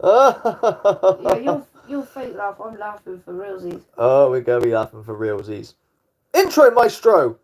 Yeah, you're fake laugh. I'm laughing for realsies. Oh, we're going to be laughing for realsies. Intro, maestro!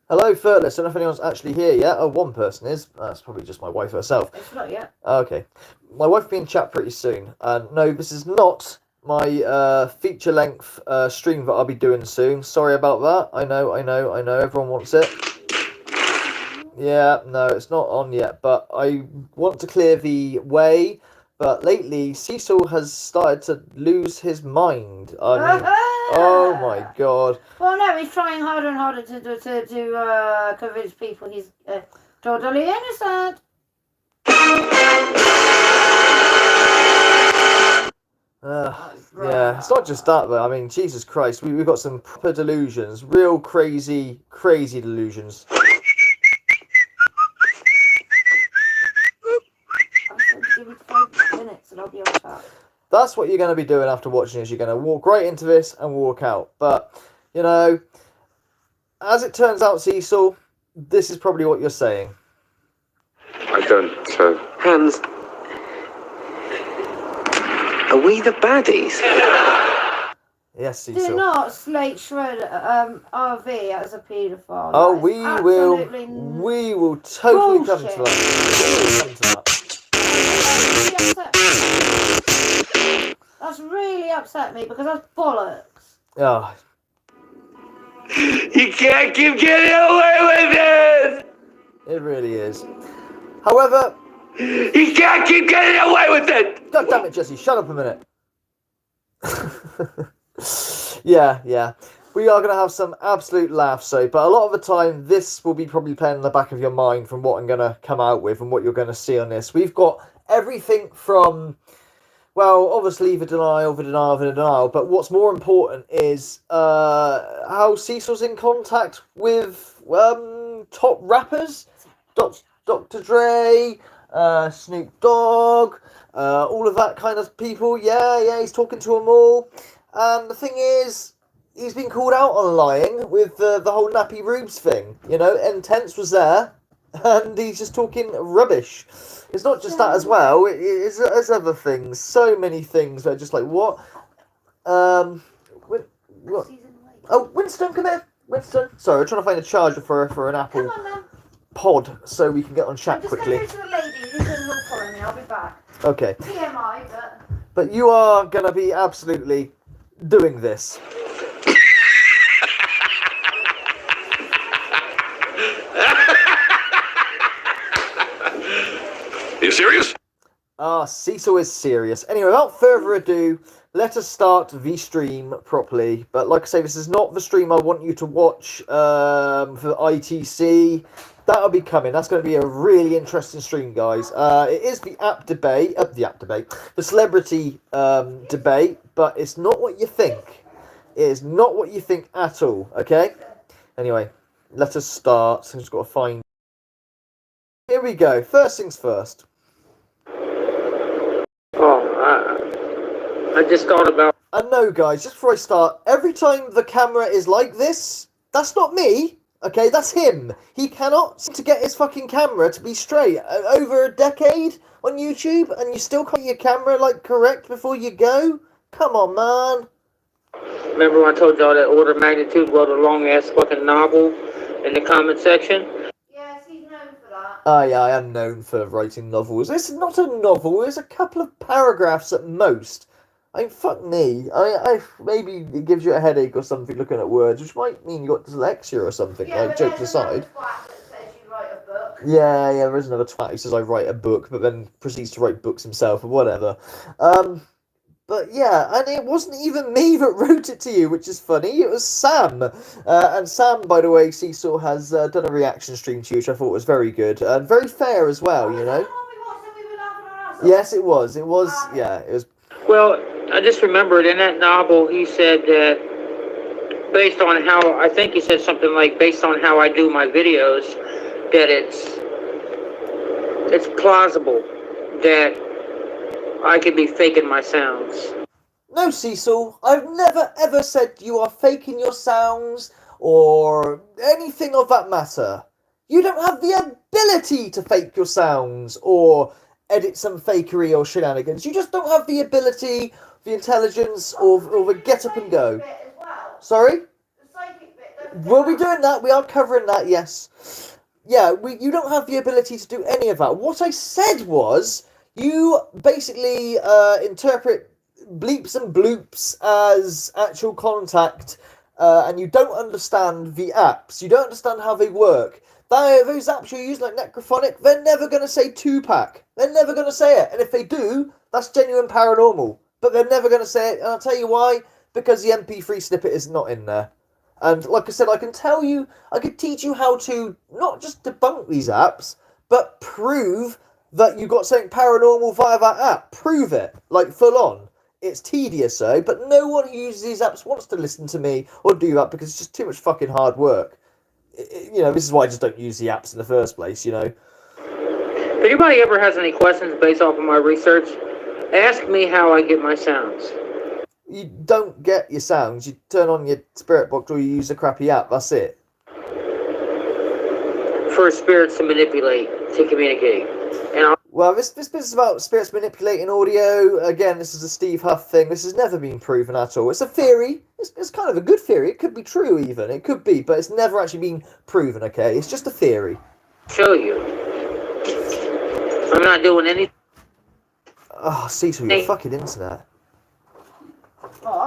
Hello, Furtless. I don't know if anyone's actually here yet. Oh, one person is. That's probably just my wife herself. It's not yet. Okay. My wife will be in chat pretty soon. No, this is not my feature-length stream that I'll be doing soon. Sorry about that. I know. Everyone wants it. Yeah, no, it's not on yet. But I want to clear the way. But lately, Cecil has started to lose his mind. I mean, oh my god. Well, no, he's trying harder and harder to convince people he's totally innocent. Yeah, it's not just that though. I mean, Jesus Christ, we've got some proper delusions, real crazy delusions. Give me 5 minutes and I'll be on top. That's what you're going to be doing after watching this. You're going to walk right into this and walk out. But, you know, as it turns out, Cecil, this is probably what you're saying. I don't, Hans, are we the baddies? Yes, Cecil. Do not slate shred RV as a paedophile. Oh, we will totally come to that. That's really upset me because that's bollocks. Oh. You can't keep getting away with it! It really is. However, you can't keep getting away with it! God damn it, Jesse, shut up a minute. Yeah. We are going to have some absolute laughs, but a lot of the time, this will be probably playing in the back of your mind from what I'm going to come out with and what you're going to see on this. We've got everything from, well, obviously the denial, but what's more important is how Cecil's in contact with top rappers, Dr. Dre, Snoop Dogg, all of that kind of people. Yeah, he's talking to them all. And the thing is, he's been called out on lying with the whole Nappy Rubes thing. You know, Intense was there, and he's just talking rubbish. It's not just that as well. It's other things. So many things that are just like, what? What? Oh, Winston, come here. Winston. Sorry, we're trying to find a charger for an Apple pod so we can get on chat quickly. I'm just going to go to the lady who's going to follow me. I'll be back. Okay. TMI, But you are going to be absolutely doing this. Are you serious? Cecil is serious. Anyway, without further ado, let us start the stream properly. But like I say, this is not the stream I want you to watch for ITC. That'll be coming. That's going to be a really interesting stream, guys. It is the app debate, the celebrity debate, but it's not what you think. It is not what you think at all, okay? Anyway, let us start. So I've just got to find... Here we go. First things first. I just thought about... And no, guys, just before I start, every time the camera is like this, that's not me, okay? That's him. He cannot seem to get his fucking camera to be straight. Over a decade on YouTube, and you still can't get your camera, like, correct before you go? Come on, man. Remember when I told y'all that Order of Magnitude wrote a long-ass fucking novel in the comment section? Yes, he's known for that. Yeah, I am known for writing novels. It's not a novel, it's a couple of paragraphs at most. I mean, fuck me. Maybe it gives you a headache or something looking at words, which might mean you got dyslexia or something, Yeah, like, but jokes there's another aside. twat that says you write a book. Yeah, there is another twat who says I write a book, but then proceeds to write books himself or whatever. But yeah, and it wasn't even me that wrote it to you, which is funny. It was Sam. And Sam, by the way, Cecil, has done a reaction stream to you, which I thought was very good. And very fair as well, you know? Yes, it was. It was, yeah, it was. Well, I just remembered in that novel, he said that based on how, I think he said something like, based on how I do my videos, that it's plausible that I could be faking my sounds. No, Cecil, I've never ever said you are faking your sounds or anything of that matter. You don't have the ability to fake your sounds or edit some fakery or shenanigans. You just don't have the ability, the intelligence, or the get up and go. Sorry? We'll be doing that. We are covering that, yes. Yeah, you don't have the ability to do any of that. What I said was, you basically interpret bleeps and bloops as actual contact, and you don't understand the apps. You don't understand how they work. Those apps you use, like Necrophonic, they're never going to say Tupac. They're never going to say it. And if they do, that's genuine paranormal. But they're never going to say it. And I'll tell you why. Because the MP3 snippet is not in there. And like I said, I can tell you, I could teach you how to not just debunk these apps, but prove that you got something paranormal via that app. Prove it. Like, full on. It's tedious, though, but no one who uses these apps wants to listen to me or do that because it's just too much fucking hard work. You know, this is why I just don't use the apps in the first place, you know. If anybody ever has any questions based off of my research, ask me how I get my sounds. You don't get your sounds, you turn on your spirit box or you use a crappy app, that's it. For spirits to manipulate, to communicate. Well, this business about spirits manipulating audio, again, this is a Steve Huff thing. This has never been proven at all. It's a theory. It's kind of a good theory. It could be true even. It could be, but it's never actually been proven, okay? It's just a theory. Show you. I'm not doing anything. Oh, Cecil, your fucking internet.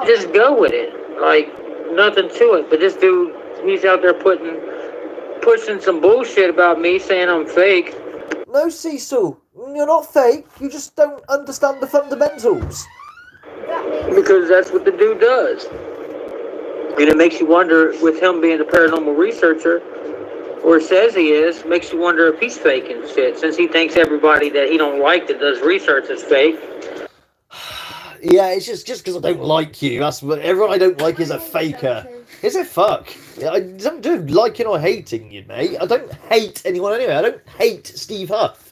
Just go with it. Like, nothing to it. But this dude, he's out there pushing some bullshit about me, saying I'm fake. No, Cecil, you're not fake. You just don't understand the fundamentals. Because that's what the dude does. And it makes you wonder, with him being a paranormal researcher, or says he is, makes you wonder if he's faking shit, since he thinks everybody that he don't like that does research is fake. Yeah, it's just because I don't like you. That's what everyone I don't like is a faker. Is it fuck? I don't do liking or hating you, mate. I don't hate anyone anyway. I don't hate Steve Huff.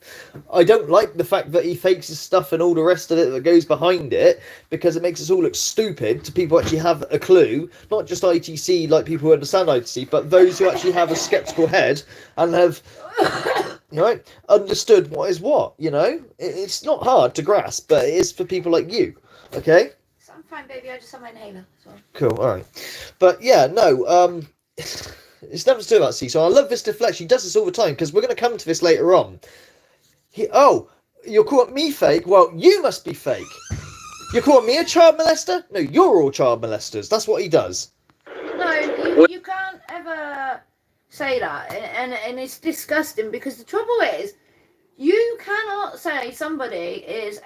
I don't like the fact that he fakes his stuff and all the rest of it that goes behind it because it makes us all look stupid to people who actually have a clue. Not just ITC, like people who understand ITC, but those who actually have a skeptical head and have, you know, understood what is what, you know? It's not hard to grasp, but it is for people like you. Okay? I'm fine, baby. I just have my inhaler. Cool, alright. But yeah, no, it's nothing to do about Cecil. I love this deflection. He does this all the time because we're going to come to this later on. You're calling me fake? Well, you must be fake. You're calling me a child molester? No, you're all child molesters. That's what he does. No, you can't ever say that. And it's disgusting because the trouble is, you cannot say somebody is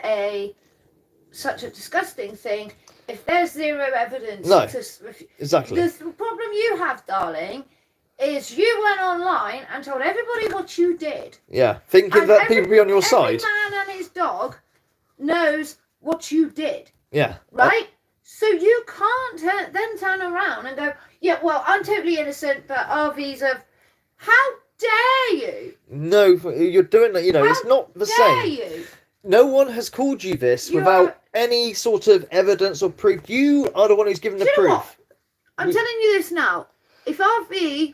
such a disgusting thing if there's zero evidence. No, exactly. The problem you have, darling, is you went online and told everybody what you did. Yeah, thinking that people be on your side. Every man and his dog knows what you did. Yeah. Right? So you can't then turn around and go, yeah, well, I'm totally innocent, but RVs have... How dare you? No, you're doing that, you know, it's not the same. How dare you? No one has called you this without any sort of evidence or proof. You are the one who's given the proof. What? I'm telling you this now. If RV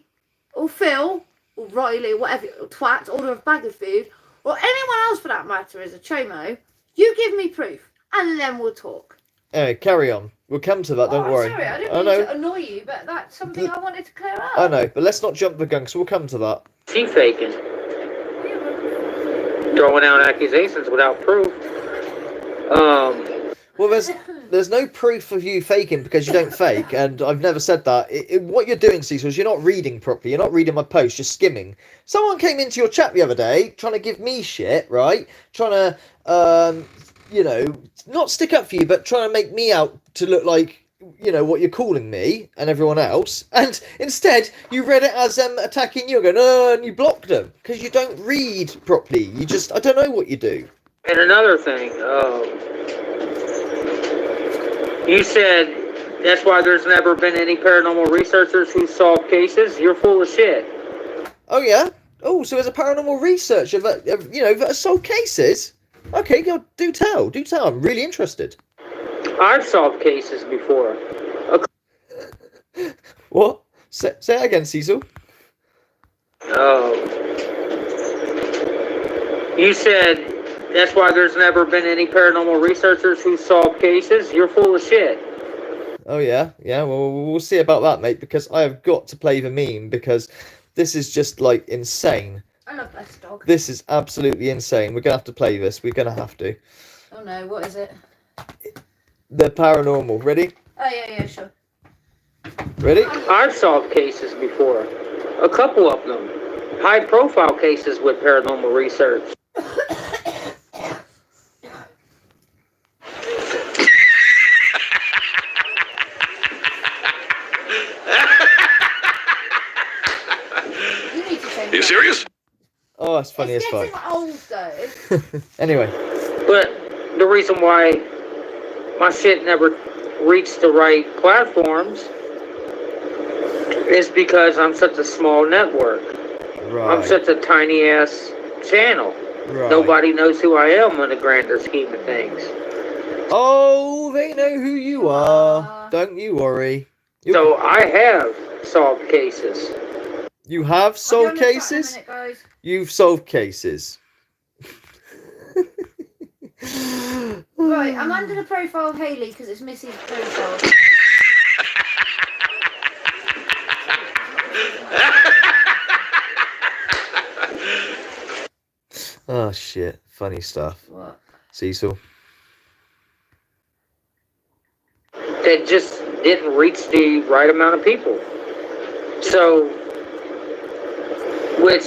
or Phil or Riley or whatever, or Twat, order a bag of food, or anyone else for that matter is a chomo, you give me proof and then we'll talk. Anyway, carry on. We'll come to that, don't worry. Sorry, I didn't mean to annoy you, but that's something I wanted to clear up. I know, but let's not jump the gun, so we'll come to that. She faking. throwing out accusations without proof. Well, there's no proof of you faking because you don't fake, and I've never said that. What you're doing, Cecil, is you're not reading properly. You're not reading my post. You're skimming. Someone came into your chat the other day trying to give me shit, right? Trying to, not stick up for you, but trying to make me out to look like, what you're calling me and everyone else. And instead, you read it as attacking you, going, and you blocked them because you don't read properly. I don't know what you do. And another thing, you said that's why there's never been any paranormal researchers who solved cases. You're full of shit. Oh, yeah? Oh, so there's a paranormal researcher that solved cases? Okay, do tell. I'm really interested. I've solved cases before. What? Say that again, Cecil. You said that's why there's never been any paranormal researchers who solved cases. You're full of shit. Oh, yeah? Yeah, well, we'll see about that, mate, because I have got to play the meme, because this is just, insane. I love this dog. This is absolutely insane. We're going to have to play this. We're going to have to. Oh, no, what is it? The paranormal. Ready? Oh, yeah, sure. Ready? I've solved cases before. A couple of them. High-profile cases with paranormal research. Are you serious? Oh, it's funny as fuck. It's getting old, though. Anyway. But the reason why my shit never reached the right platforms is because I'm such a small network. Right. I'm such a tiny ass channel. Right. Nobody knows who I am in the grander scheme of things. Oh, they know who you are. Don't you worry. So I have solved cases. You have solved cases? Guys. You've solved cases. Right, I'm under the profile of Hayley because it's Missy's profile. Oh, shit. Funny stuff. What? Cecil. That just didn't reach the right amount of people. So, which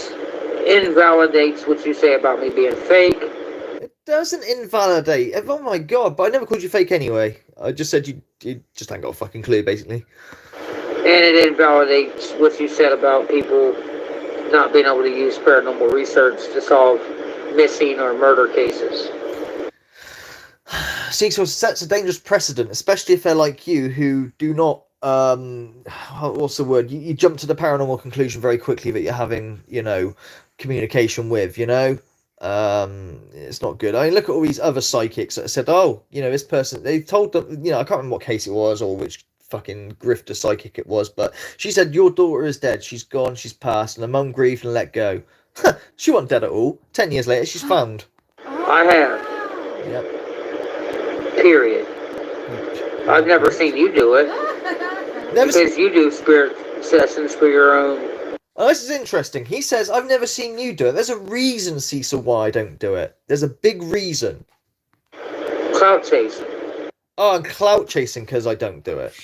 invalidates what you say about me being fake. It doesn't invalidate. Oh my god, but I never called you fake anyway. I just said you just ain't got a fucking clue, basically. And it invalidates what you said about people not being able to use paranormal research to solve missing or murder cases. Cecil sets a dangerous precedent, especially if they're like you, who do not, what's the word? You jump to the paranormal conclusion very quickly that you're having, communication with, it's not good. I mean, look at all these other psychics that said, oh, this person, they told them, I can't remember what case it was or which fucking grifter psychic it was, but she said, your daughter is dead, she's gone, she's passed, and her mum grieved and let go. She wasn't dead at all. 10 years later, she's found. I have. Yep. Period. I've never seen you do it. Because you do spirit sessions for your own. Oh, this is interesting. He says, I've never seen you do it. There's a reason, Cecil, why I don't do it. There's a big reason. Clout chasing. Oh, I'm clout chasing because I don't do it.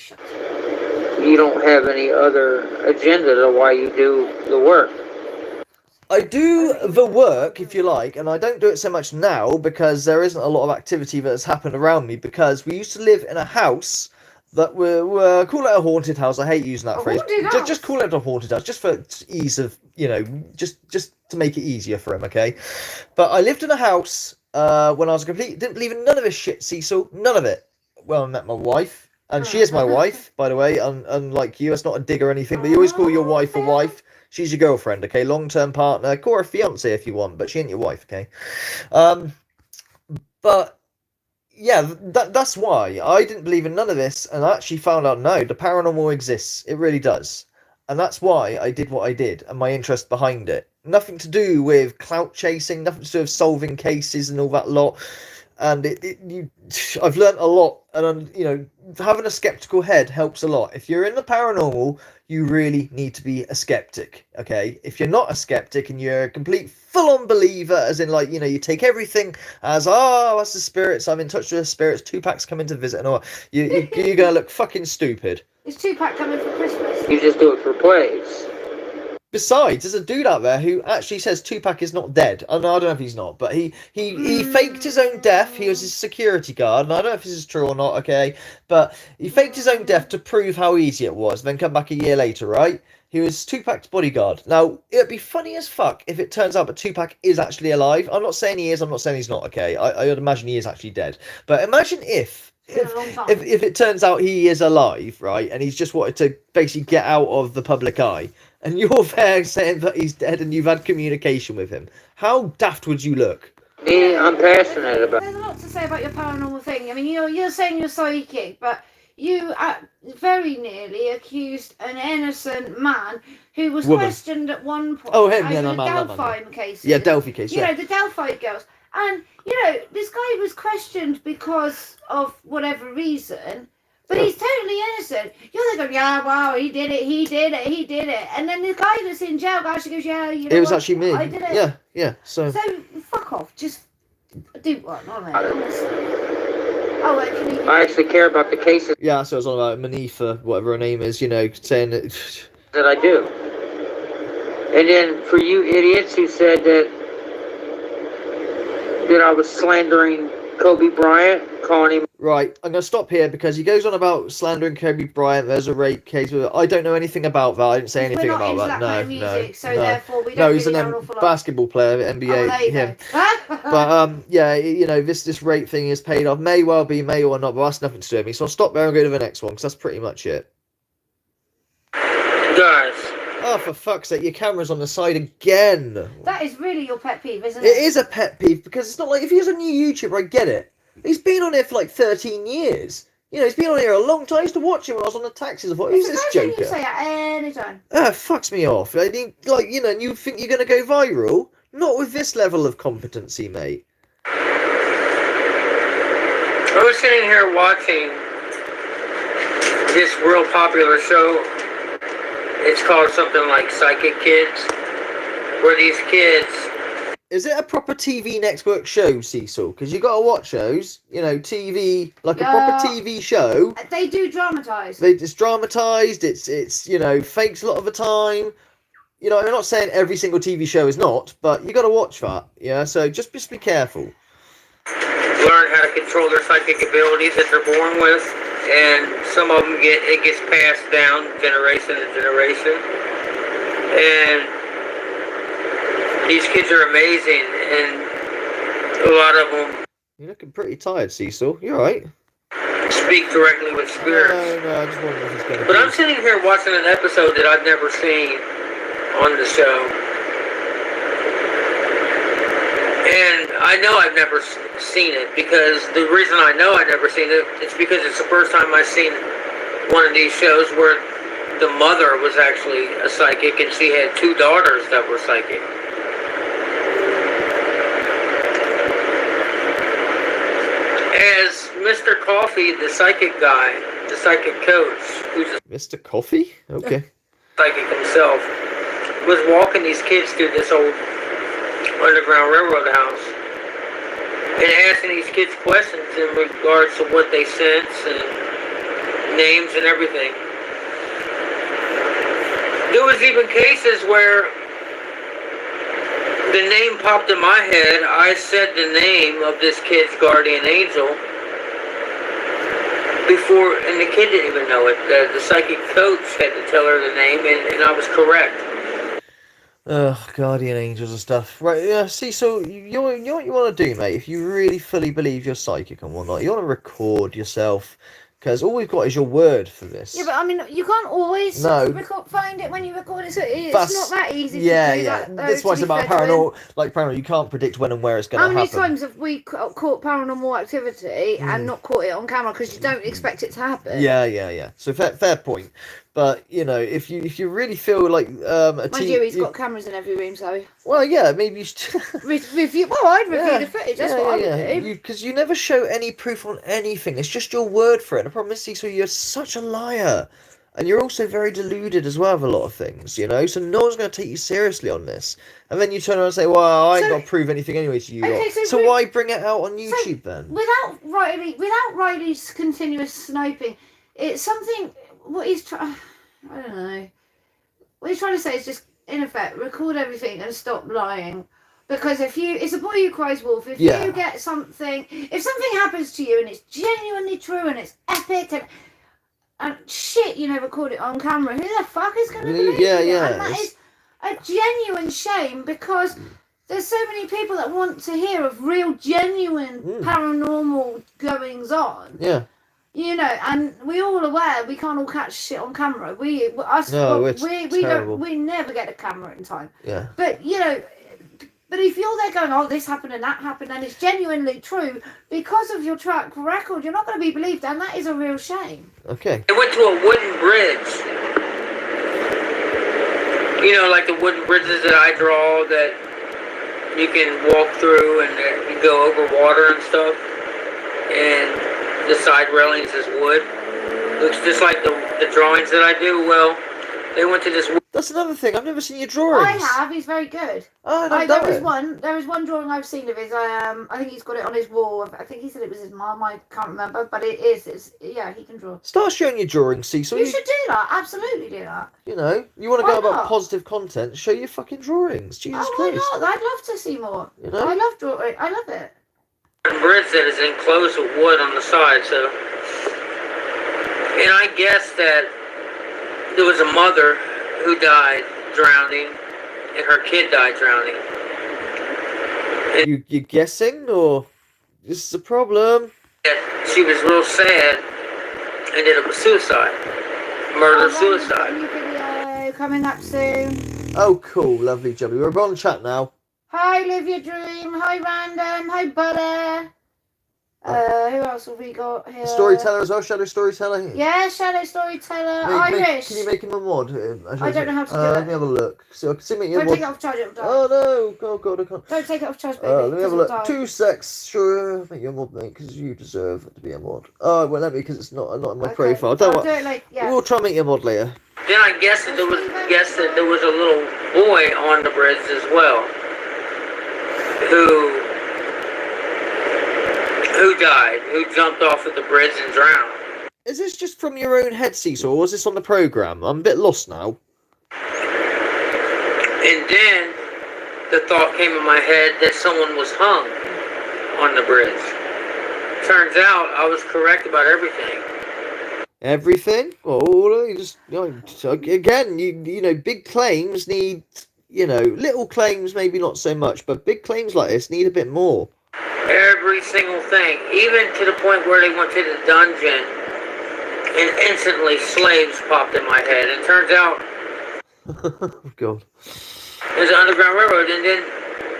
You don't have any other agenda to why you do the work. I do the work, if you like, and I don't do it so much now because there isn't a lot of activity that has happened around me, because we used to live in a house that we're call it a haunted house. I hate using that phrase. Just call it a haunted house, just for ease of, just to make it easier for him, okay? But I lived in a house when I was didn't believe in none of this shit, Cecil, none of it. Well, I met my wife, and she is my wife, by the way, unlike you. It's not a dig or anything, but you always call your wife a wife. She's your girlfriend, okay? Long-term partner. Call her a fiance if you want, but she ain't your wife, okay? But, yeah, that's why. I didn't believe in none of this, and I actually found out, no, the paranormal exists. It really does. And that's why I did what I did, and my interest behind it. Nothing to do with clout chasing, nothing to do with solving cases and all that lot. and I've learnt a lot, and you know, having a skeptical head helps a lot. If you're in the paranormal, you really need to be a skeptic. Okay, if you're not a skeptic and you're a complete full-on believer, as in like, you know, you take everything as, oh, that's the spirits, I'm in touch with the spirits, Tupac's coming to visit, and all, you're gonna look fucking stupid. Is Tupac coming for Christmas? You just do it for plays. Besides, there's a dude out there who actually says Tupac is not dead. I don't know if he's not, but he faked his own death. He was his security guard, and I don't know if this is true or not, okay? But he faked his own death to prove how easy it was, then come back a year later, right? He was Tupac's bodyguard. Now, it'd be funny as fuck if it turns out that Tupac is actually alive. I'm not saying he is, I'm not saying he's not, okay? I would imagine he is actually dead. But imagine if it turns out he is alive, right, and he's just wanted to basically get out of the public eye, and you're there saying that he's dead and you've had communication with him, how daft would you look? Me, I'm passionate about it. There's a lot to say about your paranormal thing. I mean, you're saying you're psychic, but you very nearly accused an innocent man who was questioned at one point. Oh, him, yeah, over no, the man. Delphi case. Yeah, Delphi case, You yeah. know, the Delphi girls. And, you know, this guy was questioned because of whatever reason, but he's totally innocent. You're like, yeah, wow, he did it. And then the guy that's in jail actually goes, yeah, you know It was what? actually me. I did it. Yeah, so fuck off. Just do what, not me. Oh, wait, can you... I actually care about the cases yeah, so it was all about Manifa, whatever her name is, you know, saying that... that I do. And then for you idiots who said that I was slandering Kobe Bryant, calling him... Right, I'm going to stop here because he goes on about slandering Kobe Bryant. There's a rape case with it. I don't know anything about that. I didn't say anything about that. So therefore we don't no, really he's an know an awful lot. basketball player, NBA, him. But yeah, you know, this rape thing is paid off. May well be, may or not, but that's nothing to do with me. So I'll stop there and go to the next one because that's pretty much it. Guys. Oh, for fuck's sake, your camera's on the side again. That is really your pet peeve, isn't it? It is a pet peeve because it's not like if he was a new YouTuber, I get it. He's been on here for like 13 years. You know, he's been on here a long time. I used to watch him when I was on the taxis. I thought, who's this joker? You say at any time. It fucks me off. I mean, like, you know, you think you're going to go viral? Not with this level of competency, mate. I was sitting here watching this real popular show. It's called something like Psychic Kids, where these kids... Is it a proper TV network show, Cecil? Because you got to watch those, you know, TV, like a proper TV show. They do dramatise. It's dramatised, it's you know, fakes a lot of the time. You know, I'm not saying every single TV show is not, but you got to watch that, yeah? So just be careful. Learn how to control their psychic abilities that they're born with. And some of them gets passed down generation to generation. And these kids are amazing, and a lot of them... You're looking pretty tired, Cecil. You alright? Speak directly with spirits. No, I just wondering if it's going to But I'm sitting here watching an episode that I've never seen on the show. And I know I've never seen it, because the reason I know I've never seen it, it's because it's the first time I've seen one of these shows where the mother was actually a psychic and she had two daughters that were psychic. As Mr. Coffee, the psychic guy, the psychic coach, who's a Mr. Coffee? Okay. psychic himself, was walking these kids through this old Underground Railroad house and asking these kids questions in regards to what they sense and names and everything. There was even cases where the name popped in my head. I said the name of this kid's guardian angel before, and the kid didn't even know it. The psychic coach had to tell her the name, and I was correct. Oh, guardian angels and stuff. Right, yeah, see, so you know what you want to do, mate? If you really fully believe you're psychic and whatnot, you want to record yourself, because all we've got is your word for this. Yeah, but I mean, you can't always find it when you record it, so it's not that easy to do that. That's why it's about paranormal, paranormal, you can't predict when and where it's going to happen. How many times have we caught paranormal activity and not caught it on camera because you don't expect it to happen? Yeah. So fair point. But you know, if you really feel like Mind you, he's got cameras in every room, so well, yeah, maybe you should review. Well, I'd review the footage. That's what I would do. Because you never show any proof on anything. It's just your word for it. The problem is, Cecil, you're such a liar, and you're also very deluded as well with a lot of things. You know, so no one's going to take you seriously on this. And then you turn around and say, "Well, I ain't got to prove anything anyway to you." Okay, lot. So why bring it out on YouTube then? Without Riley's continuous sniping, it's something. What he's trying. I don't know. What he's trying to say is just, in effect, record everything and stop lying. Because it's a boy who cries wolf. If you get something, if something happens to you and it's genuinely true and it's epic and shit, record it on camera, who the fuck is going to believe you? And that is a genuine shame, because there's so many people that want to hear of real, genuine paranormal goings on. Yeah. And we're all aware we can't all catch shit on camera. We never get a camera in time. Yeah. But but if you're there going, oh, this happened and that happened, and it's genuinely true, because of your track record, you're not going to be believed, and that is a real shame. Okay. They went to a wooden bridge. Like the wooden bridges that I draw that you can walk through and you go over water and stuff. And the side railings is wood. Looks just like the drawings that I do. Well, they went to this. That's another thing. I've never seen your drawings. I have. He's very good. Oh, There is one drawing I've seen of his. I think he's got it on his wall. I think he said it was his mum. I can't remember, but it is. Yeah, he can draw. Start showing your drawings, Cecil. You should do that. Absolutely do that. You want to go about positive content. Show your fucking drawings. Jesus Christ. Why not? I'd love to see more. I love drawing. I love it. Bridge that is enclosed with wood on the side, so. And I guess that there was a mother who died drowning, and her kid died drowning. You guessing, or this is a problem? She was real sad, ended up with suicide. Murder-suicide. New video coming up soon. Oh, cool. Lovely, Jubby. We're on chat now. Hi, Live Your Dream. Hi, Random. Hi, Buddy. Who else have we got here? Storyteller as well, Shadow Storyteller. Yeah, Shadow Storyteller. Irish. Can you make him a mod? I don't know how to do it. Let me have a look. So I can see Don't take it off charge, it'll die. Oh no! Oh god, I can't. Don't take it off charge, baby. Let me have a look. 2 secs. Sure, make you a mod, mate, because you deserve to be a mod. Oh, well, let me, because it's not in my profile. Don't worry. Do it like, yeah. We'll try and make you a mod later. Then I guess that there was a little boy on the bridge as well, who died, who jumped off of the bridge and drowned. Is this just from your own head, Cecil, or was this on the programme? I'm a bit lost now. And then the thought came in my head that someone was hung on the bridge. Turns out I was correct about everything. Everything? Oh, you just again, you know, big claims need, little claims maybe not so much, but big claims like this need a bit more. Every single thing, even to the point where they went to the dungeon, and instantly slaves popped in my head. And it turns out, oh God, there's an Underground Railroad. And then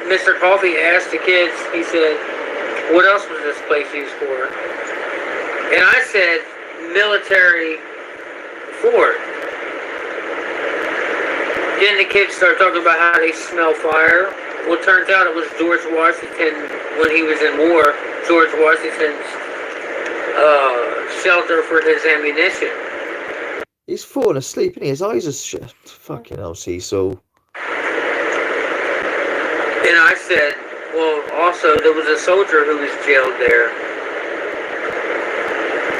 Mr. Coffee asked the kids. He said, "What else was this place used for?" And I said, "Military fort." Then the kids started talking about how they smell fire. Well, it turns out it was George Washington, when he was in war, George Washington's shelter for his ammunition. He's falling asleep, and his eyes are shut. Fucking hell, Cecil. And I said, well, also, there was a soldier who was jailed there.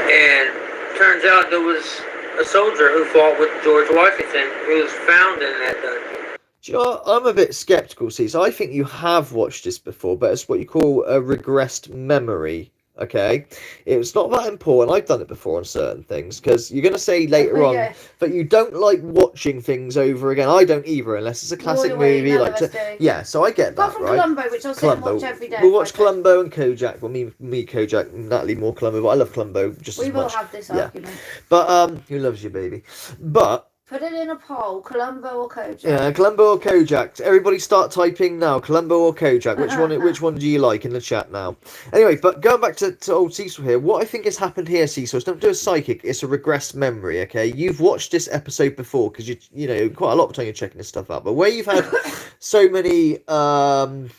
And turns out there was a soldier who fought with George Washington who was found in that dungeon. Do you know what? I'm a bit sceptical, Cecil. I think you have watched this before, but it's what you call a regressed memory. Okay, it's not that important. I've done it before on certain things, because you're going to say later on that you don't like watching things over again. I don't either, unless it's a classic movie. So I get that, apart from right? Columbo, which I'll sit and watch every day. We'll watch Columbo and Kojak. Well, me, Kojak, Natalie more Columbo, but I love Columbo just as much. We will have this argument. But who loves you, baby? But Put it in a poll, Columbo or Kojak. Yeah, Columbo or Kojak. Everybody start typing now. Columbo or Kojak. Which one do you like in the chat now? Anyway, but going back to old Cecil here, what I think has happened here, Cecil, is don't do a psychic, it's a regressed memory, okay? You've watched this episode before, because you know, quite a lot of time you're checking this stuff out, but where you've had so many, yeah, I'm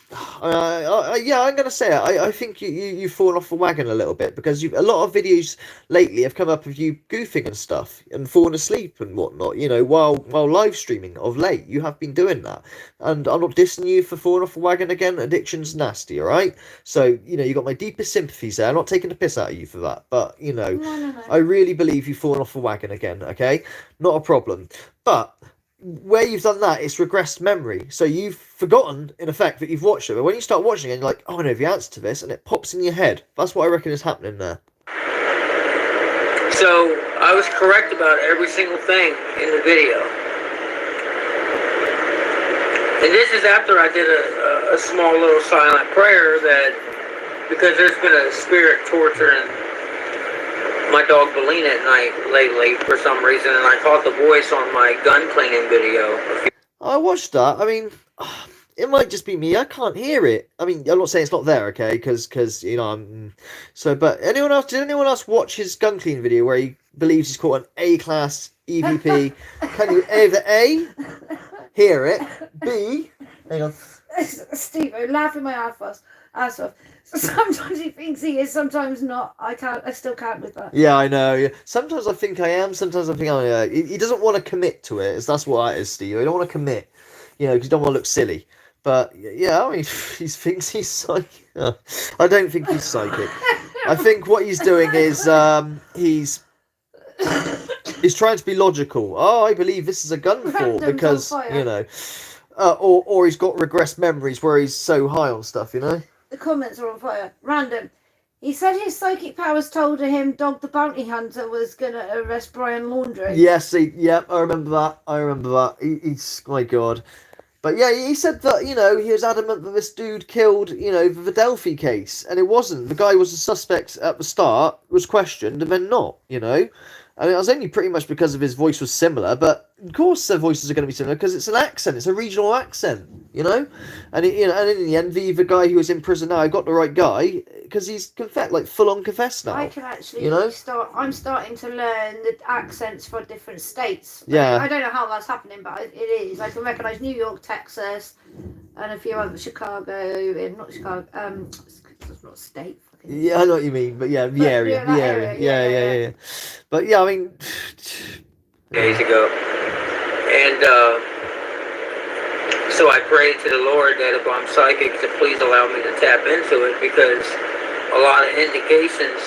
going to say it, I think you've fallen off the wagon a little bit, because a lot of videos lately have come up of you goofing and stuff, and falling asleep and whatnot, you know, while live streaming of late. You have been doing that, and I'm not dissing you for falling off the wagon again. Addiction's nasty, all right? So, you know, you got my deepest sympathies there. I'm not taking the piss out of you for that, but, you know, No. I really believe you've fallen off the wagon again, okay? Not a problem. But where you've done that, it's regressed memory. So you've forgotten, in effect, that you've watched it. But when you start watching it, you're like, oh, I know the answer to this, and it pops in your head. That's what I reckon is happening there. So I was correct about every single thing in the video. And this is after I did a small little silent prayer that, because there's been a spirit torturing my dog Belina at night lately for some reason, and I caught the voice on my gun cleaning video. I watched that. I mean, it might just be me. I can't hear it. I mean, I'm not saying it's not there, okay? Because you know, but anyone else? Did anyone else watch his gun cleaning video where he believes he's caught an A-class EVP? Can you either A, hear it, B, hang on, Steve, I'm laughing my ass off. So sometimes he thinks he is, sometimes not. I still can't with that. Yeah, I know. Yeah. Sometimes I think I am. Sometimes I think I am. He doesn't want to commit to it. That's what it is, Steve. He don't want to commit, you know, because he don't want to look silly. But yeah, I mean, he thinks he's psychic. I don't think he's psychic. I think what he's doing is he's trying to be logical. Oh, I believe this is a gun fort because, you know, or he's got regressed memories where he's so high on stuff, you know. The comments are on fire. Random. He said his psychic powers told him Dog the Bounty Hunter was going to arrest Brian Laundrie. Yes, I remember that. He's, my God. But yeah, he said that, you know, he was adamant that this dude killed, you know, the Delphi case. And it wasn't. The guy was a suspect at the start, was questioned, and then not, you know. I mean, it was only pretty much because of his voice was similar, but of course their voices are going to be similar because it's an accent, it's a regional accent, you know. And you know, and in the end, the guy who was in prison now, I got the right guy because he's full on confessed now. I can actually, you know, I'm starting to learn the accents for different states. Yeah. I don't know how that's happening, but it is. I can recognise New York, Texas, and a few other Chicago. Not Chicago. It's not a state. Yeah, I know what you mean, but yeah, the area. Yeah. But yeah, I mean, days ago, and so I prayed to the Lord that if I'm psychic, to please allow me to tap into it, because a lot of indications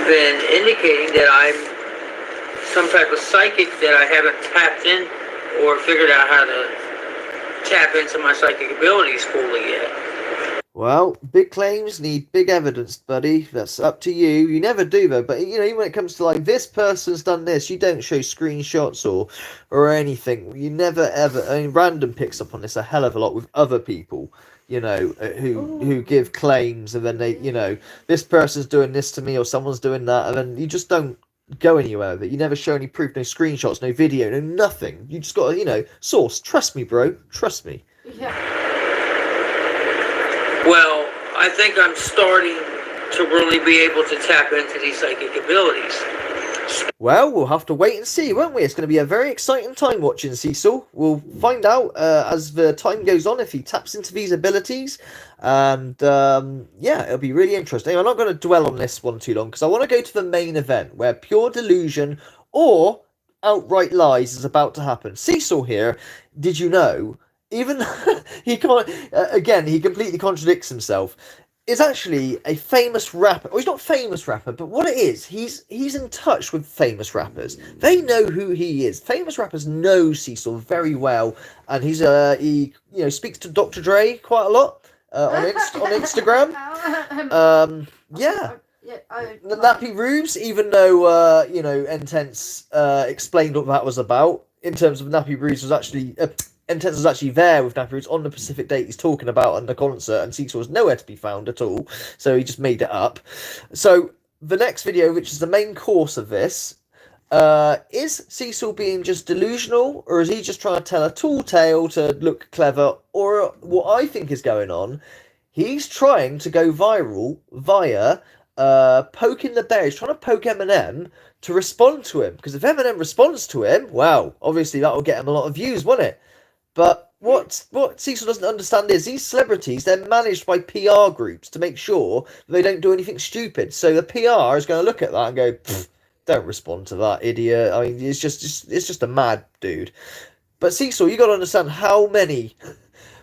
been indicating that I'm some type of psychic that I haven't tapped in or figured out how to tap into my psychic abilities fully yet. Well, big claims need big evidence, buddy. That's up to you. You never do, though. But, you know, even when it comes to, like, this person's done this, you don't show screenshots or anything. You never, ever... I mean, Random picks up on this a hell of a lot with other people, you know, who give claims, and then they, you know, this person's doing this to me or someone's doing that, and then you just don't go anywhere with it. You never show any proof, no screenshots, no video, no nothing. You just got to, you know, source. Trust me, bro. Trust me. Yeah. Well, I think I'm starting to really be able to tap into these psychic abilities. Well, we'll have to wait and see, won't we? It's going to be a very exciting time watching Cecil. We'll find out as the time goes on if he taps into these abilities. And, yeah, it'll be really interesting. I'm not going to dwell on this one too long because I want to go to the main event where pure delusion or outright lies is about to happen. Cecil here, did you know... Even he can't. Again, he completely contradicts himself. Is actually a famous rapper. Well, he's not a famous rapper, but what it is, he's in touch with famous rappers. They know who he is. Famous rappers know Cecil very well, and he you know, speaks to Dr. Dre quite a lot on Instagram. Yeah. Nappy Rubes, even though you know, Intense explained what that was about in terms of Nappy Rubes was actually. Intense was actually there with Nappy Roots on the Pacific date he's talking about on the concert, and Cecil was nowhere to be found at all, so he just made it up. So the next video, which is the main course of this, Is Cecil being just delusional, or is he just trying to tell a tall tale to look clever? Or what I think is going on, he's trying to go viral via poking the bear. He's trying to poke Eminem to respond to him, because if Eminem responds to him, wow, obviously that will get him a lot of views, won't it? But what Cecil doesn't understand is these celebrities, they're managed by PR groups to make sure that they don't do anything stupid. So the PR is going to look at that and go, don't respond to that, idiot. I mean, it's just a mad dude. But Cecil, you got to understand how many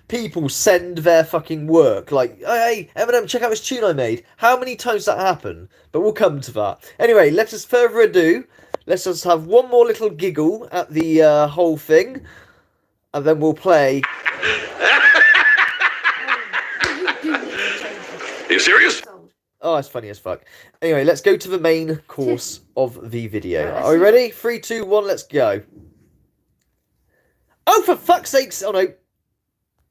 people send their fucking work. Like, hey, Eminem, check out this tune I made. How many times that happened? But we'll come to that. Anyway, let us further ado. Let's just have one more little giggle at the whole thing. And then we'll play. Are you serious? Oh, it's funny as fuck. Anyway, let's go to the main course of the video. Are we ready? 3, 2, 1, let's go. Oh, for fuck's sakes! Oh no.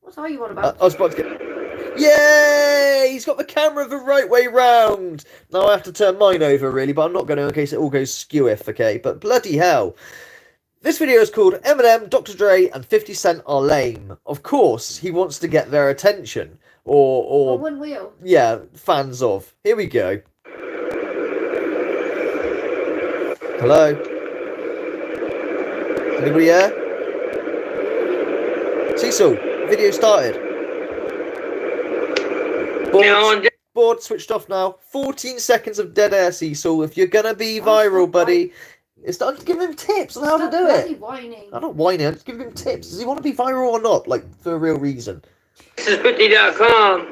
What are you on about? I was about to get. Yay! He's got the camera the right way round. Now I have to turn mine over, really, but I'm not going to in case it all goes skew-if, okay? But bloody hell. This video is called Eminem, Dr. Dre, and 50 Cent Are Lame. Of course, he wants to get their attention. Or one wheel. Yeah, fans of. Here we go. Hello? Anybody there? Cecil, video started. Board switched off now. 14 seconds of dead air, Cecil. If you're gonna be viral, buddy... It's not give him tips on how to do it. Whining. I'm not whining, I'm just giving him tips. Does he want to be viral or not? Like, for a real reason. This is 50.com.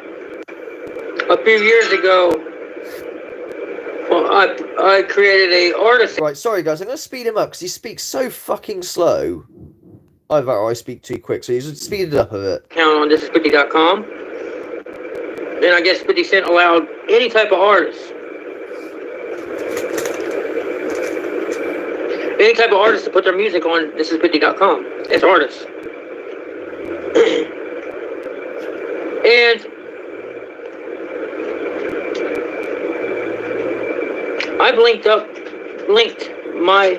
A few years ago, well, I created a artist. Right, sorry guys, I'm going to speed him up because he speaks so fucking slow. Either I speak too quick, so he's speeded up a bit. Count on this is 50.com. Then I guess 50 Cent allowed any type of artist. Any type of artist to put their music on this is 50.com as artists. And I've linked my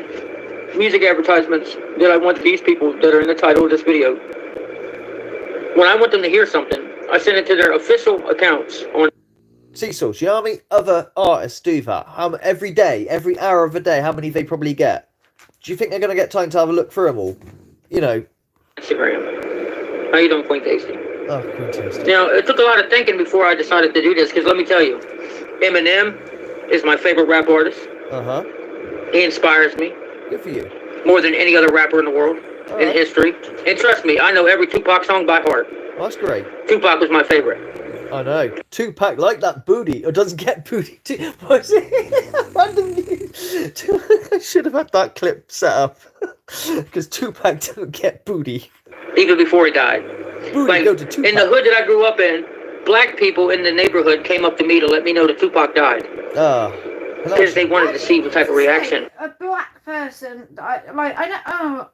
music advertisements that I want these people that are in the title of this video. When I want them to hear something, I send it to their official accounts on. Cecil, do you know how many other artists do that? Every day, every hour of the day, how many they probably get? Do you think they're going to get time to have a look through them all? You know. Instagram. How you doing, Queen Tasty? Oh, Queen Tasty. Now, it took a lot of thinking before I decided to do this, because let me tell you, Eminem is my favorite rap artist. Uh-huh. He inspires me. Good for you. More than any other rapper in the world, in history. And trust me, I know every Tupac song by heart. Oh, that's great. Tupac was my favorite. I know. Tupac like that booty, or doesn't get booty. What's it? Random news. I should have had that clip set up. Because Tupac didn't get booty. Even before he died. Booty like, go to Tupac. In the hood that I grew up in, black people in the neighborhood came up to me to let me know that Tupac died. Because they wanted to see what type of reaction. A black person, I know,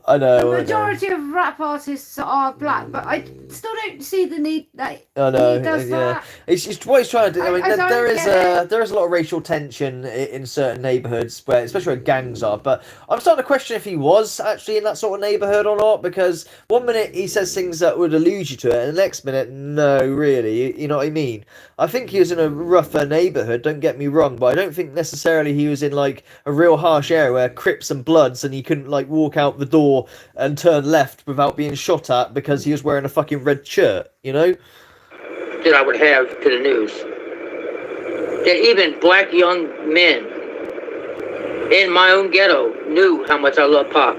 I know. The majority of rap artists are black, but I still don't see the need that I know. he does that. It's what he's trying to do. I mean, there is a lot of racial tension in certain neighbourhoods, where especially where gangs are. But I'm starting to question if he was actually in that sort of neighbourhood or not, because one minute he says things that would allude you to it, and the next minute, no, really. You know what I mean? I think he was in a rougher neighbourhood. Don't get me wrong, but I don't think necessarily he was in like a real harsh area where Crips and Bloods, and he couldn't like walk out the door and turn left without being shot at because he was wearing a fucking red shirt, you know? That I would have to the news. That even black young men in my own ghetto knew how much I love Pac.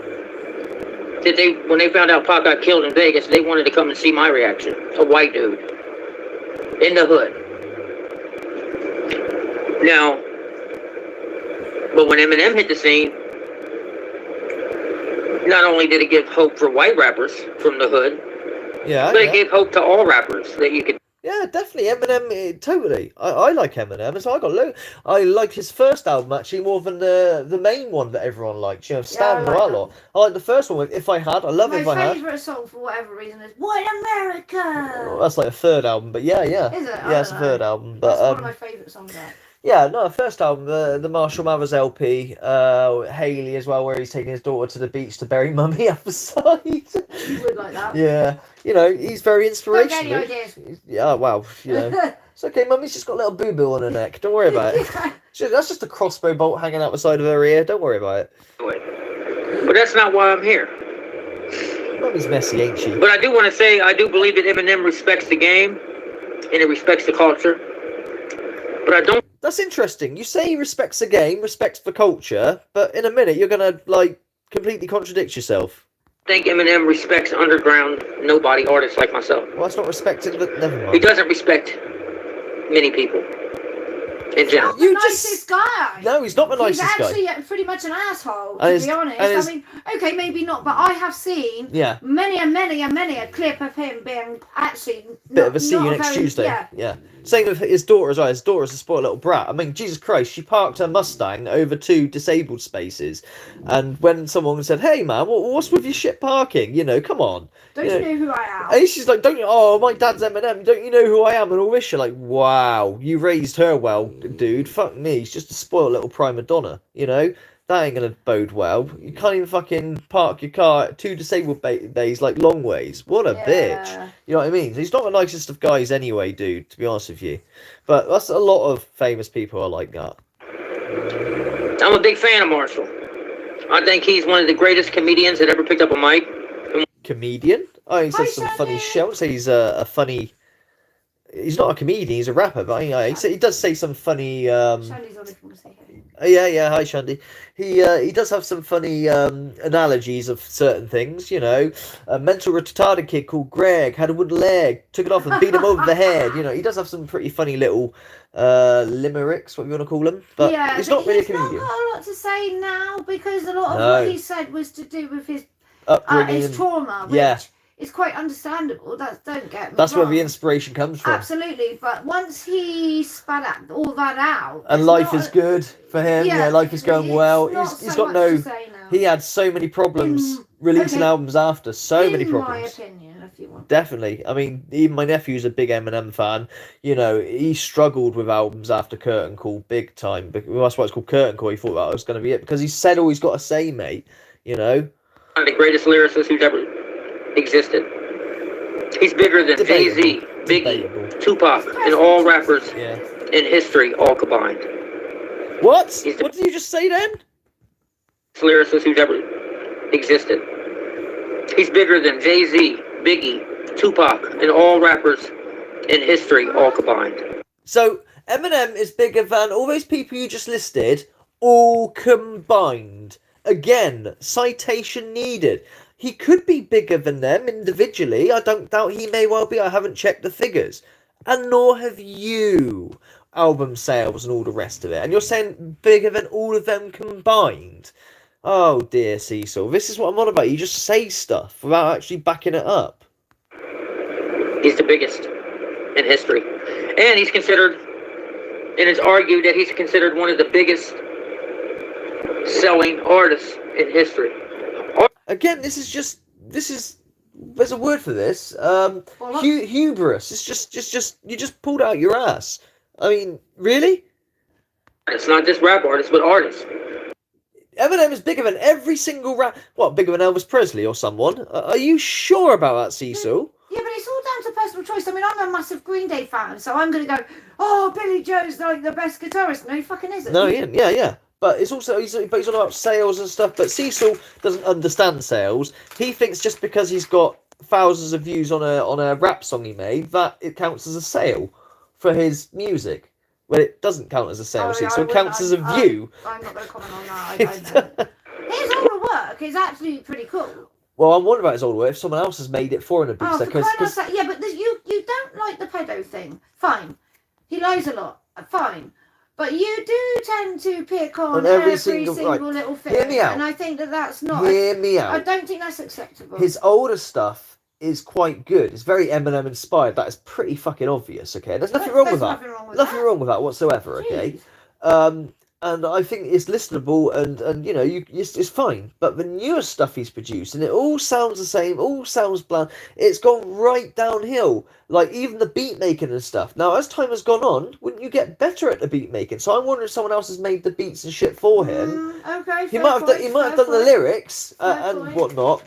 That when they found out Pac got killed in Vegas, they wanted to come and see my reaction. A white dude. In the hood. Now, but when Eminem hit the scene, not only did it give hope for white rappers from the hood, but it gave hope to all rappers that you could. Yeah, definitely. Eminem, totally. I like Eminem, so I like his first album actually more than the main one that everyone likes. You know, Stand By a lot. I like the first one with If I Had. I love If I Had. My favourite song for whatever reason is White America. Oh, that's like a third album, but yeah. Is it? Yeah, it's a third album. But that's one of my favourite songs. Yeah, no, first album, the Marshall Mathers LP, Haley as well, where he's taking his daughter to the beach to bury mummy outside. You would like that. Yeah, you know, he's very Don't get any inspirational. ideas. Yeah, well, you know, it's okay, mummy's just got a little boo-boo on her neck. Don't worry about it. That's just a crossbow bolt hanging out the side of her ear. Don't worry about it. But that's not why I'm here. Mummy's messy, ain't she? But I do want to say, I do believe that Eminem respects the game and it respects the culture. But I don't. That's interesting. You say he respects the game, respects the culture, but in a minute you're gonna like completely contradict yourself. think Eminem respects underground nobody artists like myself. Well, that's not respected, but never mind. He doesn't respect many people in general. The nicest guy. No, he's not the nicest He's guy. actually pretty much an asshole, to And be honest. and I mean, okay, maybe not, but I have seen many a clip of him being actually bit of a see you next Tuesday. Yeah. Same with his daughter as well. His daughter's a spoiled little brat. I mean, Jesus Christ, she parked her Mustang over 2 disabled spaces, and when someone said, "Hey man, what's with your shit parking? You know, come on." Don't you know who I am? And she's like, "Don't you? Oh, my dad's Eminem. Don't you know who I am?" And all this. You're like, "Wow, you raised her well, dude. Fuck me. She's just a spoiled little prima donna. You know." That ain't gonna bode well. You can't even fucking park your car at 2 disabled bays like long ways. What a bitch. You know what I mean? He's not the nicest of guys anyway, dude, to be honest with you. But that's a lot of famous people are like that. I'm a big fan of Marshall. I think he's one of the greatest comedians that ever picked up a mic. Comedian? Oh, he says some funny shit. I would say he's a funny... He's not a comedian, he's a rapper, but he does say some funny... Shandy's on if you want to say hey. Yeah, hi Shandy. He does have some funny analogies of certain things, you know. A mental retarded kid called Greg had a wooden leg, took it off and beat him over the head. You know, he does have some pretty funny little limericks, what you want to call them. But he's not really a comedian. He's not got a lot to say now because a lot of what he said was to do with his upbringing, his trauma, which is quite understandable. Don't get me That's wrong. where the inspiration comes from. Absolutely, but once he spat all that out, and life is good for him. Yeah, life is going well. He's got no. He had so many problems releasing albums after. Many problems. In my opinion, if you want. Definitely. I mean, even my nephew's a big Eminem fan. You know, he struggled with albums after Curtain Call big time. That's why it's called Curtain Call. He thought that was going to be it because he said all he's got to say, mate. You know. One of the greatest lyricists who's ever existed. He's bigger than Jay-Z, Biggie, Tupac, and all rappers in history, all combined. What? What did you just say then? Lyricist who's ever existed. He's bigger than Jay-Z, Biggie, Tupac, and all rappers in history, all combined. So Eminem is bigger than all those people you just listed, all combined. Again, citation needed. He could be bigger than them individually. I don't doubt he may well be. I haven't checked the figures. And nor have you. Album sales and all the rest of it. And you're saying bigger than all of them combined. Oh dear, Cecil. This is what I'm on about. You just say stuff without actually backing it up. He's the biggest in history. And he's considered, and it's argued that he's considered one of the biggest selling artists in history. Again, there's a word for this. Hubris. It's just you just pulled out your ass. I mean, really? It's not just rap artists, but artists. Eminem is bigger than every single rap. What, bigger than Elvis Presley or someone? Are you sure about that, Cecil? Yeah, but it's all down to personal choice. I mean, I'm a massive Green Day fan, so I'm going to go, oh, Billy Joe's like the best guitarist. No, he fucking isn't. No, he isn't. Yeah. But it's also he's all about sales and stuff. But Cecil doesn't understand sales. He thinks just because he's got thousands of views on a rap song he made that it counts as a sale for his music. Well, it doesn't count as a sale, Cecil. It counts as a view. I'm not going to comment on that. I don't know. His older work is actually pretty cool. Well, I'm wondering about his older work if someone else has made it for him. Yeah, but you don't like the pedo thing. Fine. He lies a lot. Fine. But you do tend to pick on every single little thing. Hear me out. And I think that's not... Hear me out. I don't think that's acceptable. His older stuff is quite good. It's very Eminem inspired. That is pretty fucking obvious, okay? There's nothing wrong with that. Nothing wrong with that whatsoever, okay? and I think it's listenable, and you know, it's fine. But the newer stuff he's produced, and it all sounds the same, all sounds bland. It's gone right downhill. Like even the beat making and stuff. Now, as time has gone on, wouldn't you get better at the beat making? So I'm wondering if someone else has made the beats and shit for him. Okay, He might have done. He might have done the lyrics and whatnot.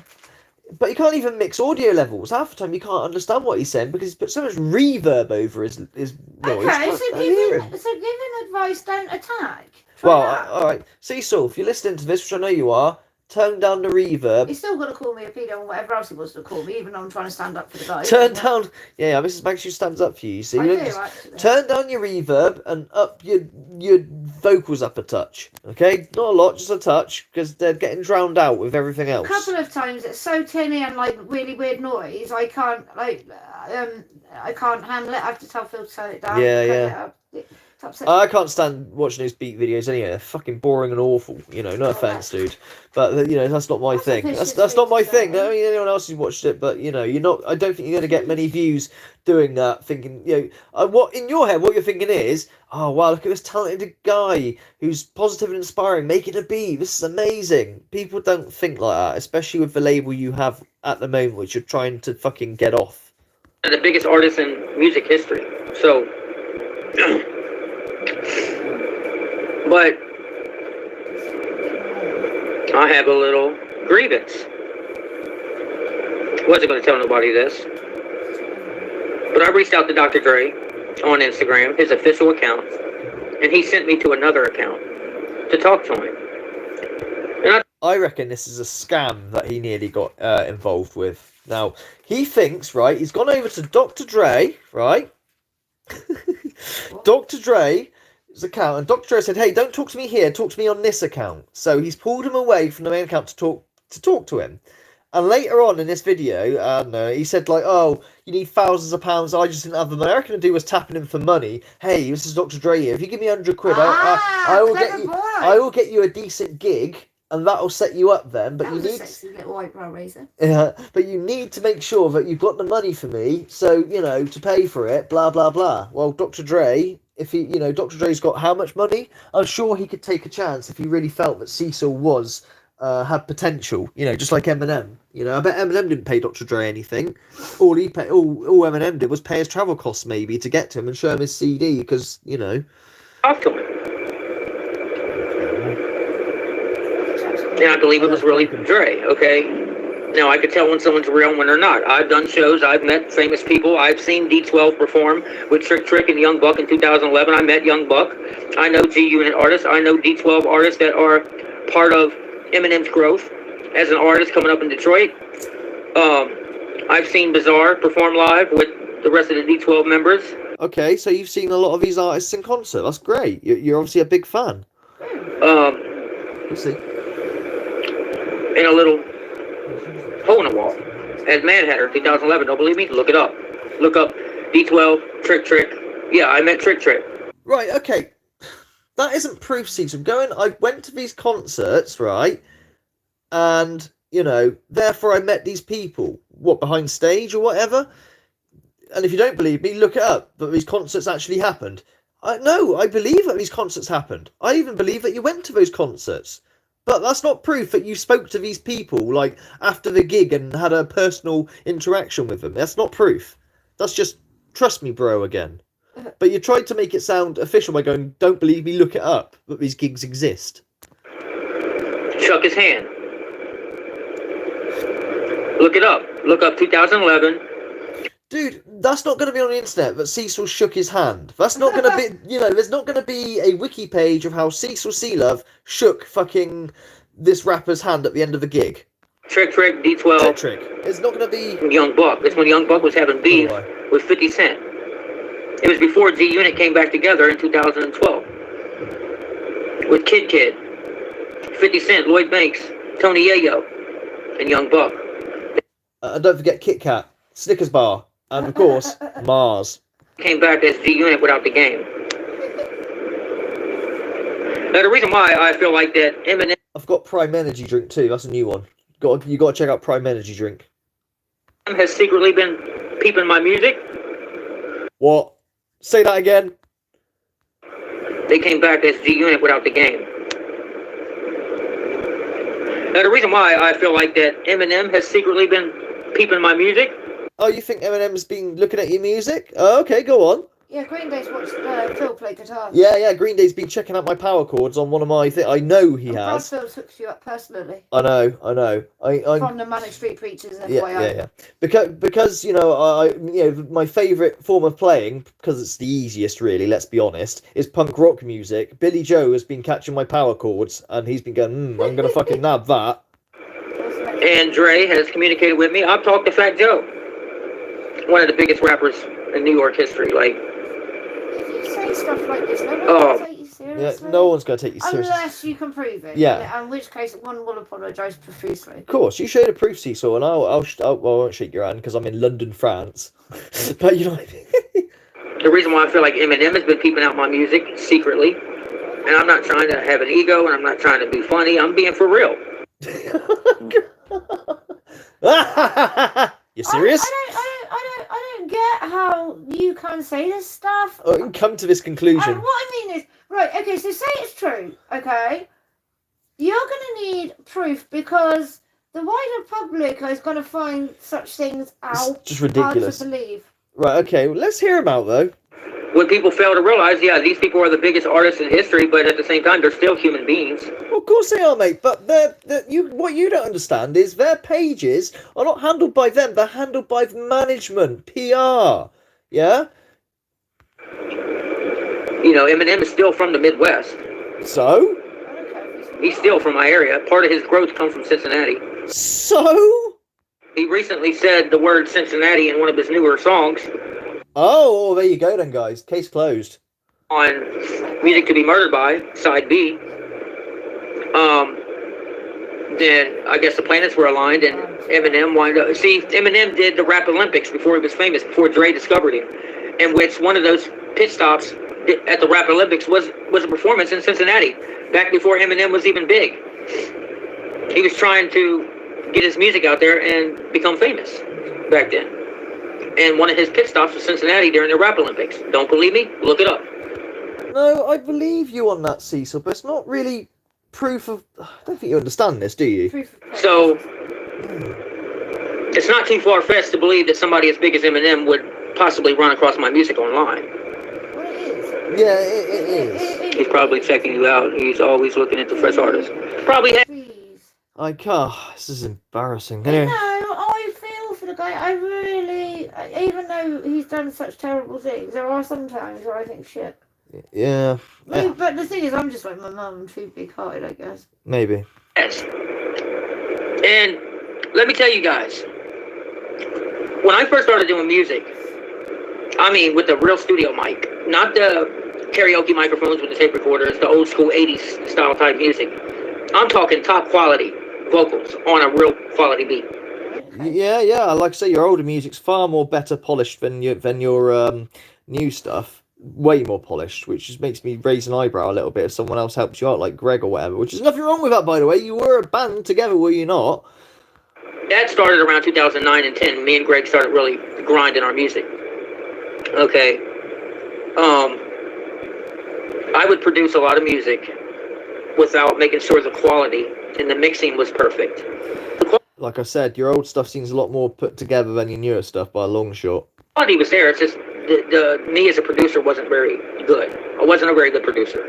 But you can't even mix audio levels. Half the time you can't understand what he's saying because he's put so much reverb over his noise. Okay, You so can't hear him. give him advice, don't attack. Well, all right. Cecil, if you're listening to this, which I know you are, tone down the reverb. He's still got to call me a pedo and whatever else he wants to call me, even though I'm trying to stand up for the guy. Turn down. Yeah, this makes you stands up for you. See, I you do, don't just- actually. turn down your reverb and up your vocals up a touch. Okay, not a lot, just a touch, because they're getting drowned out with everything else. A couple of times it's so tinny and like really weird noise. I can't I can't handle it. I have to tell Phil to turn it down. Yeah. It's upsetting. I can't stand watching those beat videos anyway. They're fucking boring and awful. You know, no offense, dude, but you know that's not my That's a thing. vicious That's not thing my to thing. say. I mean, anyone else who's watched it, but you know, you're not. I don't think you're going to get many views doing that. Thinking, you know, what in your head, what you're thinking is, oh wow, look at this talented guy who's positive and inspiring, making a beat. This is amazing. People don't think like that, especially with the label you have at the moment, which you're trying to fucking get off. The biggest artist in music history. So, but I have a little grievance. Wasn't going to tell nobody this, but I reached out to Dr. Dre on Instagram, his official account, and he sent me to another account to talk to him. And I reckon this is a scam that he nearly got involved with. Now, he thinks, right, he's gone over to Dr. Dre, right? Dr. Dre's account, and Dr. Dre said, hey, don't talk to me here, talk to me on this account. So he's pulled him away from the main account to talk to him. And later on in this video, I don't know, he said like, oh, you need thousands of pounds, I just didn't have the money. I reckon the dude was tapping him for money. Hey, this is Dr. Dre here. If you give me 100 quid, I will get you a decent gig. And that'll set you up then, but That you was a need sexy little eyebrow raiser. but you need to make sure that you've got the money for me, so you know to pay for it. Blah blah blah. Well, Dr. Dre, if he, you know, Dr. Dre's got how much money? I'm sure he could take a chance if he really felt that Cecil was had potential. You know, just like Eminem. You know, I bet Eminem didn't pay Dr. Dre anything. All Eminem did was pay his travel costs maybe to get to him and show him his CD because you know. talked to him. And I believe it was really Dre, okay? Now, I could tell when someone's real and when they're not. I've done shows. I've met famous people. I've seen D12 perform with Trick and Young Buck in 2011. I met Young Buck. I know G-Unit artists. I know D12 artists that are part of Eminem's growth as an artist coming up in Detroit. I've seen Bizarre perform live with the rest of the D12 members. Okay, so you've seen a lot of these artists in concert. That's great. You're obviously a big fan. Let's see. In a little hole in the wall as Mad Hatter 2011. Don't believe me? Look it up. Look up D12 Trick. Yeah, I met Trick. Right, okay. That isn't proof, Cecil. I went to these concerts, right? And, you know, therefore I met these people. What, behind stage or whatever? And if you don't believe me, look it up. That these concerts actually happened. I believe that these concerts happened. I even believe that you went to those concerts. But that's not proof that you spoke to these people, like, after the gig and had a personal interaction with them. That's not proof. That's just, trust me, bro, again. But you tried to make it sound official by going, don't believe me, look it up, that these gigs exist. Shook his hand. Look it up. Look up 2011. Dude, that's not going to be on the internet that Cecil shook his hand. That's not going to be, you know, there's not going to be a wiki page of how Cecil Sealove shook fucking this rapper's hand at the end of the gig. Trick, D12. Trick. It's not going to be... Young Buck. It's when Young Buck was having beef with 50 Cent. It was before G-Unit came back together in 2012. With Kid, 50 Cent, Lloyd Banks, Tony Yayo, and Young Buck. And don't forget Kit Kat, Snickers bar, and of course, Mars. Came back as G-Unit without the game. Now, the reason why I feel like that Eminem... I've got Prime Energy Drink too, that's a new one. You got to check out Prime Energy Drink. ...has secretly been peeping my music. What? Say that again. they came back as G-Unit without the game. Now, the reason why I feel like that Eminem has secretly been peeping my music. Oh, you think Eminem's been looking at your music? Oh, okay, go on. Yeah, Green Day's watched Phil play guitar. Yeah, Green Day's been checking out my power chords on one of my things. I know he And has. Brad Phil's hooked you up personally. I know. I'm From the Manic Street Preachers, FYI. yeah. Because you know, my favourite form of playing, because it's the easiest, really. Let's be honest, is punk rock music. Billy Joe has been catching my power chords, and he's been going, I'm gonna fucking nab that. And Dre has communicated with me. I've talked to Fat Joe, one of the biggest rappers in New York history. Like, if you say stuff like this, no one will take you seriously. Yeah, no one's gonna take you seriously. Unless you can prove it. Yeah. In which case, one will apologise profusely. Of course, you showed a proof, Cecil, and I won't shake your hand because I'm in London, France. But you know what I mean? the reason why I feel like Eminem has been peeping out my music secretly, and I'm not trying to have an ego, and I'm not trying to be funny. I'm being for real. You serious? I don't get how you can say this stuff. Oh, you can come to this conclusion. And what I mean is, right, okay, so say it's true, okay? You're going to need proof because the wider public is going to find such things out. It's just ridiculous. Hard to believe. Right, okay, well, let's hear him out, though. What people fail to realize, yeah, these people are the biggest artists in history, but at the same time, they're still human beings. Well, of course they are, mate, but what you don't understand is their pages are not handled by them, they're handled by management, PR, yeah? You know, Eminem is still from the Midwest. So? He's still from my area. Part of his growth comes from Cincinnati. So? He recently said the word Cincinnati in one of his newer songs. Oh, there you go then, guys. Case closed. On Music to Be Murdered By, side B. Then I guess the planets were aligned and Eminem wound up. See, Eminem did the Rap Olympics before he was famous, before Dre discovered him, in which one of those pit stops at the Rap Olympics was a performance in Cincinnati, back before Eminem was even big. He was trying to get his music out there and become famous back then. And one of his pit stops was Cincinnati during the Rap Olympics. Don't believe me? Look it up. No, I believe you on that, Cecil, but it's not really proof of... I don't think you understand this, do you? So, it's not too far-fetched to believe that somebody as big as Eminem would possibly run across my music online. Well, it is. Yeah, it is. He's probably checking you out. He's always looking into fresh artists. Probably has. I can't... This is embarrassing. You Anyway. know, I feel for the guy. I really... Even though he's done such terrible things, there are some times where I think, shit. Yeah. But the thing is, I'm just like my mum, too big-hearted, I guess. Maybe. Yes. And let me tell you guys, when I first started doing music, I mean with the real studio mic, not the karaoke microphones with the tape recorders, the old school 80s style type music. I'm talking top quality vocals on a real quality beat. Yeah. Like I say, your older music's far more better polished than your new stuff. Way more polished, which just makes me raise an eyebrow a little bit if someone else helps you out, like Greg or whatever, which is nothing wrong with that, by the way. You were a band together, were you not? That started around 2009 and 10. Me and Greg started really grinding our music. Okay. I would produce a lot of music without making sure the quality and the mixing was perfect. Like I said, your old stuff seems a lot more put together than your newer stuff by a long shot. Quality was there, it's just me as a producer wasn't very good. I wasn't a very good producer.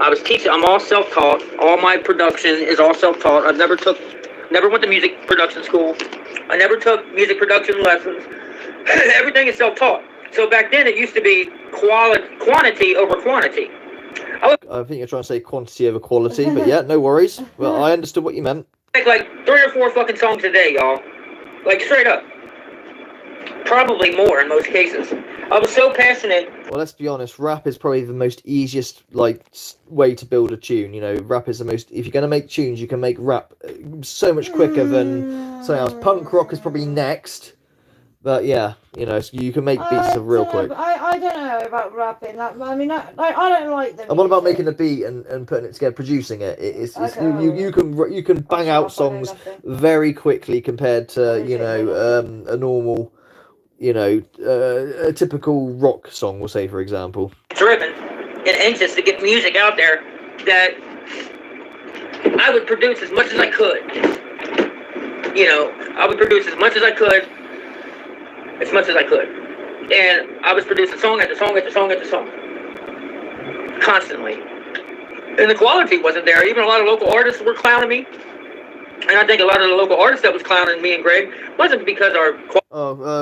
I was teaching, I'm all self-taught. All my production is all self-taught. I never went to music production school. I never took music production lessons. Everything is self-taught. So back then it used to be quantity over quantity. I think you're trying to say quantity over quality, but yeah, no worries. Well, I understood what you meant. Make like 3 or 4 fucking songs a day, y'all. Like straight up. Probably more in most cases. I was so passionate. Well, let's be honest. Rap is probably the most easiest way to build a tune. You know, rap is the most. If you're gonna make tunes, you can make rap so much quicker than something else. Punk rock is probably next, but yeah, you know, so you can make beats real quick. I don't know about rapping. I mean, I don't like them. I'm all about making a beat and putting it together, producing it. You can bang out songs very quickly compared to a normal. A typical rock song, we'll say, for example. Driven. and anxious to get music out there that I would produce as much as I could. You know, I would produce as much as I could. And I was producing song after song after song after song. Constantly. And the quality wasn't there. Even a lot of local artists were clowning me. And I think a lot of the local artists that was clowning me and Greg wasn't because our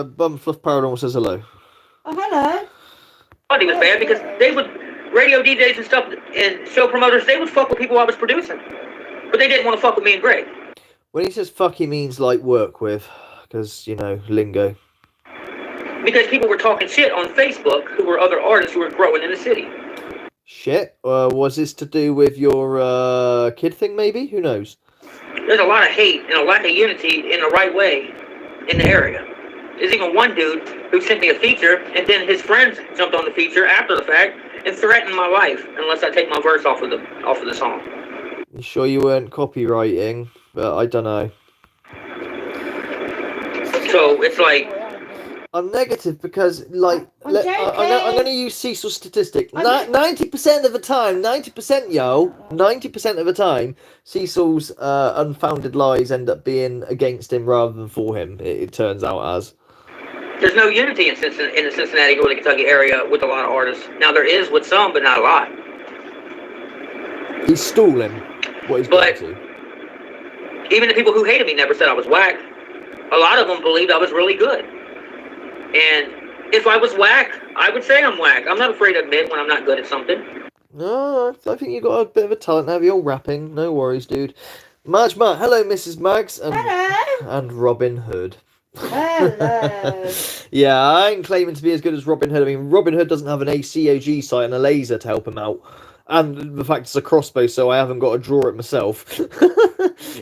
Bumfluff Paranormal says hello. Oh, hello. quality was bad, because they would, radio DJs and stuff and show promoters, they would fuck with people I was producing. But they didn't want to fuck with me and Greg. When he says fuck, he means like work with, because, you know, lingo. Because people were talking shit on Facebook who were other artists who were growing in the city. Shit? Was this to do with your kid thing, maybe? Who knows? There's a lot of hate and a lack of unity in the right way in the area. There's even one dude who sent me a feature, and then his friends jumped on the feature after the fact and threatened my life unless I take my verse off of the song. You sure you weren't copywriting? But I don't know. So it's like, I'm negative because, like, I'm going to use Cecil's statistic. 90% of the time, 90% of the time, Cecil's unfounded lies end up being against him rather than for him, it turns out as. there's no unity in the Cincinnati, Northern Kentucky area with a lot of artists. Now there is with some, but not a lot. He's stalling what he's going to. Even the people who hated me never said I was whack. A lot of them believed I was really good. And if I was whack, I would say I'm whack. I'm not afraid to admit when I'm not good at something. No, I think you got a bit of a talent now. You're rapping. No worries, dude. Marge, hello, Mrs. Mags. Hello. And Robin Hood. Hello. Yeah, I ain't claiming to be as good as Robin Hood. I mean, Robin Hood doesn't have an ACOG sight and a laser to help him out. And the fact it's a crossbow, so I haven't got to draw it myself.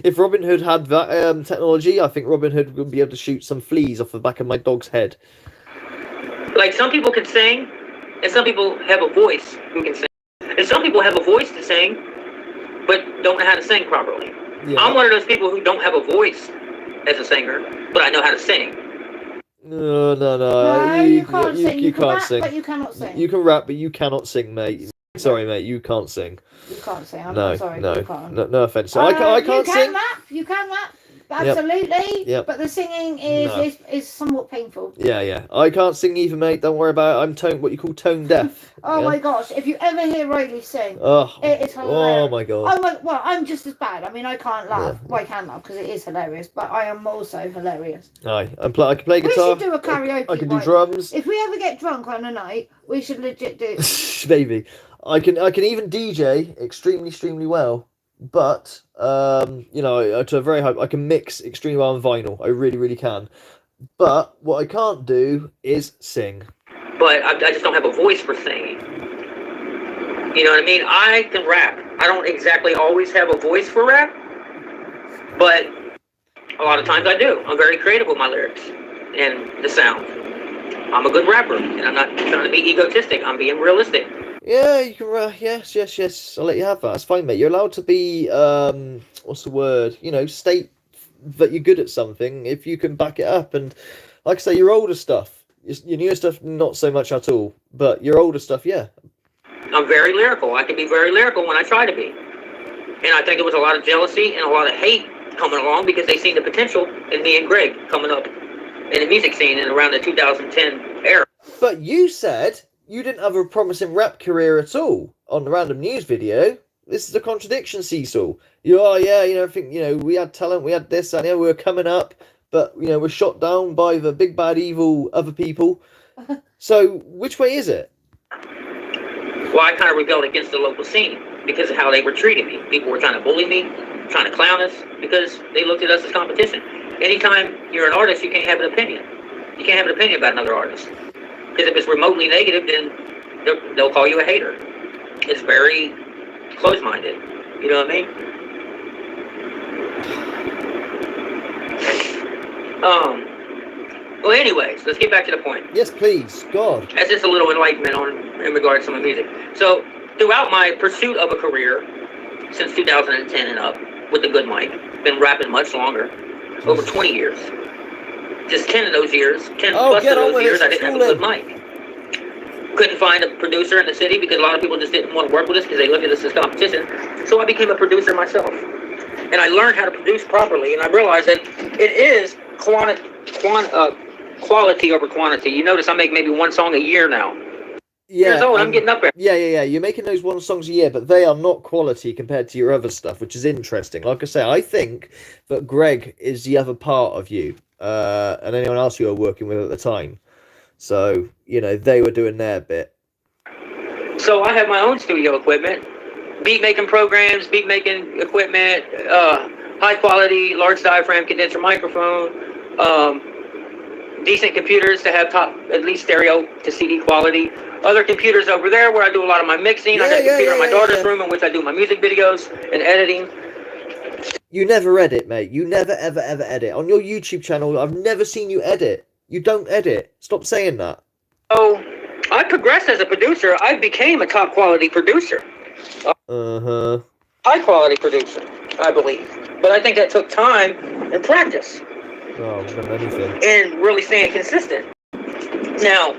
If Robin Hood had that technology, I think Robin Hood would be able to shoot some fleas off the back of my dog's head. Like, some people can sing, and some people have a voice who can sing. And some people have a voice to sing, but don't know how to sing properly. Yeah. I'm one of those people who don't have a voice as a singer, but I know how to sing. No. No, you can't sing. You can't rap, sing. But you cannot sing. You can rap, but you cannot sing, mate. Sorry, mate, you can't sing. You can't sing. I'm sorry. No, you can't. no offense. So I can't sing. You can rap. Absolutely. Yep. But the singing is somewhat painful. Yeah. I can't sing either, mate. Don't worry about it. I'm what you call tone deaf. Oh my gosh! If you ever hear Riley sing, it is hilarious. Oh my god. I'm just as bad. I mean, I can't laugh. Yeah. Well, I can laugh because it is hilarious, but I am also hilarious. Aye, I can play guitar. We should do a karaoke. I can do drums. If we ever get drunk on a night, we should legit do. Maybe. I can even DJ extremely well. But you know, to a very high, I can mix extremely well on vinyl. I really can. But what I can't do is sing. But I just don't have a voice for singing. You know what I mean? I can rap. I don't exactly always have a voice for rap, but a lot of times I do. I'm very creative with my lyrics and the sound. I'm a good rapper, and I'm not trying to be egotistic. I'm being realistic. Yeah, you can. Yes. I'll let you have that. That's fine, mate. You're allowed to be. What's the word? You know, state that you're good at something if you can back it up. And like I say, your older stuff, your newer stuff, not so much at all. But your older stuff, yeah. I'm very lyrical. I can be very lyrical when I try to be. And I think it was a lot of jealousy and a lot of hate coming along because they seen the potential in me and Greg coming up in the music scene in around the 2010 era. But you said you didn't have a promising rap career at all on the random news video. This is a contradiction, Cecil. I think, we had talent, we had this, and we were coming up, but, we're shot down by the big bad evil other people. So, which way is it? Well, I kind of rebelled against the local scene because of how they were treating me. People were trying to bully me, trying to clown us, because they looked at us as competition. Anytime you're an artist, you can't have an opinion. You can't have an opinion about another artist. Because if it's remotely negative, then they'll call you a hater. It's very close-minded. You know what I mean? Well, anyways, let's get back to the point. Yes, please. God. That's just a little enlightenment in regards to my music. So, throughout my pursuit of a career, since 2010 and up, with the good mic, been rapping much longer, over 20 years. Just 10 of those years, 10 plus of those years, I didn't have a good mic. couldn't find a producer in the city because a lot of people just didn't want to work with us because they looked at us as competition. So I became a producer myself. And I learned how to produce properly, and I realized that it is quality over quantity. You notice I make maybe one song a year now. Yeah, Years old, I'm getting up there. Yeah. You're making those 1 songs a year, but they are not quality compared to your other stuff, which is interesting. Like I say, I think that Greg is the other part of you, and anyone else you were working with at the time. So, you know, they were doing their bit. So I have my own studio equipment, beat making programs, beat making equipment, high quality, large diaphragm condenser microphone, decent computers to have top, at least stereo to CD quality. Other computers over there where I do a lot of my mixing. I got a computer in my daughter's room in which I do my music videos and editing. You never edit, mate. You never, ever, ever edit. On your YouTube channel, I've never seen you edit. You don't edit. Stop saying that. So I progressed as a producer. I became a top quality producer. High quality producer, I believe. But I think that took time and practice. Oh, not anything. And really staying consistent. Now,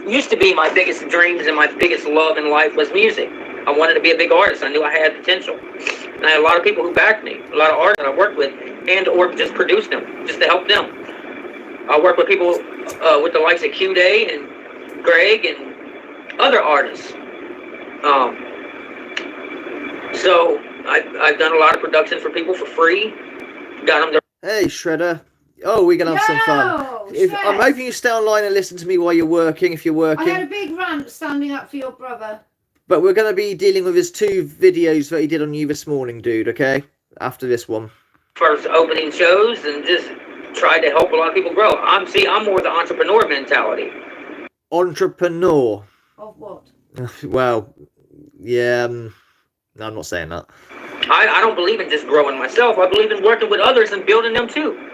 used to be my biggest dreams and my biggest love in life was music. I wanted to be a big artist. I knew I had potential. And I had a lot of people who backed me, a lot of artists that I worked with, and or just produced them, just to help them. I work with people with the likes of Q-Day and Greg and other artists. So I've done a lot of productions for people for free. Got them to... Hey, Shredder. Oh, we're going to have some fun. I'm hoping you stay online and listen to me while you're working, if you're working. I had a big rant standing up for your brother. But we're going to be dealing with his 2 videos that he did on you this morning, dude, okay? After this one. First opening shows and just tried to help a lot of people grow. I'm more the entrepreneur mentality. Entrepreneur? Of what? Well, yeah, no, I'm not saying that. I don't believe in just growing myself. I believe in working with others and building them too.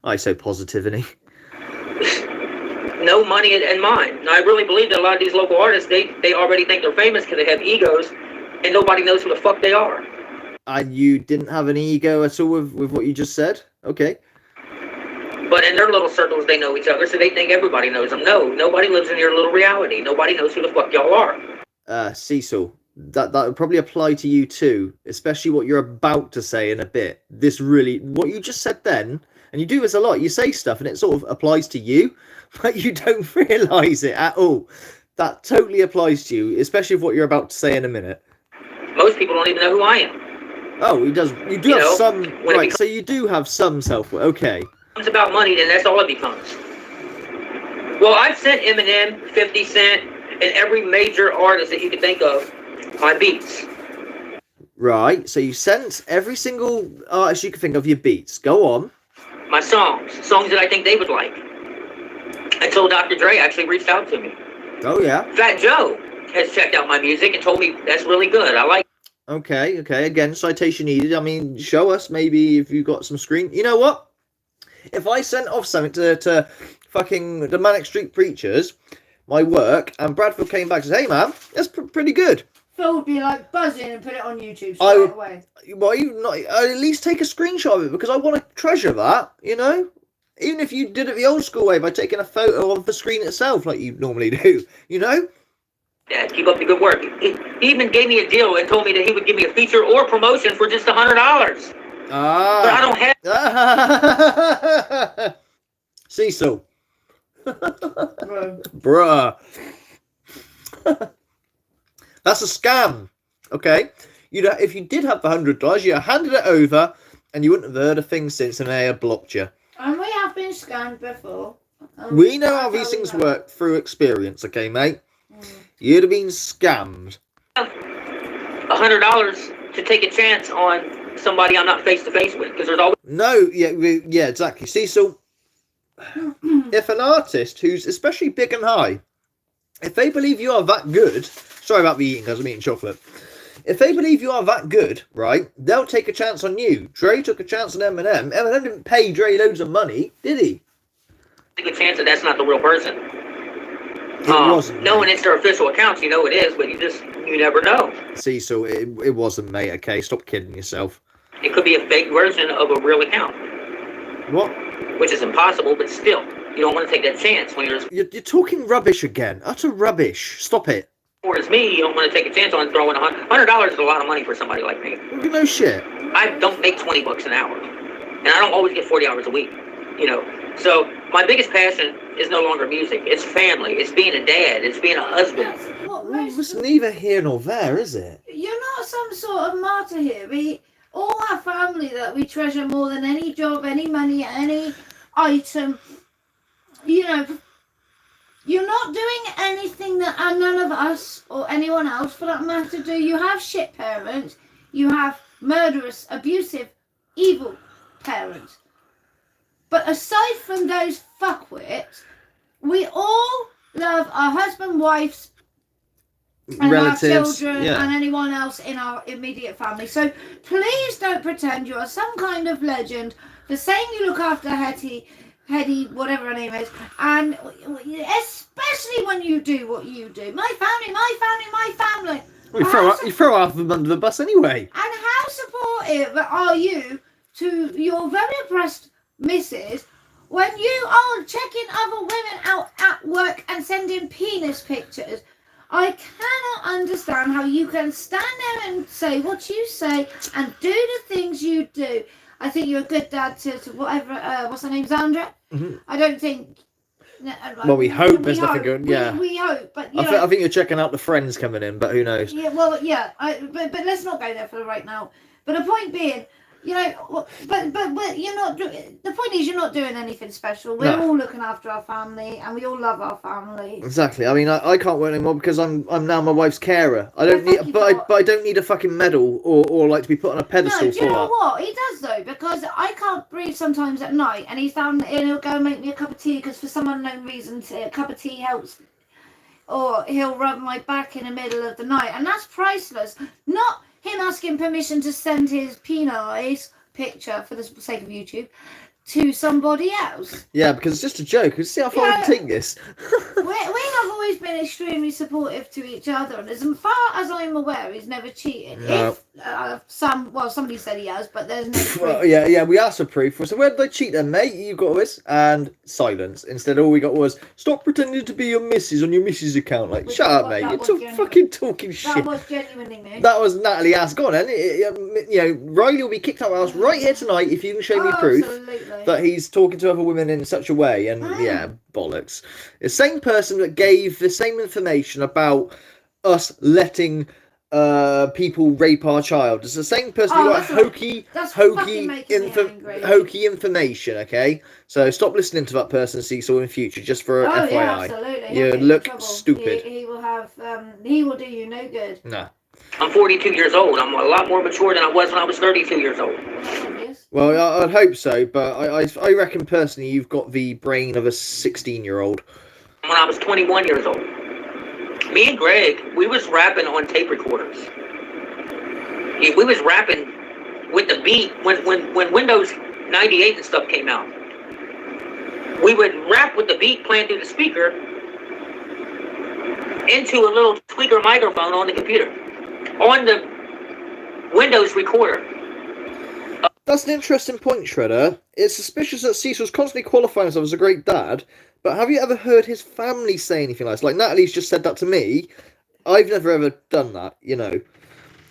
I so positive, isn't he? No money in mind. And I really believe that a lot of these local artists, they already think they're famous because they have egos, and nobody knows who the fuck they are. And you didn't have an ego at all with what you just said? Okay. But in their little circles, they know each other, so they think everybody knows them. No, nobody lives in your little reality. Nobody knows who the fuck y'all are. Cecil, that would probably apply to you too, especially what you're about to say in a bit. This really, what you just said then, and you do this a lot, you say stuff and it sort of applies to you, but you don't realise it at all. That totally applies to you, especially with what you're about to say in a minute. Most people don't even know who I am. Oh, he does. You do have some, right, so you do have some self-worth, okay. It's about money, then that's all it becomes. Well, I've sent Eminem, 50 Cent, and every major artist that you can think of my beats. Right, so you sent every single artist you can think of your beats. Go on. My songs that I think they would like. Until Dr. Dre actually reached out to me. Oh, yeah. Fat Joe has checked out my music and told me that's really good. I like it. Okay. Again, citation needed. I mean, show us maybe if you got some screen. You know what? If I sent off something to fucking the Manic Street Preachers, my work, and Bradford came back and said, hey, man, that's pretty good. Phil would be like buzzing and put it on YouTube straight away. Well, I'd at least take a screenshot of it because I want to treasure that, you know? Even if you did it the old school way by taking a photo of the screen itself like you normally do, you know? Yeah, keep up the good work. He even gave me a deal and told me that he would give me a feature or promotion for just $100. Ah. But I don't have... Cecil. Bro. Bruh. That's a scam. Okay? If you did have the $100, you handed it over and you wouldn't have heard a thing since and they had blocked you. And we have been scammed before. We know how these things work through experience, okay, mate? You'd have been scammed. $100 to take a chance on somebody I'm not face to face with, because there's always... No, yeah, exactly. Cecil, if an artist who's especially big and high, if they believe you are that good, sorry about the eating because I'm eating chocolate. If they believe you are that good, right, they'll take a chance on you. Dre took a chance on Eminem. Eminem didn't pay Dre loads of money, did he? Take a chance that that's not the real person. It wasn't. Knowing it's their official accounts, you know it is, but you never know. Cecil, it wasn't, mate, okay? Stop kidding yourself. It could be a fake version of a real account. What? Which is impossible, but still. You don't want to take that chance when you're as You're talking rubbish again. Utter rubbish. Stop it. poor as me. You don't want to take a chance on throwing $100 is a lot of money for somebody like me. No shit. I don't make $20 an hour, and I don't always get 40 hours a week. You know, so my biggest passion is no longer music. It's family. It's being a dad. It's being a husband. It's neither here nor there, is it? You're not some sort of martyr here. We all have family that we treasure more than any job, any money, any item. You know, you're not doing anything that none of us or anyone else for that matter do. You have shit parents. You have murderous, abusive, evil parents. But aside from those fuckwits, we all love our husband, wives, and relatives, our children, and anyone else in our immediate family. So please don't pretend you are some kind of legend for saying you look after Hetty, whatever her name is, and especially when you do what you do. My family, my family, my family. Well, you throw half of them under the bus anyway. And how supportive are you to your very oppressed missus when you are checking other women out at work and sending penis pictures? I cannot understand how you can stand there and say what you say and do the things you do. I think you're a good dad to whatever, what's her name, Zandra? Mm-hmm. I don't think... Well, we hope there's nothing good, yeah. We hope, but I think you're checking out the friends coming in, but who knows? Yeah, well, yeah, but let's not go there for right now. But the point being, you know, but you're not. The point is, you're not doing anything special. We're all looking after our family, and we all love our family. Exactly. I mean, I can't work anymore because I'm now my wife's carer. I don't need, but I don't need a fucking medal or like to be put on a pedestal. No, do you know what he does though? Because I can't breathe sometimes at night, and he's down and he'll go and make me a cup of tea because for some unknown reason, a cup of tea helps. Or he'll rub my back in the middle of the night, and that's priceless. Not him asking permission to send his penalised picture for the sake of YouTube to somebody else. Yeah, because it's just a joke. See how far we can take this. we have always been extremely supportive to each other, and as far as I'm aware, he's never cheated. No. If somebody said he has, but there's no proof. Well, yeah, we asked for proof. So where did I cheat then, mate? You got this, and silence. Instead, all we got was stop pretending to be your missus on your missus account. Like, shut up, mate. You're fucking talking shit. That was genuinely me. That was Natalie asked. Go on, then. You know, Riley will be kicked out of the house right here tonight if you can show me proof. Absolutely. That he's talking to other women in such a way, and yeah, bollocks. The same person that gave the same information about us letting people rape our child. It's the same person who got hokey information. Okay, so stop listening to that person, Cecil, in future. Just for FYI, yeah, absolutely. You look stupid. He will have. He will do you no good. Nah. I'm 42 years old. I'm a lot more mature than I was when I was 32 years old. Well, I'd hope so, but I reckon personally you've got the brain of a 16-year-old. When I was 21 years old, me and Greg, we was rapping on tape recorders. Yeah, we was rapping with the beat when Windows 98 and stuff came out. We would rap with the beat playing through the speaker into a little tweaker microphone on the computer, on the Windows recorder. That's an interesting point, Shredder. It's suspicious that Cecil's constantly qualifying himself as a great dad, but have you ever heard his family say anything like this? Like, Natalie's just said that to me. I've never ever done that, you know.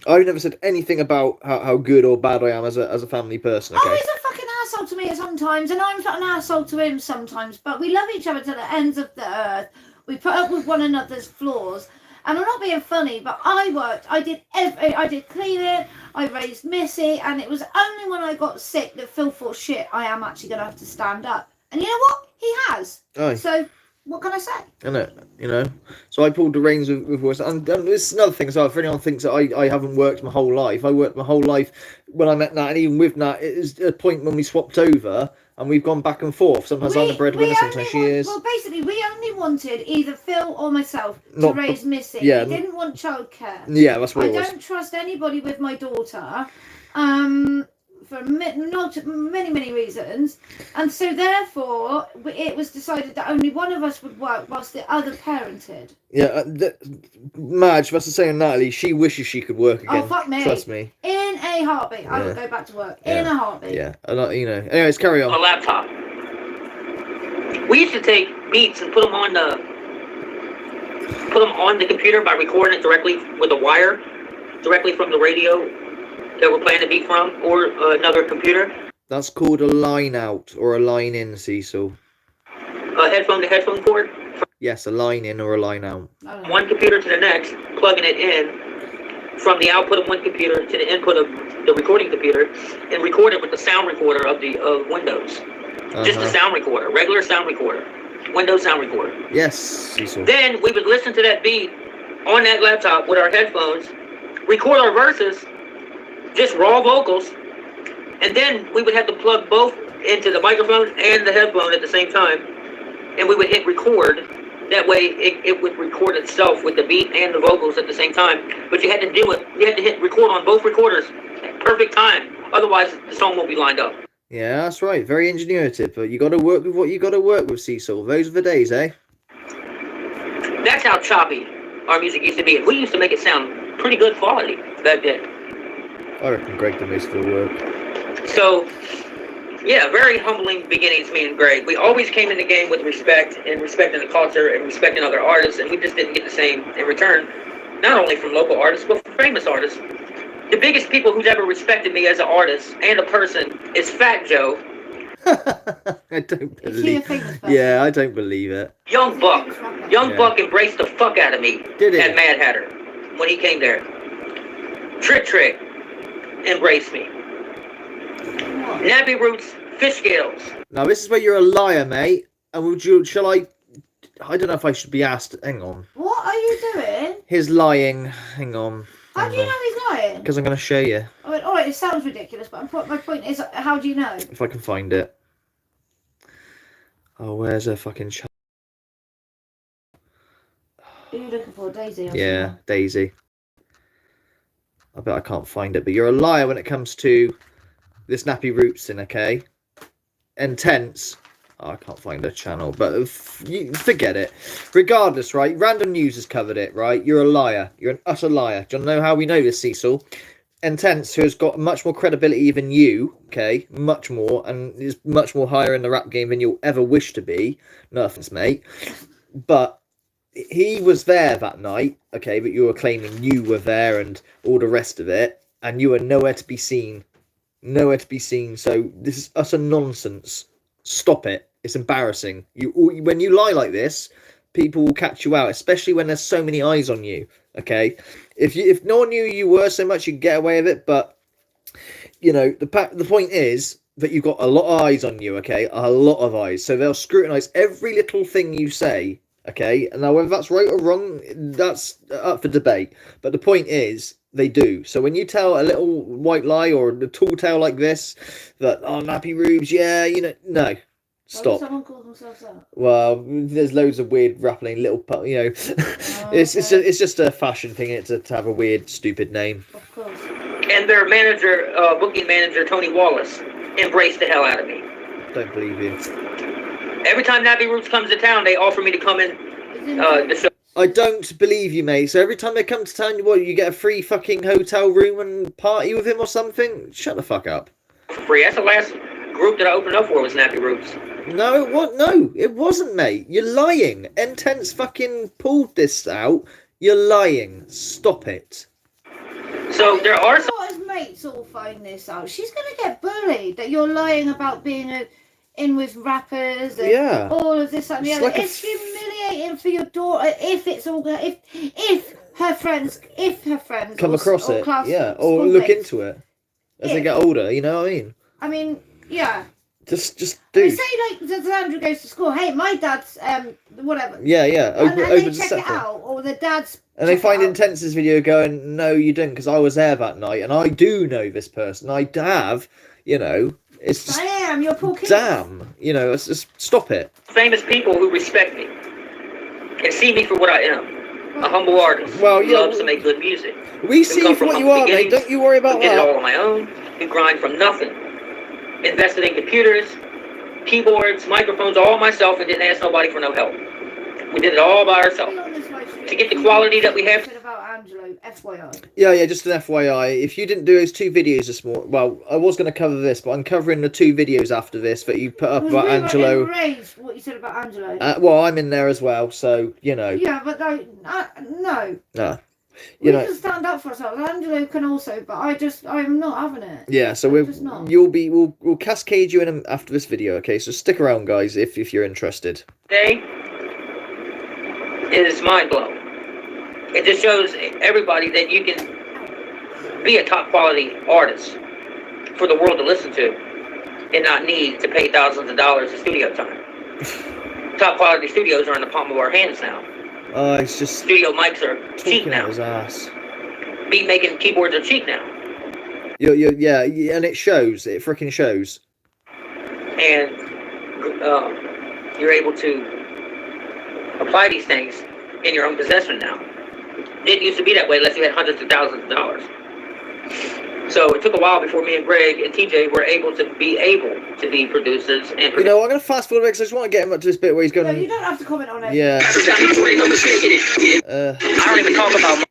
I've never said anything about how good or bad I am as a family person, okay? Oh, he's a fucking asshole to me sometimes, and I'm an asshole to him sometimes, but we love each other to the ends of the earth. We put up with one another's flaws. And I'm not being funny, but I worked. I did cleaning. I raised Missy, and it was only when I got sick that Phil thought, shit, I am actually going to have to stand up. And you know what? He has. Aye. So what can I say? I know, you know. So I pulled the reins with voice. And this is another thing as well. If anyone thinks that I haven't worked my whole life, I worked my whole life when I met Nat, and even with Nat, it is a point when we swapped over. And we've gone back and forth. Sometimes I'm the breadwinner, sometimes she is. Well, basically, we only wanted either Phil or myself to raise Missy. Yeah. We didn't want childcare. Yeah, that's what it was. I don't trust anybody with my daughter, for not many reasons. And so, therefore, it was decided that only one of us would work whilst the other parented. Yeah, Madge, that's the same Natalie. She wishes she could work again. Oh, fuck me. Trust me. In a heartbeat. I would go back to work. In a heartbeat. Yeah, you know. Anyways, carry on. A laptop. We used to take beats and put them on the computer by recording it directly with a wire, directly from the radio that we're playing the beat from, or another computer. That's called a line out or a line in, Cecil. A headphone to headphone cord. Yes, a line in or a line out. One computer to the next, plugging it in from the output of one computer to the input of the recording computer, and record it with the sound recorder of Windows. Just a sound recorder, regular sound recorder, Windows sound recorder. Yes, Cecil. Then we would listen to that beat on that laptop with our headphones, record our verses, just raw vocals, and then we would have to plug both into the microphone and the headphone at the same time, and we would hit record. That way it would record itself with the beat and the vocals at the same time. But you had to do it. You had to hit record on both recorders at perfect time. Otherwise, the song won't be lined up. Yeah, that's right. Very ingenuitive. But you got to work with what you got to work with, Cecil. Those are the days, eh? That's how choppy our music used to be. We used to make it sound pretty good quality back then. I reckon Greg did most of the work. So, yeah, very humbling beginnings, me and Greg. We always came in the game with respect and respecting the culture and respecting other artists, and we just didn't get the same in return, not only from local artists, but from famous artists. The biggest people who's ever respected me as an artist and a person is Fat Joe. I don't believe it. Yeah, I don't believe it. Young Buck. Young Buck embraced the fuck out of me at Mad Hatter when he came there. Trick embraced me. Nappy Roots, Fish Scales. Now this is where you're a liar, mate. And shall I don't know if I should be asked. Hang on. What are you doing? He's lying. Hang on. How do you know he's lying? Because I'm going to show you. I mean, alright, it sounds ridiculous, but my point is, how do you know? If I can find it. Oh, where's her fucking child? Who are you looking for, Daisy? Yeah, Daisy. I bet I can't find it, but you're a liar when it comes to this Nappy Roots thing, okay? Intense. Oh, I can't find a channel, but forget it. Regardless, right? Random News has covered it, right? You're a liar. You're an utter liar. Do you know how we know this, Cecil? Intense, who has got much more credibility than you, okay? Much more, and is much more higher in the rap game than you'll ever wish to be. No offense, mate. But he was there that night, okay? But you were claiming you were there and all the rest of it, and you were nowhere to be seen. Nowhere to be seen. So this is utter nonsense. Stop it. It's embarrassing. When you lie like this, people will catch you out, especially when there's so many eyes on you. Okay, if no one knew you were so much, you could get away with it. But you know the point is that you've got a lot of eyes on you. Okay, a lot of eyes. So they'll scrutinize every little thing you say. Okay, and now whether that's right or wrong, that's up for debate. But the point is, they do. So when you tell a little white lie or a tall tale like this, that Nappy Rubes, yeah, no. Stop. Someone calls themselves that? Well, there's loads of weird rappling little, it's just a fashion thing to have a weird, stupid name. Of course. And their manager, booking manager, Tony Wallace, embraced the hell out of me. Don't believe you. Every time Nappy Roots comes to town, they offer me to come in the show. I don't believe you, mate. So every time they come to town, you get a free fucking hotel room and party with him or something? Shut the fuck up. Free. That's the last group that I opened up for was Nappy Roots. No, what? No, it wasn't, mate. You're lying. Intense fucking pulled this out. You're lying. Stop it. So there are some... His mates all find this out. She's going to get bullied that you're lying about being in with rappers and all of this and the other. It's humiliating for your daughter if it's all going if her friends come across it, or look into it as they get older. You know what I mean? Yeah. Just do. Say like Andrew goes to school. Hey, my dad's whatever. Yeah. And they check it out, or the dad's. And they find Intense's video going, no, you didn't, because I was there that night, and I do know this person. I have, it's just. Damn, you're poor kid. Damn, it's just stop it. Famous people who respect me and see me for what I am, a humble artist. Well, who loves to make good music. We see you for what you are, mate. Don't you worry about that. Did it all on my own. Who grind from nothing. Invested in computers, keyboards, microphones, all myself, and didn't ask nobody for no help. We did it all by ourselves. To get the quality that we have. About Angelo, FYI. Yeah, just an FYI. If you didn't do those 2 videos this morning, well, I was going to cover this, but I'm covering the 2 videos after this that you put up Was about we Angelo. enraged what you said about Angelo. Well, I'm in there as well, so, you know. Yeah, but no. No. We can stand up for ourselves. Angelo can also, but I'm not having it. Yeah, so we'll cascade you in after this video, okay? So stick around, guys, if you're interested. Today is mind blowing. It just shows everybody that you can be a top quality artist for the world to listen to and not need to pay thousands of dollars of studio time. Top quality studios are in the palm of our hands now. It's just studio mics are cheap now. His ass. Beat making keyboards are cheap now. Yeah, and it shows. It freaking shows. And you're able to apply these things in your own possession now. It didn't used to be that way unless you had hundreds of thousands of dollars. So it took a while before me and Greg and TJ were able to be producers and I'm going to fast forward because I just want to get him up to this bit where he's going. No, you don't have to comment on it. Yeah. I don't even talk about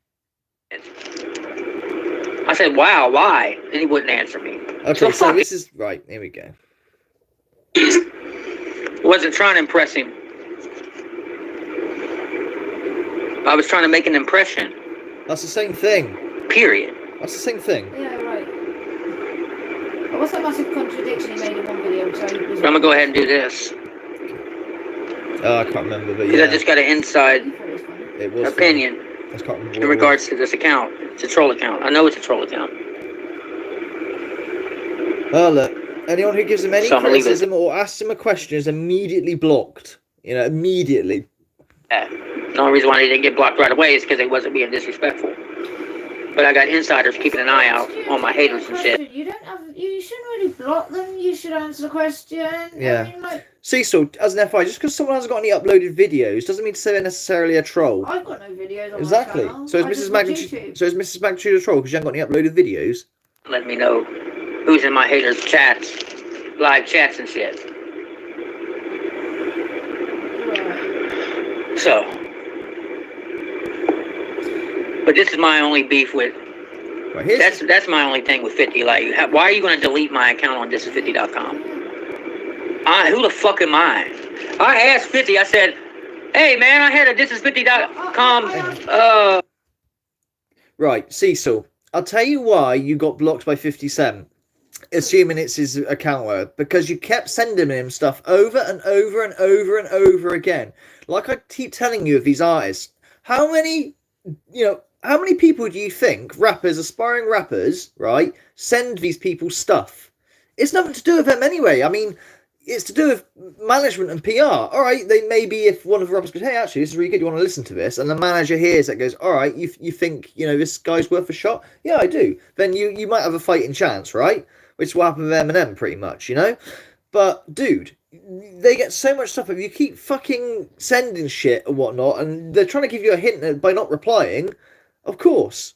I said, wow, why? And he wouldn't answer me. Okay, so this is right. Here we go. Wasn't trying to impress him. I was trying to make an impression. That's the same thing. Period. That's the same thing. Yeah, right. But what's that massive contradiction he made in one video? I'm gonna go ahead and do this. Oh, I can't remember, but because I just got an inside opinion in regards to this account. It's a troll account. I know it's a troll account. Oh, look. Anyone who gives him any criticism or asks him a question is immediately blocked. Immediately. The only reason why they didn't get blocked right away is because they wasn't being disrespectful. But I got insiders keeping an eye out on my haters and shit. You shouldn't really block them. You should answer the question. Yeah. Cecil, as an FI, just because someone hasn't got any uploaded videos doesn't mean to say they're necessarily a troll. I've got no videos on exactly. my channel. So is Mrs. Magnitude a troll because she hasn't got any uploaded videos? Let me know who's in my haters' chats, live chats and shit. Right. So, but this is my only beef with. That's my only thing with 50. Like, why are you going to delete my account on thisis50.com? Who the fuck am I? I asked 50. I said, "Hey man, I had a thisis50.com." Right, Cecil. I'll tell you why you got blocked by 50 Cent. Assuming it's his account, because you kept sending him stuff over and over and over and over again. Like I keep telling you of these artists, how many people do you think aspiring rappers, right, send these people stuff? It's nothing to do with them anyway. I mean, it's to do with management and PR. All right, they maybe if one of the rappers goes, "Hey, actually, this is really good. You want to listen to this?" And the manager hears that, goes, "All right, you think this guy's worth a shot?" "Yeah, I do." Then you might have a fighting chance, right? Which will happen with Eminem, pretty much, But dude, they get so much stuff. If you keep fucking sending shit and whatnot, and they're trying to give you a hint by not replying, of course.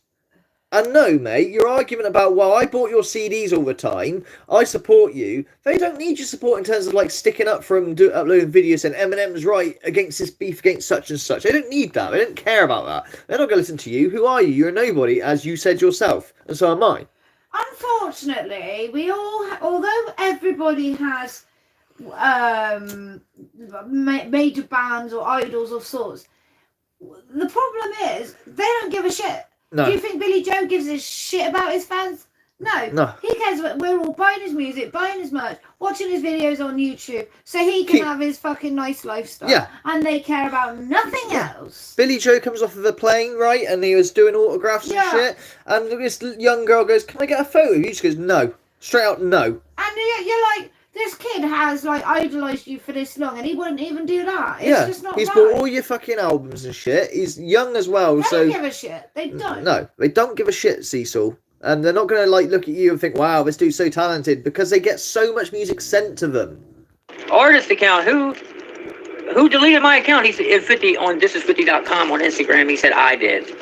And no, mate, your argument about, well, I bought your CDs all the time, I support you, they don't need your support in terms of, like, sticking up for them, uploading videos saying Eminem's right against this beef against such and such. They don't need that. They don't care about that. They're not going to listen to you. Who are you? You're a nobody, as you said yourself. And so am I. Unfortunately, although everybody has major bands or idols of sorts, the problem is they don't give a shit. No. Do you think Billy Joe gives a shit about his fans? No. He cares about we're all buying his music, buying his merch, watching his videos on YouTube, so he can have his fucking nice lifestyle. Yeah. And they care about nothing else. Billy Joe comes off of the plane, right, and he was doing autographs and shit, and this young girl goes, "Can I get a photo?" He just goes, "No." Straight out, no. And you're like, this kid has, like, idolised you for this long, and he wouldn't even do that. It's just not he's right. bought all your fucking albums and shit. He's young as well, They don't give a shit. They don't. No, they don't give a shit, Cecil. And they're not going to, like, look at you and think, wow, this dude's so talented, because they get so much music sent to them. Artist account, who deleted my account? He said 50 on thisis50.com on Instagram. He said I did.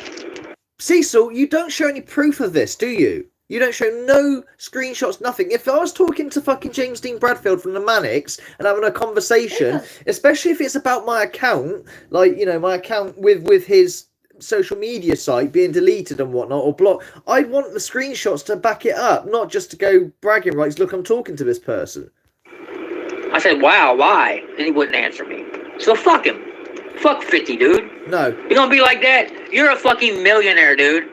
Cecil, you don't show any proof of this, do you? You don't show no screenshots, nothing. If I was talking to fucking James Dean Bradfield from the Manics and having a conversation, especially if it's about my account, like, my account with his social media site being deleted and whatnot or blocked, I'd want the screenshots to back it up, not just to go bragging rights. Look, I'm talking to this person. I said, wow, why? And he wouldn't answer me. So fuck him. Fuck 50, dude. No. You're gonna be like that? You're a fucking millionaire, dude.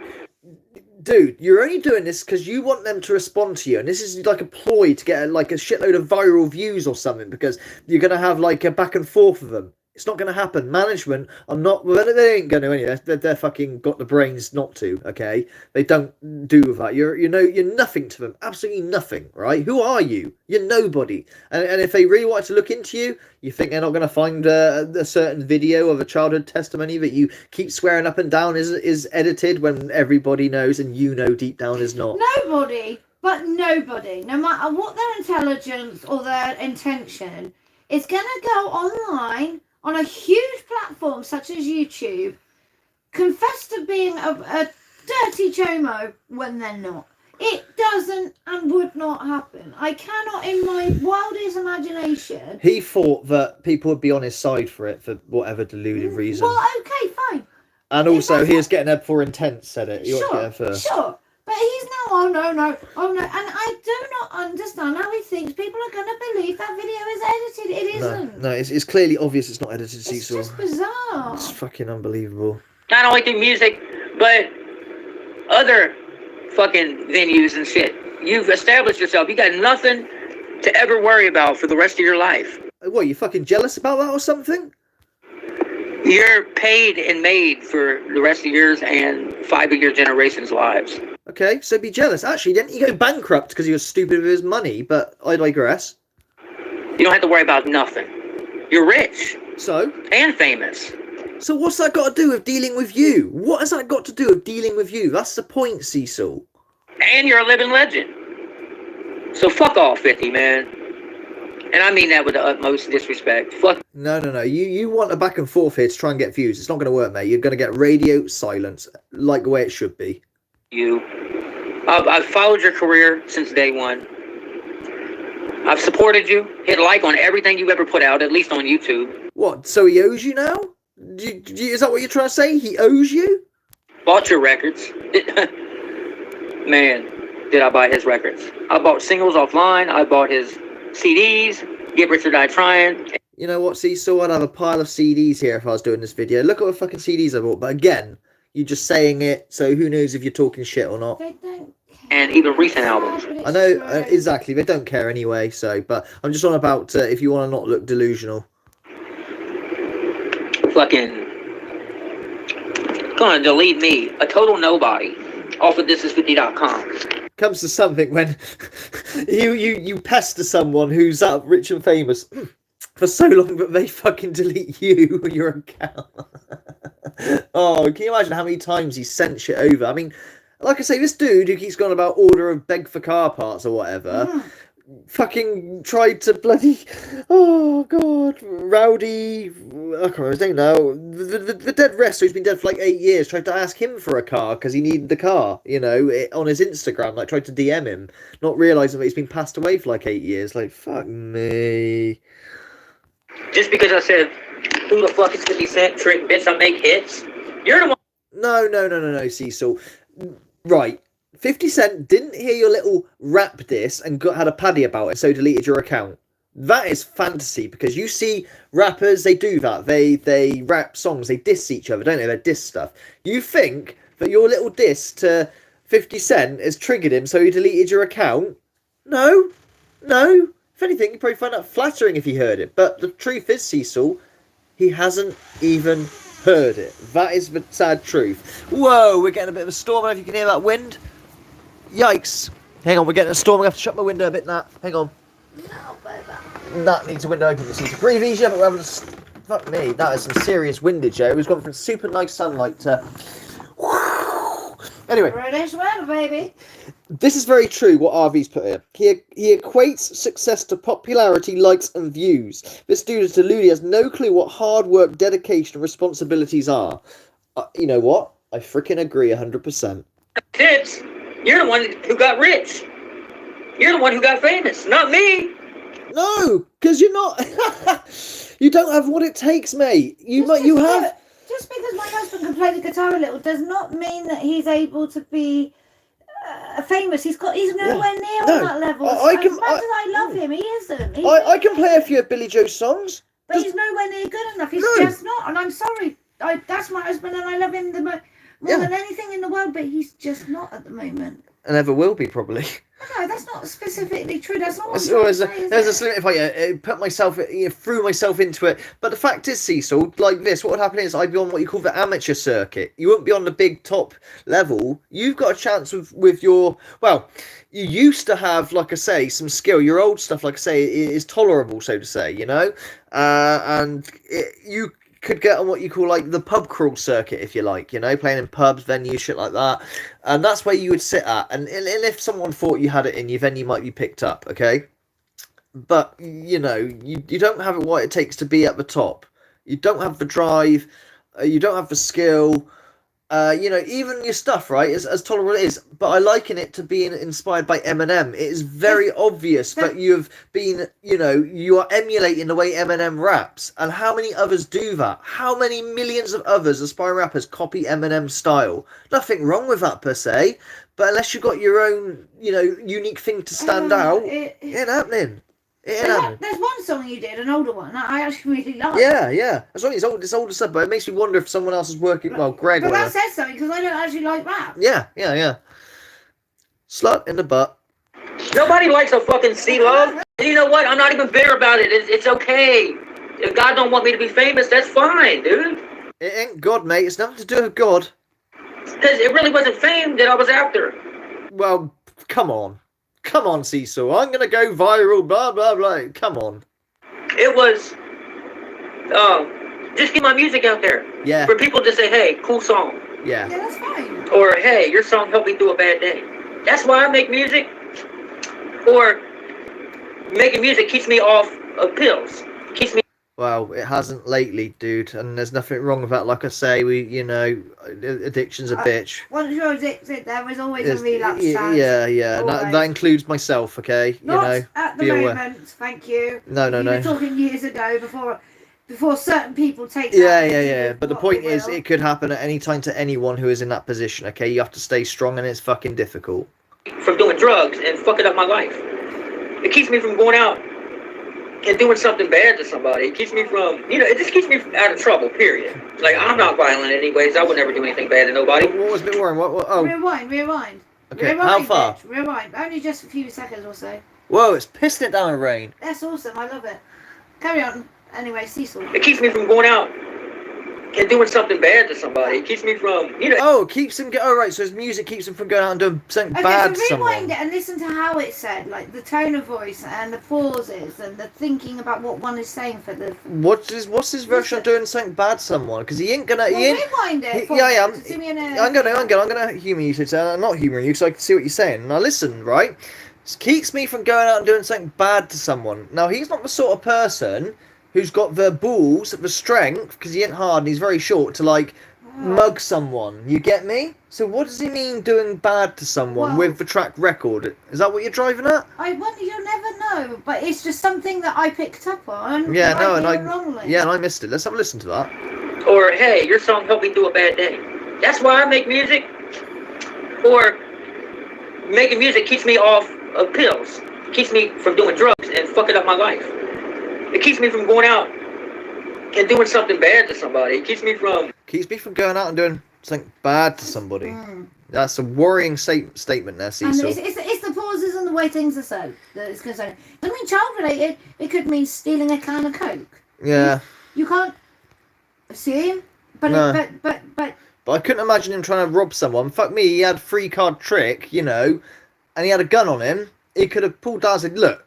Dude, you're only doing this because you want them to respond to you, and this is like a ploy to get like a shitload of viral views or something, because you're going to have like a back and forth of them. It's not going to happen. Management are not, well, they ain't going to anyway. They're fucking got the brains not to, okay? They don't do that. You're nothing to them. Absolutely nothing, right? Who are you? You're nobody. And if they really wanted to look into you, you think they're not going to find a certain video of a childhood testimony that you keep swearing up and down is edited, when everybody knows and you know deep down is not? Nobody, no matter what their intelligence or their intention, is going to go online on a huge platform such as YouTube, confess to being a dirty chomo when they're not. It doesn't and would not happen. I cannot, in my wildest imagination. He thought that people would be on his side for it, for whatever deluded reason. Well, okay, fine. And also, he was getting there before Intent said it. You ought to get there first. Sure. But he's now, oh no. And I do not understand how he thinks people are going to believe that video is edited. It isn't. No, it's clearly obvious it's not edited, Cecil. It's just bizarre. It's fucking unbelievable. Not only through music, but other fucking venues and shit. You've established yourself. You got nothing to ever worry about for the rest of your life. What, you fucking jealous about that or something? You're paid and made for the rest of yours and 5 of your generation's lives. Okay, so be jealous. Actually, didn't he go bankrupt because he was stupid with his money? But I digress. You don't have to worry about nothing. You're rich. So? And famous. So what's that got to do with dealing with you? What has that got to do with dealing with you? That's the point, Cecil. And you're a living legend. So fuck off, 50, man. And I mean that with the utmost disrespect. Fuck. No. You want a back and forth here to try and get views. It's not going to work, mate. You're going to get radio silence, like the way it should be. I've followed your career since day one. I've supported you. Hit like on everything you ever put out, at least on YouTube. What? So he owes you now? Is that what you're trying to say? He owes you? Bought your records. Man, did I buy his records. I bought singles offline. I bought his CDs. Get Rich or Die Trying. You know what, Cecil? I'd have a pile of CDs here if I was doing this video. Look at what fucking CDs I bought. But again, you're just saying it, so who knows if you're talking shit or not. They don't care. And even recent albums. I know, exactly. They don't care anyway, so... But I'm just on about if you want to not look delusional. Fucking... Gonna delete me, a total nobody, off of thisis50.com. Comes to something when you pester someone who's rich and famous for so long that they fucking delete you or your account. Oh, can you imagine how many times he sent shit over? I mean, like I say, this dude who keeps going about order of beg for car parts or whatever, fucking tried to bloody, oh god, Rowdy, I can't remember his name now, the dead wrestler who's been dead for like 8 years, tried to ask him for a car because he needed the car, you know, on his Instagram, like tried to DM him, not realising that he's been passed away for like 8 years, like, fuck me. Just because I said, who the fuck is 50 Cent, trick, bitch, I make hits, you're the one. No, Cecil. Right. 50 Cent didn't hear your little rap diss and had a paddy about it, so deleted your account. That is fantasy, because you see rappers, they do that. They rap songs, they diss each other, don't they? They diss stuff. You think that your little diss to 50 Cent has triggered him, so he deleted your account? No. If anything, you'd probably find that flattering if he heard it. But the truth is, Cecil, he hasn't even heard it. That is the sad truth. Whoa, we're getting a bit of a storm. I don't know if you can hear that wind. Yikes. Hang on, we're getting a storm. I have to shut my window a bit, Nat. Hang on. No, baby. Nat needs a window open to see to breathe easier, but we're having fuck me, that is some serious windage, Joe. We've gone from super nice sunlight to... Anyway. British weather, baby. This is very true, what RV's put here. He equates success to popularity, likes, and views. This dude is deluded. He has no clue what hard work, dedication, and responsibilities are. You know what? I freaking agree 100%. Tits, you're the one who got rich. You're the one who got famous, not me. No, because you're not... You don't have what it takes, mate. You have... Just because my husband can play the guitar a little does not mean that he's able to be famous. He's nowhere near on that level. As much as I love him, he isn't. I can play a few of Billy Joe's songs. But he's nowhere near good enough. He's just not. And I'm sorry. That's my husband and I love him more than anything in the world, but he's just not at the moment. And never will be, probably. No, that's not specifically true. That's not what there's a slim, if I put myself, threw myself into it. But the fact is, Cecil, like this, what would happen is I'd be on what you call the amateur circuit. You wouldn't be on the big top level. You've got a chance with your, well, you used to have, like I say, some skill. Your old stuff, like I say, is tolerable, so to say, you know? You could get on what you call like the pub crawl circuit, if you like, you know, playing in pubs, venues, shit like that, and that's where you would sit at. And if someone thought you had it in you, then you might be picked up, okay? But you know, you don't have what it takes to be at the top. You don't have the drive, you don't have the skill. You know, even your stuff, right, as tolerable it is, but I liken it to being inspired by Eminem. It is very obvious that you've been, you know, you are emulating the way Eminem raps. And how many others do that? How many millions of others, aspiring rappers, copy Eminem's style? Nothing wrong with that per se, but unless you've got your own, you know, unique thing to stand out, it ain't happening. There's one song you did, an older one, that I actually really like. Yeah. That's only it's older stuff, but it makes me wonder if someone else is working. Well, Greg. But that says something because I don't actually like rap. Yeah. Slut in the butt. Nobody likes a fucking C-Love. You know what? I'm not even bitter about it. It's okay. If God don't want me to be famous, that's fine, dude. It ain't God, mate. It's nothing to do with God. Because it really wasn't fame that I was after. Well, come on. Come on, Cecil. I'm going to go viral, blah, blah, blah. Come on. It was, just get my music out there. Yeah. For people to say, hey, cool song. Yeah. Yeah, that's fine. Or, hey, your song helped me through a bad day. That's why I make music. Or, making music keeps me off of pills. Keeps me... Well, it hasn't lately, dude, and there's nothing wrong with that. Like I say, you know, addiction's a bitch. Once you're addicted, there is always a relapse chance. Yeah. That includes myself, okay? Not you know, at the moment, thank you. No. You were talking years ago before certain people take that. Yeah. But the point is, it could happen at any time to anyone who is in that position, okay? You have to stay strong, and it's fucking difficult. From doing drugs and fucking up my life. It keeps me from going out and doing something bad to somebody. It keeps me from, you know, it just keeps me out of trouble, period. Like, I'm not violent anyways. I would never do anything bad to nobody. What was it, Warren? What? Oh. Rewind. Okay, Rewind, how far? Bitch. Rewind. Only just a few seconds or so. Whoa, it's pissing it down with rain. That's awesome. I love it. Carry on. Anyway, Cecil. It keeps me from going out and doing something bad to somebody. It keeps me from, you know. Oh, keeps him. Right. So his music keeps him from going out and doing something bad to someone. Rewind it and listen to how it's said, like the tone of voice and the pauses and the thinking about what one is saying for the. What's his version of doing something bad to someone? Because he ain't gonna. Rewind it. I'm gonna humour you. So not humour you, so I can see what you're saying. Now listen, right? It keeps me from going out and doing something bad to someone. Now he's not the sort of person who's got the balls, the strength, because he ain't hard and he's very short, to like mug someone. You get me? So what does he mean doing bad to someone with the track record? Is that what you're driving at? You'll never know, but it's just something that I picked up on. Yeah, no, and I missed it. Let's have a listen to that. Or, hey, your song helped me through a bad day. That's why I make music. Or, making music keeps me off of pills. Keeps me from doing drugs and fucking up my life. It keeps me from going out and doing something bad to somebody. It keeps me from going out and doing something bad to somebody. That's a worrying statement there, Cecil. And it's the pauses and the way things are said that it's concerned. I mean, child related, it could mean stealing a can of Coke. Yeah. You can't see him, but I couldn't imagine him trying to rob someone. Fuck me, he had a free card trick, you know, and he had a gun on him. He could have pulled down and said, "Look,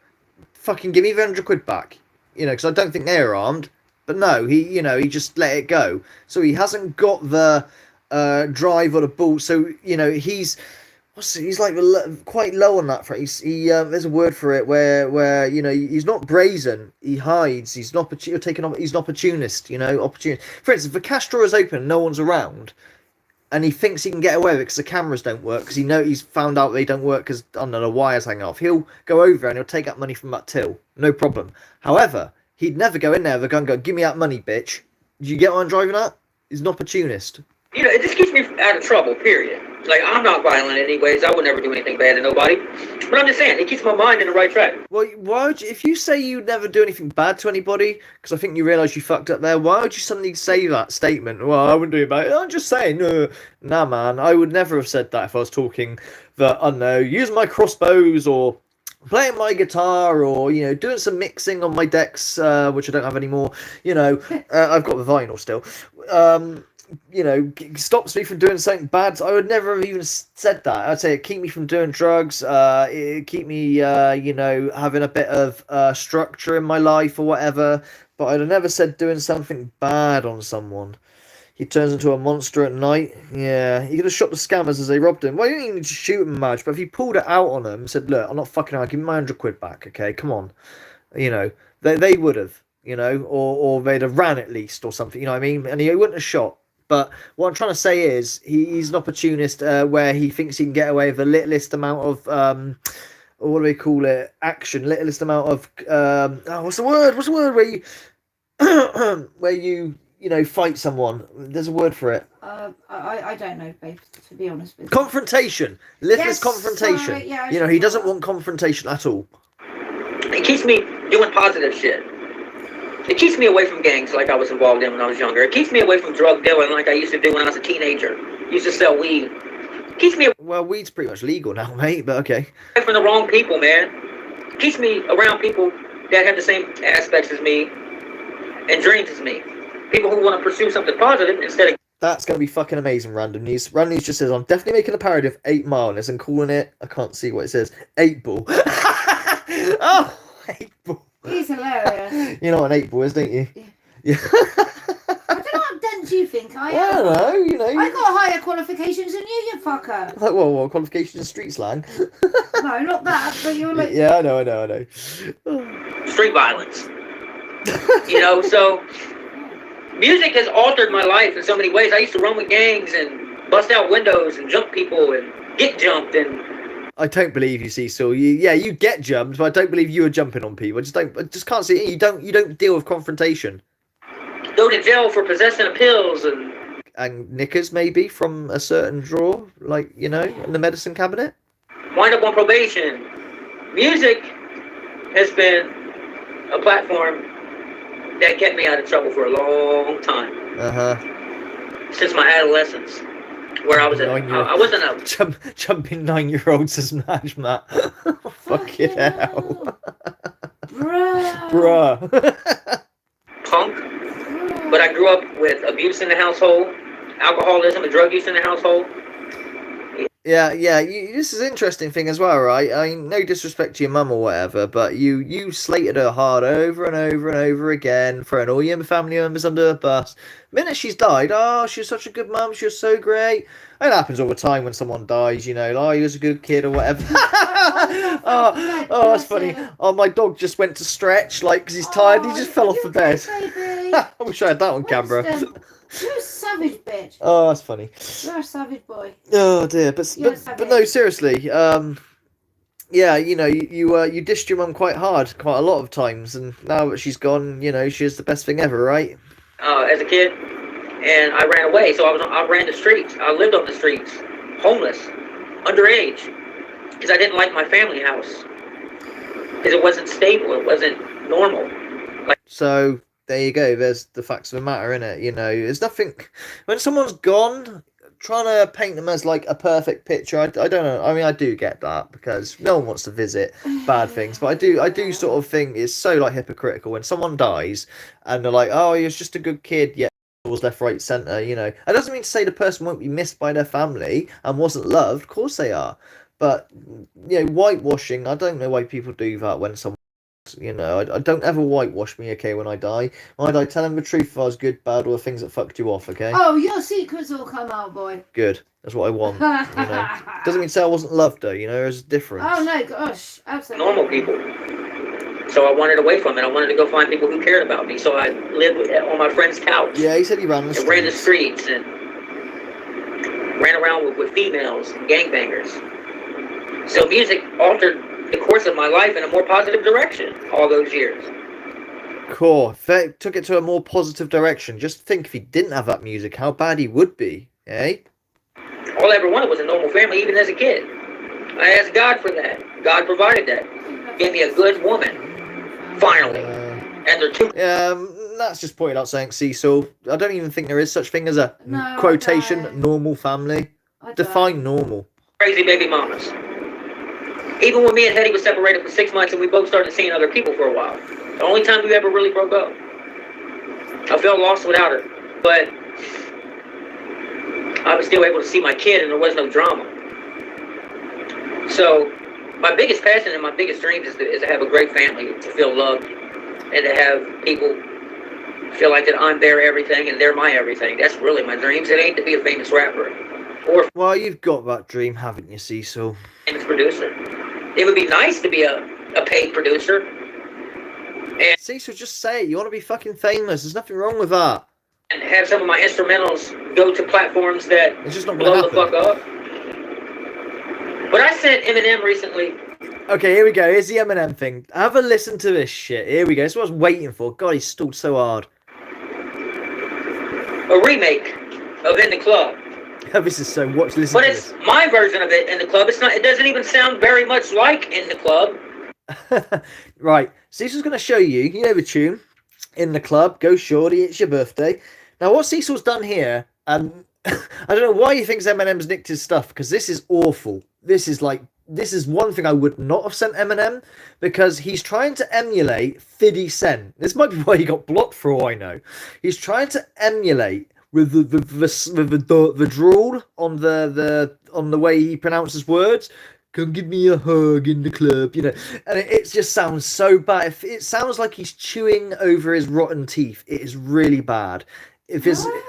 fucking give me £100 back." You know, because I don't think they're armed. But no, he just let it go. So he hasn't got the drive or the ball. So, you know, he's like quite low on that front. There's a word for it where you know, he's not brazen. He hides. He's an opportunist. You know, opportunist. For instance, if the cash drawer is open, no one's around, and he thinks he can get away with it because the cameras don't work, because he's found out they don't work because, I don't know, the wires hang off. He'll go over and he'll take that money from that till, no problem. However, he'd never go in there with a gun and go, "Give me that money, bitch." Do you get what I'm driving at? He's an opportunist. You know, it just keeps me out of trouble, period. Like, I'm not violent anyways. I would never do anything bad to nobody. But I'm just saying, it keeps my mind in the right track. Well, why would you, if you say you never do anything bad to anybody, because I think you realise you fucked up there, why would you suddenly say that statement? Well, I wouldn't do it bad. I'm just saying, nah, man, I would never have said that if I was talking that, I don't know, using my crossbows or playing my guitar or, you know, doing some mixing on my decks, which I don't have anymore. You know, I've got the vinyl still. You know, stops me from doing something bad. I would never have even said that. I'd say it keep me from doing drugs, it keep me, you know, having a bit of structure in my life or whatever. But I'd have never said doing something bad on someone. He turns into a monster at night. Yeah, he could have shot the scammers as they robbed him. Well, you didn't even need to shoot him much, but if he pulled it out on them and said, look, I'm not fucking out, give me my 100 quid back, okay, come on. You know, they would have, you know, or they'd have ran at least or something, you know what I mean? And he wouldn't have shot. But what I'm trying to say is he's an opportunist where he thinks he can get away with the littlest amount of, what do they call it, action, littlest amount of, what's the word where you, where you know, fight someone. There's a word for it. I don't know, babe, to be honest with you. Confrontation. Littlest Yes, confrontation. sorry, yeah, you know, he doesn't want confrontation at all. It keeps me doing positive shit. It keeps me away from gangs like I was involved in when I was younger. It keeps me away from drug dealing like I used to do when I was a teenager. Used to sell weed. Keeps me Well, weed's pretty much legal now, mate, but okay. away from the wrong people, man. Keeps me around people that have the same aspects as me and dreams as me. People who want to pursue something positive instead of... That's going to be fucking amazing, Random News. Random News just says, I'm definitely making a parody of 8 Mile and calling it, I can't see what it says, 8 Ball. Oh, 8 Ball. He's hilarious. You know what an 8 Ball is, don't you? Yeah. I don't know what dense you think I am. I don't know, you know. I got higher qualifications than you fucker. Like, well, qualifications in street slang. No, not that, but you're like... Yeah, I know. street violence. You know, so... music has altered my life in so many ways. I used to run with gangs and bust out windows and jump people and get jumped and... I don't believe you, Cecil. You get jumped, but I don't believe you were jumping on people. I just can't see it. You don't deal with confrontation. go to jail for possessing pills and knickers maybe from a certain drawer, like, you know, in the medicine cabinet. Wind up on probation. Music has been a platform that kept me out of trouble for a long time. Since my adolescence, where I was I wasn't a jumping 9-year-olds as match, Matt. Fucking hell. Bruh. Punk. But I grew up with abuse in the household, alcoholism and drug use in the household. Yeah. This is an interesting thing as well, right? I mean, no disrespect to your mum or whatever, but you slated her hard over and over and over again, throwing all your family members under the bus. The minute she's died, oh, she was such a good mum, she was so great. It happens all the time when someone dies, you know, oh, he was a good kid or whatever. oh, that's funny. Oh, my dog just went to stretch, like, because he's tired, he just fell off the bed. I wish I had that on camera. You're a savage bitch. Oh, that's funny. You're a savage boy. Oh dear, but no, seriously. Yeah, you know, you dished your mum quite hard, quite a lot of times, and now that she's gone, you know, she's the best thing ever, right? As a kid, and I ran away, so I ran the streets. I lived on the streets, homeless, underage, because I didn't like my family house, because it wasn't stable, it wasn't normal. So there you go. There's the facts of the matter, innit? You know, there's nothing. When someone's gone, trying to paint them as like a perfect picture, I don't know. I mean, I do get that because no one wants to visit bad things, but I do sort of think it's so like hypocritical when someone dies and they're like, oh, he was just a good kid. Yeah, was left, right, centre. You know, it doesn't mean to say the person won't be missed by their family and wasn't loved. Of course they are, but you know, whitewashing. I don't know why people do that when someone. You know, I don't ever whitewash me, okay, when I die. When I die, tell them the truth if I was good, bad, or the things that fucked you off, okay? Oh, your secrets will come out, boy. Good. That's what I want, you know. Doesn't mean to say I wasn't loved, though, you know, there's a difference. Oh, no, gosh, absolutely. Normal people. So I wanted away from it. I wanted to go find people who cared about me. So I lived on my friend's couch. Yeah, he said he ran the streets. Ran the streets and ran around with females and gangbangers. So music altered the course of my life in a more positive direction all those years. Cool. If they took it to a more positive direction, just think if he didn't have that music, how bad he would be, eh? All I ever wanted was a normal family, even as a kid. I asked God for that. God provided that. Gave me a good woman. Finally. And they're two. That's just pointed out something, Cecil. I don't even think there is such thing as a No, quotation no. normal family. I don't. Define normal. Crazy baby mamas. Even when me and Hetty were separated for 6 months and we both started seeing other people for a while. The only time we ever really broke up. I felt lost without her. But I was still able to see my kid and there was no drama. So my biggest passion and my biggest dream is to have a great family, to feel loved, and to have people feel like that I'm their everything and they're my everything. That's really my dreams. It ain't to be a famous rapper or Well, you've got that dream, haven't you, Cecil? famous producer. It would be nice to be a paid producer. Cecil, just say it. You want to be fucking famous. There's nothing wrong with that. And have some of my instrumentals go to platforms that It's just not blow going to the fuck happen. up. But I sent Eminem recently Okay, here we go. Here's the Eminem thing. Have a listen to this shit. Here we go. That's what I was waiting for. God, he stalled so hard. a remake of In the Club. This is so... Listen But to it's my version of it in the club. It's not. It doesn't even sound very much like In the Club. this. Right. Cecil's going to show you. You know the tune. In the Club. Go shorty. It's your birthday. Now, what Cecil's done here... I don't know why he thinks Eminem's nicked his stuff. Because this is awful. This is one thing I would not have sent Eminem. Because he's trying to emulate 50 Cent. This might be why he got blocked for all I know. He's trying to emulate... With the drawl on the way he pronounces words, come give me a hug in the club, you know, and it just sounds so bad. It sounds like he's chewing over his rotten teeth. It is really bad.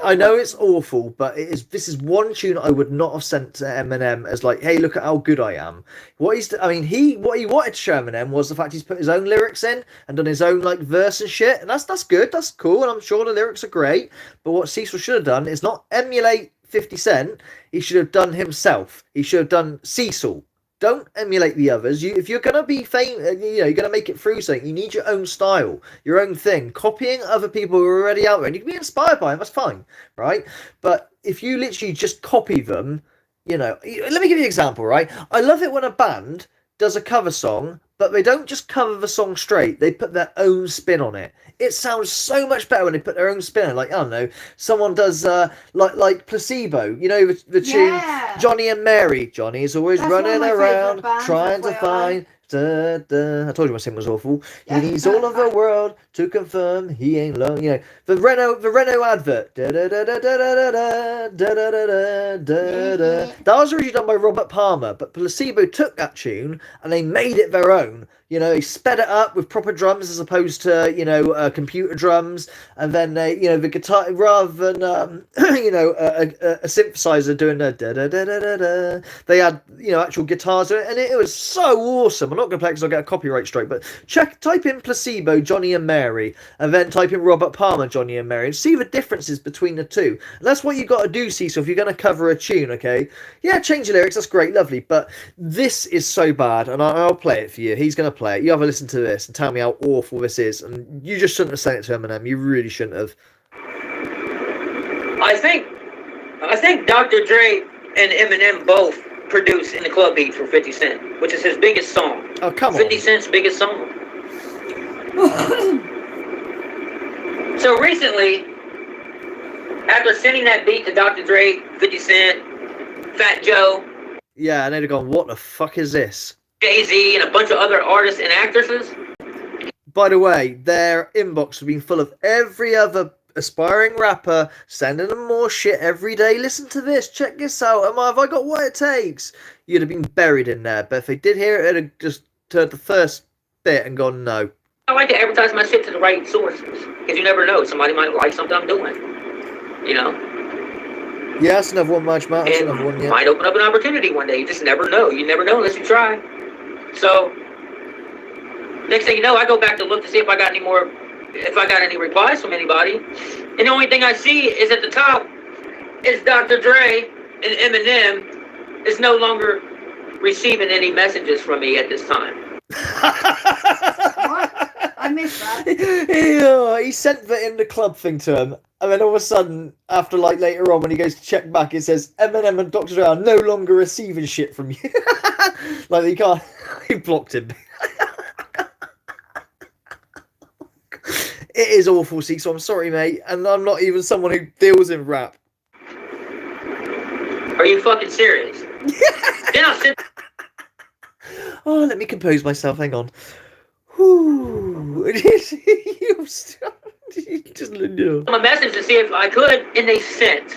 I know it's awful, but this is one tune I would not have sent to Eminem as like, hey, look at how good I am. What he wanted to show Eminem was the fact he's put his own lyrics in and done his own like verse and shit, and that's good, that's cool, and I'm sure the lyrics are great. But what Cecil should have done is not emulate 50 Cent. He should have done himself. He should have done Cecil. Don't emulate the others. If you're going to be famous, you're going to make it through something, you need your own style, your own thing. Copying other people who are already out there, and you can be inspired by them, that's fine, right? But if you literally just copy them, let me give you an example, right? I love it when a band does a cover song, but they don't just cover the song straight. They put their own spin on it. It sounds so much better when they put their own spin on it. Like, I don't know, someone does like Placebo, the tune Johnny and Mary. Johnny's always running around trying to find... I told you my sing was awful. He needs all of the world to confirm he ain't alone. The Renault advert. That was originally done by Robert Palmer, but Placebo took that tune and they made it their own. They sped it up with proper drums as opposed to computer drums, and then the guitar rather than a synthesizer doing the da da da da da da. They had actual guitars in it, and it was so awesome. I'm not going to play because I'll get a copyright strike, but type in Placebo Johnny and Mary, and then type in Robert Palmer Johnny and Mary, and see the differences between the two. And that's what you got to do, Cecil, if you're going to cover a tune. Okay, yeah, change the lyrics. That's great, lovely, but this is so bad, and I'll play it for you. He's going to play it. You have a listen to this and tell me how awful this is. And you just shouldn't have sent it to Eminem. You really shouldn't have. I think Dr. Dre and Eminem both produced In the Club beat for 50 Cent, which is his biggest song. Oh, come on. 50 Cent's biggest song. So recently, after sending that beat to Dr. Dre, 50 Cent, Fat Joe... Yeah, and they'd have gone, what the fuck is this? Jay-Z and a bunch of other artists and actresses. By the way, their inbox has been full of every other aspiring rapper sending them more shit every day. Listen to this, check this out. Have I got what it takes? You'd have been buried in there, but if they did hear it, it'd have just turned the first bit and gone no. I like to advertise my shit to the right sources, because you never know, somebody might like something I'm doing. Yeah, that's another one, March Matt. That's another one, yeah. Might open up an opportunity one day. You just never know. You never know unless you try. So, next thing you know, I go back to look to see if I got any replies from anybody. And the only thing I see is at the top is Dr. Dre and Eminem is no longer receiving any messages from me at this time. What? I missed that. He sent that in the club thing to him, and then all of a sudden, after like later on when he goes to check back, it says Eminem and Dr. Dre are no longer receiving shit from you. Like he can't. He blocked him. It is awful, see. So I'm sorry, mate, and I'm not even someone who deals in rap. Are you fucking serious? Then I'll sit. Oh, let me compose myself. Hang on. Whoo. You just know. A message to see if I could, and they sent.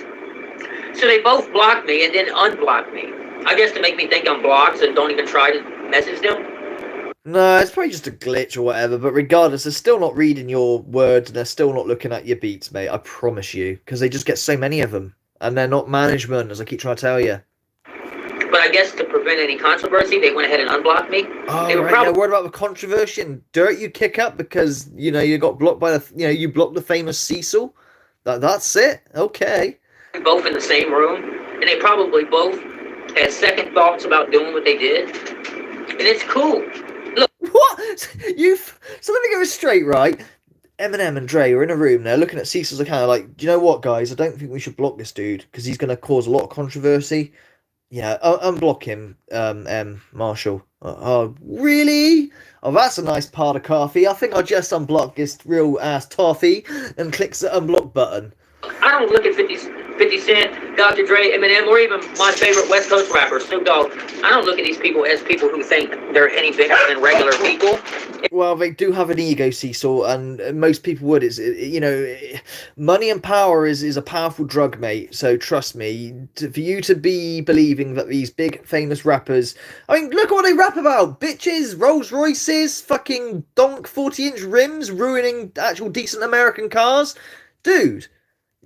So they both blocked me and then unblocked me. I guess to make me think I'm blocked, so don't even try to message them. No, it's probably just a glitch or whatever, but regardless, they're still not reading your words and they're still not looking at your beats, mate. I promise you, because they just get so many of them. And they're not management, as I keep trying to tell you. But I guess to prevent any controversy, they went ahead and unblocked me. Oh, they were right. probably What about the controversy and dirt you kick up because, you know, you got blocked by the, you know, you blocked the famous Cecil? That's it? Okay. both in the same room, and they probably both had second thoughts about doing what they did. And it's cool. Look. What? So let me get this straight, right? Eminem and Dre are in a room there looking at Cecil's account like, do you know what, guys? I don't think we should block this dude because he's going to cause a lot of controversy. Yeah, unblock him, Marshall. Oh, really? Oh, that's a nice part of coffee. I think I'll just unblock this real ass toffee and clicks the unblock button. I don't look at 50 Cent, Dr. Dre, Eminem, or even my favorite West Coast rapper, Snoop Dogg. I don't look at these people as people who think they're any bigger than regular people. Well, they do have an ego, Cecil, and most people would. You know, money and power is a powerful drug, mate. So trust me, for you to be believing that these big famous rappers, I mean, look at what they rap about: bitches, Rolls Royces, fucking donk 40-inch rims, ruining actual decent American cars, dude.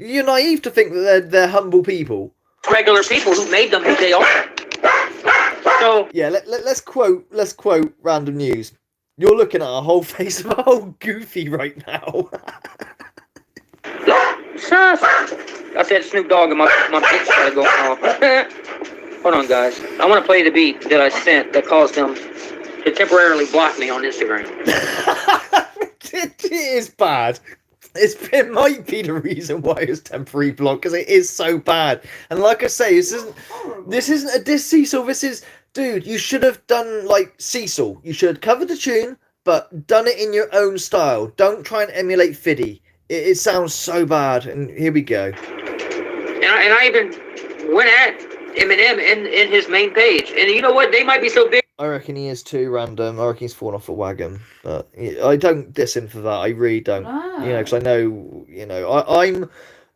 You're naive to think that they're humble people. Regular people who made them who they are. So yeah, let's quote random news. You're looking at a whole face of a whole goofy right now. I said Snoop Dogg and my bitch started going off. Hold on, guys. I want to play the beat that I sent that caused them to temporarily block me on Instagram. It is bad. It might be the reason why it's temporary blocked, because it is so bad. And like I say, this isn't a diss Cecil. This is, dude, you should have done like Cecil. You should have covered the tune, but done it in your own style. Don't try and emulate Fiddy. It sounds so bad. And here we go. And I even went at Eminem in his main page. And you know what? They might be so big. I reckon he is too random. I reckon he's fallen off the wagon. But I don't diss him for that. I really don't. You know, because I know, you know, I'm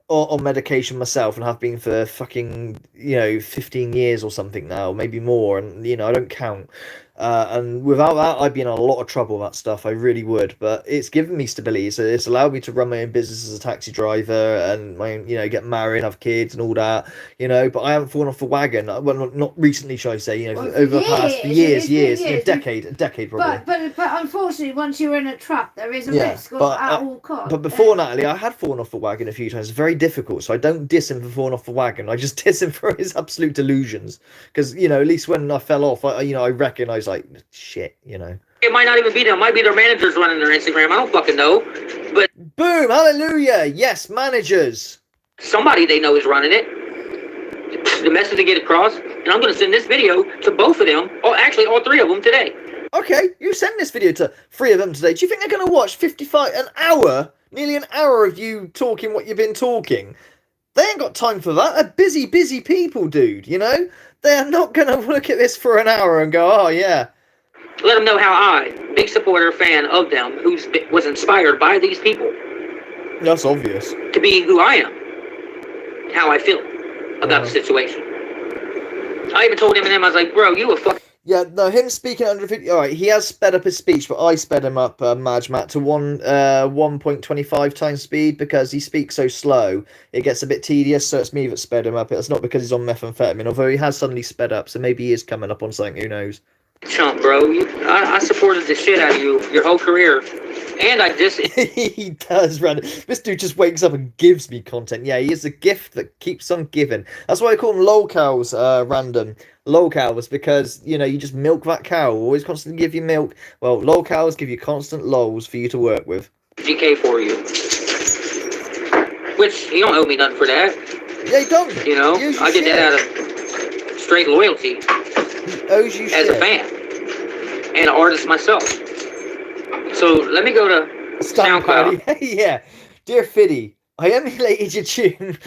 on medication myself and have been for fucking, 15 years or something now, maybe more. And, I don't count. And without that, I'd be in a lot of trouble with that stuff. I really would. But it's given me stability. So it's allowed me to run my own business as a taxi driver and my own, get married, have kids and all that, But I haven't fallen off the wagon. Well, not recently, shall I say, well, over the past years, a decade probably. But unfortunately, once you're in a trap, there is a risk at all costs. But before Natalie, I had fallen off the wagon a few times. It's very difficult. So I don't diss him for falling off the wagon. I just diss him for his absolute delusions. Because, at least when I fell off, I recognise, like, shit, It might not even be them. It might be their managers running their Instagram. I don't fucking know. But boom, hallelujah. Yes, managers. Somebody they know is running it. The message to get across. And I'm going to send this video to both of them. Or actually, all three of them today. Okay, you send this video to 3 of them today. Do you think they're going to watch nearly an hour of you talking what you've been talking? They ain't got time for that. They're busy, busy people, dude, They are not going to look at this for an hour and go, oh, yeah. Let them know how I, big supporter, fan of them, who was inspired by these people. That's obvious. To be who I am. How I feel about the situation. I even told Eminem, I was like, bro, you a fuck. Yeah, no, him speaking under 50. All right, he has sped up his speech, but I sped him up, Matt, to 1.25 times speed because he speaks so slow. It gets a bit tedious, so it's me that sped him up. It's not because he's on methamphetamine, although he has suddenly sped up, so maybe he is coming up on something. Who knows? Chump, bro. I supported the shit out of you your whole career. And I just... He does, Random. This dude just wakes up and gives me content. Yeah, he is a gift that keeps on giving. That's why I call them lolcows, Random. Lolcows, because, you know, you just milk that cow. Always constantly give you milk. Well, lolcows give you constant lols for you to work with. GK for you. Which, you don't owe me nothing for that. Yeah, he don't. You know, I did that out of straight loyalty. He owes you as shit. a fan. And an artist myself. So, let me go to SoundCloud. Yeah. Dear Fiddy, I emulated your tune.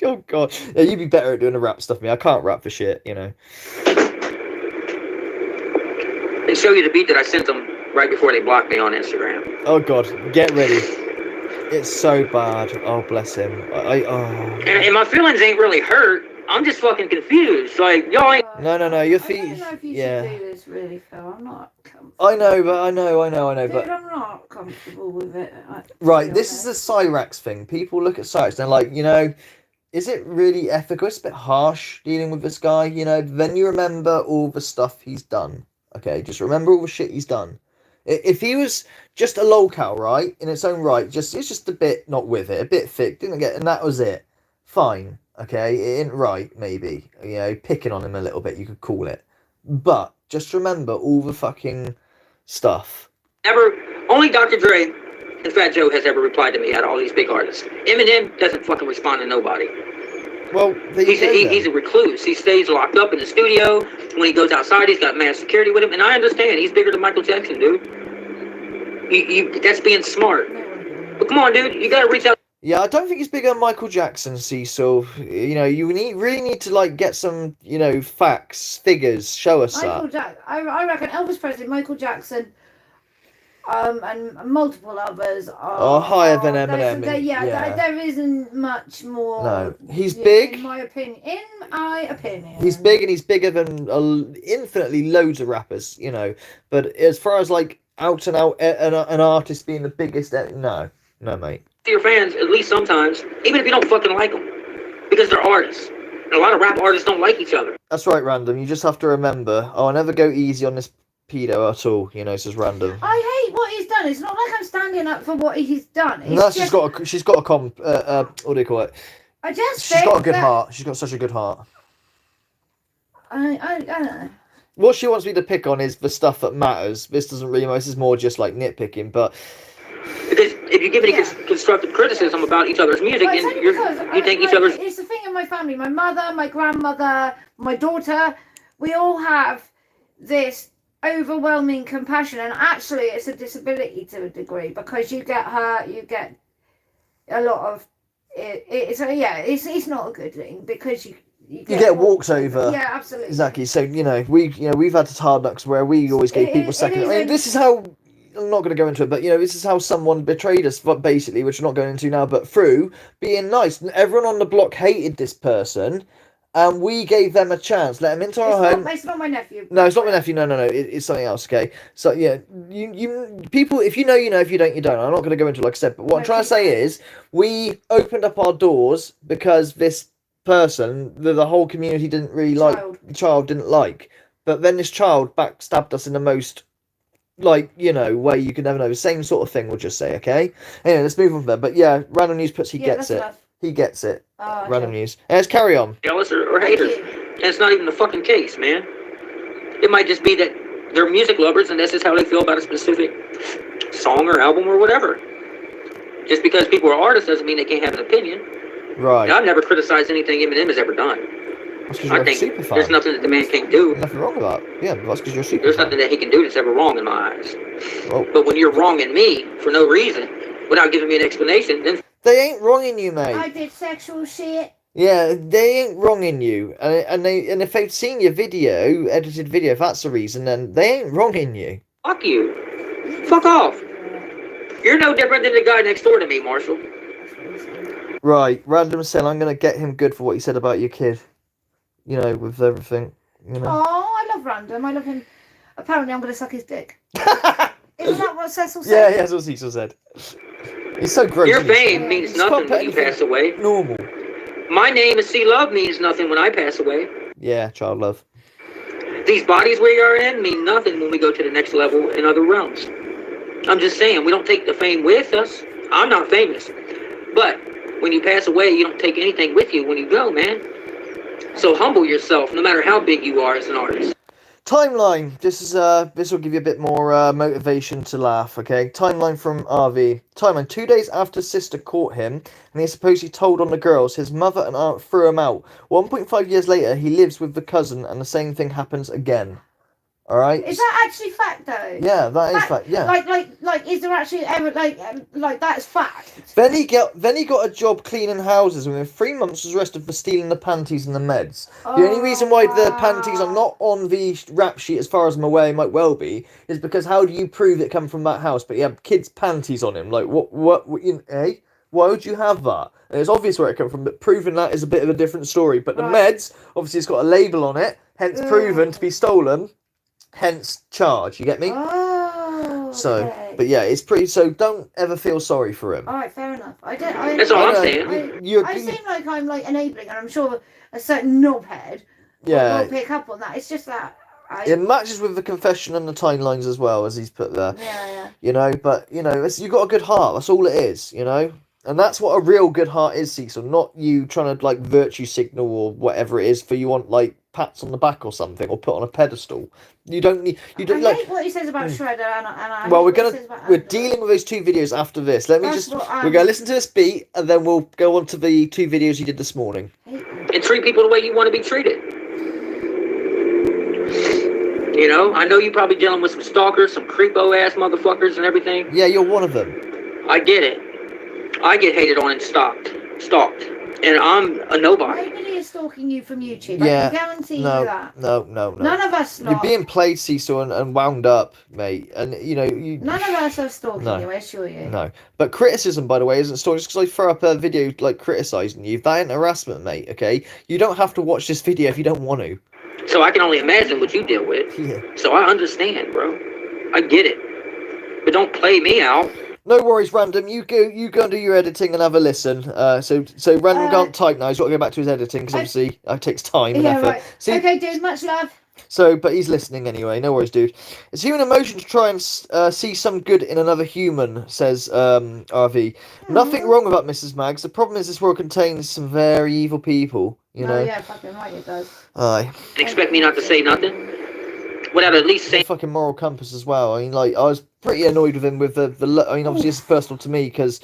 Oh, God. Yeah, you'd be better at doing the rap stuff, me. I can't rap for shit, you know. They show you the beat that I sent them right before they blocked me on Instagram. Oh, God. Get ready. It's so bad. Oh, bless him. And my feelings ain't really hurt. I'm just fucking confused. Like, y'all ain't... No. Your I feet... don't know if you yeah. should do this, really, Phil. I'm not comfortable. I know, but I know, Dude, but... I'm not comfortable with it. Right, this is the Cyrax thing. People look at Cyrax and they're like, you know, is it really ethical? It's a bit harsh dealing with this guy, you know. Then you remember all the stuff he's done. Okay, just remember all the shit he's done. If he was just a lolcow, right, in its own right, it's just a bit not with it, a bit thick, didn't get, and that was it. Fine, okay, it ain't right, maybe, you know, picking on him a little bit, you could call it. But just remember all the fucking stuff. Only Dr. Dre and Fat Joe has ever replied to me out of all these big artists. Eminem doesn't fucking respond to nobody. Well, he's a recluse. He stays locked up in the studio. When he goes outside, he's got mass security with him. And I understand, he's bigger than Michael Jackson, dude. That's being smart. But come on, dude, you gotta reach out. Yeah, I don't think he's bigger than Michael Jackson, Cecil. You know, you really need to, like, get some, you know, facts, figures, show us that. I reckon Elvis Presley, Michael Jackson, and multiple others are higher than Eminem. There isn't much more. No, he's big. In my opinion. He's big, and he's bigger than infinitely loads of rappers, you know. But as far as, like, out and out, an artist being the biggest, no, mate. To your fans, at least sometimes, even if you don't fucking like them, because they're artists. And a lot of rap artists don't like each other. That's right, Random. You just have to remember, I never go easy on this pedo at all, you know, says Random. I hate what he's done. It's not like I'm standing up for what he's done. No, she's got a what do you call it? She's got a good heart. She's got such a good heart. I don't know. What she wants me to pick on is the stuff that matters. This doesn't really matter. This is more just like nitpicking, but... Because if you give any constructive criticism about each other's music, then you think each other's... It's the thing in my family. My mother, my grandmother, my daughter, we all have this overwhelming compassion, and actually it's a disability to a degree, because you get hurt, you get a lot of... It's not a good thing, because you get walked over. Yeah, absolutely. Exactly. So, we've had hard knocks where we always gave people second. I mean, this is how... I'm not going to go into it, but, this is how someone betrayed us, basically, which we're not going into now, but through being nice. Everyone on the block hated this person, and we gave them a chance, let them into our home. It's not my nephew. No, it's not my nephew. No. It's something else, okay? So, yeah, you people, if you know, you know. If you don't, you don't. I'm not going to go into it, like I said, but what I'm trying to say is, we opened up our doors because this person, the whole community didn't really like, the child didn't like. But then this child backstabbed us in the most... way you can never know. The same sort of thing, we'll just say, okay? Anyway, let's move on from there. But yeah, Random News puts he gets it. He gets it. Random News. Let's carry on. Jealous or haters. And it's not even the fucking case, man. It might just be that they're music lovers and this is how they feel about a specific song or album or whatever. Just because people are artists doesn't mean they can't have an opinion. Right. Now, I've never criticized anything Eminem has ever done. I think there's nothing that the man can't do. Nothing wrong with that. Yeah, that's because you're a super There's fan. nothing that he can do that's ever wrong in my eyes. Well, but when you're wronging me for no reason, without giving me an explanation, then... They ain't wronging you, mate. I did sexual shit. Yeah, they ain't wronging you. And if they've seen your video, edited video, if that's the reason, then they ain't wronging you. Fuck you. Fuck off. You're no different than the guy next door to me, Marshall. Right, Random said I'm going to get him good for what he said about your kid. With everything, Oh, I love Random. I love him. Apparently, I'm going to suck his dick. Isn't that what Cecil said? Yeah, that's what Cecil said. He's so gross. Your fame means nothing when you pass away. Normal. My name is C Love means nothing when I pass away. Yeah, child love. These bodies we are in mean nothing when we go to the next level in other realms. I'm just saying, we don't take the fame with us. I'm not famous. But when you pass away, you don't take anything with you when you go, man. So humble yourself, no matter how big you are as an artist. Timeline. This will give you a bit more motivation to laugh. Okay. Timeline from RV. Timeline. 2 days after sister caught him, and he supposedly told on the girls, his mother and aunt threw him out. 1.5 years later, he lives with the cousin, and the same thing happens again. All right. Is that actually fact though? Yeah, that is fact. Yeah. Like, is there actually ever like that's fact? Then he got a job cleaning houses, and within 3 months was arrested for stealing the panties and the meds. The only reason why the panties are not on the rap sheet, as far as I'm aware, might well be, is because how do you prove it come from that house? But he had kids' panties on him. Like what eh? Why would you have that? And it's obvious where it come from, but proving that is a bit of a different story. But the meds, obviously, it's got a label on it, hence proven to be stolen. Hence charge, you get me? Oh. So, Okay. but yeah, it's pretty. So don't ever feel sorry for him. All right, fair enough. That's all I'm saying. I seem like I'm like enabling, and I'm sure a certain knobhead will pick up on that. It's just that it matches with the confession and the timelines as well, as he's put there. Yeah. You know, but you know, you got a good heart. That's all it is. You know. And that's what a real good heart is, Cecil. Not you trying to like virtue signal or whatever it is for you want like pats on the back or something or put on a pedestal. You don't need. You don't I like. hate what he says about Shredder, and I Well, hate we're dealing with those 2 videos after this. Let me we're gonna listen to this beat and then we'll go on to the 2 videos you did this morning. And treat people the way you want to be treated. You know, I know you're probably dealing with some stalkers, some creepo ass motherfuckers and everything. Yeah, you're one of them. I get it. I get hated on and stalked, and I'm a nobody. Nobody is stalking you from YouTube. Yeah, I can guarantee you that. No. None of us You're being played, Cecil, and wound up, mate. And you know None of us are stalking you. I assure you. No, but criticism, by the way, isn't stalking. Just because I throw up a video like criticising you, that ain't harassment, mate. Okay, you don't have to watch this video if you don't want to. So I can only imagine what you deal with. Yeah. So I understand, bro. I get it. But don't play me out. No worries, Random. You go and do your editing and have a listen. So Random can't type now. He's got to go back to his editing because obviously it takes time and effort. Right. See? Okay, dude. Much love. So, but he's listening anyway. No worries, dude. It's human emotion to try and see some good in another human, says RV. Nothing wrong about Mrs. Maggs. The problem is this world contains some very evil people. You know. Yeah, fucking right, it does. Aye. Expect me not to say nothing without at least saying. Fucking moral compass as well. I mean, like, I was pretty annoyed with him with the I mean, obviously it's personal to me because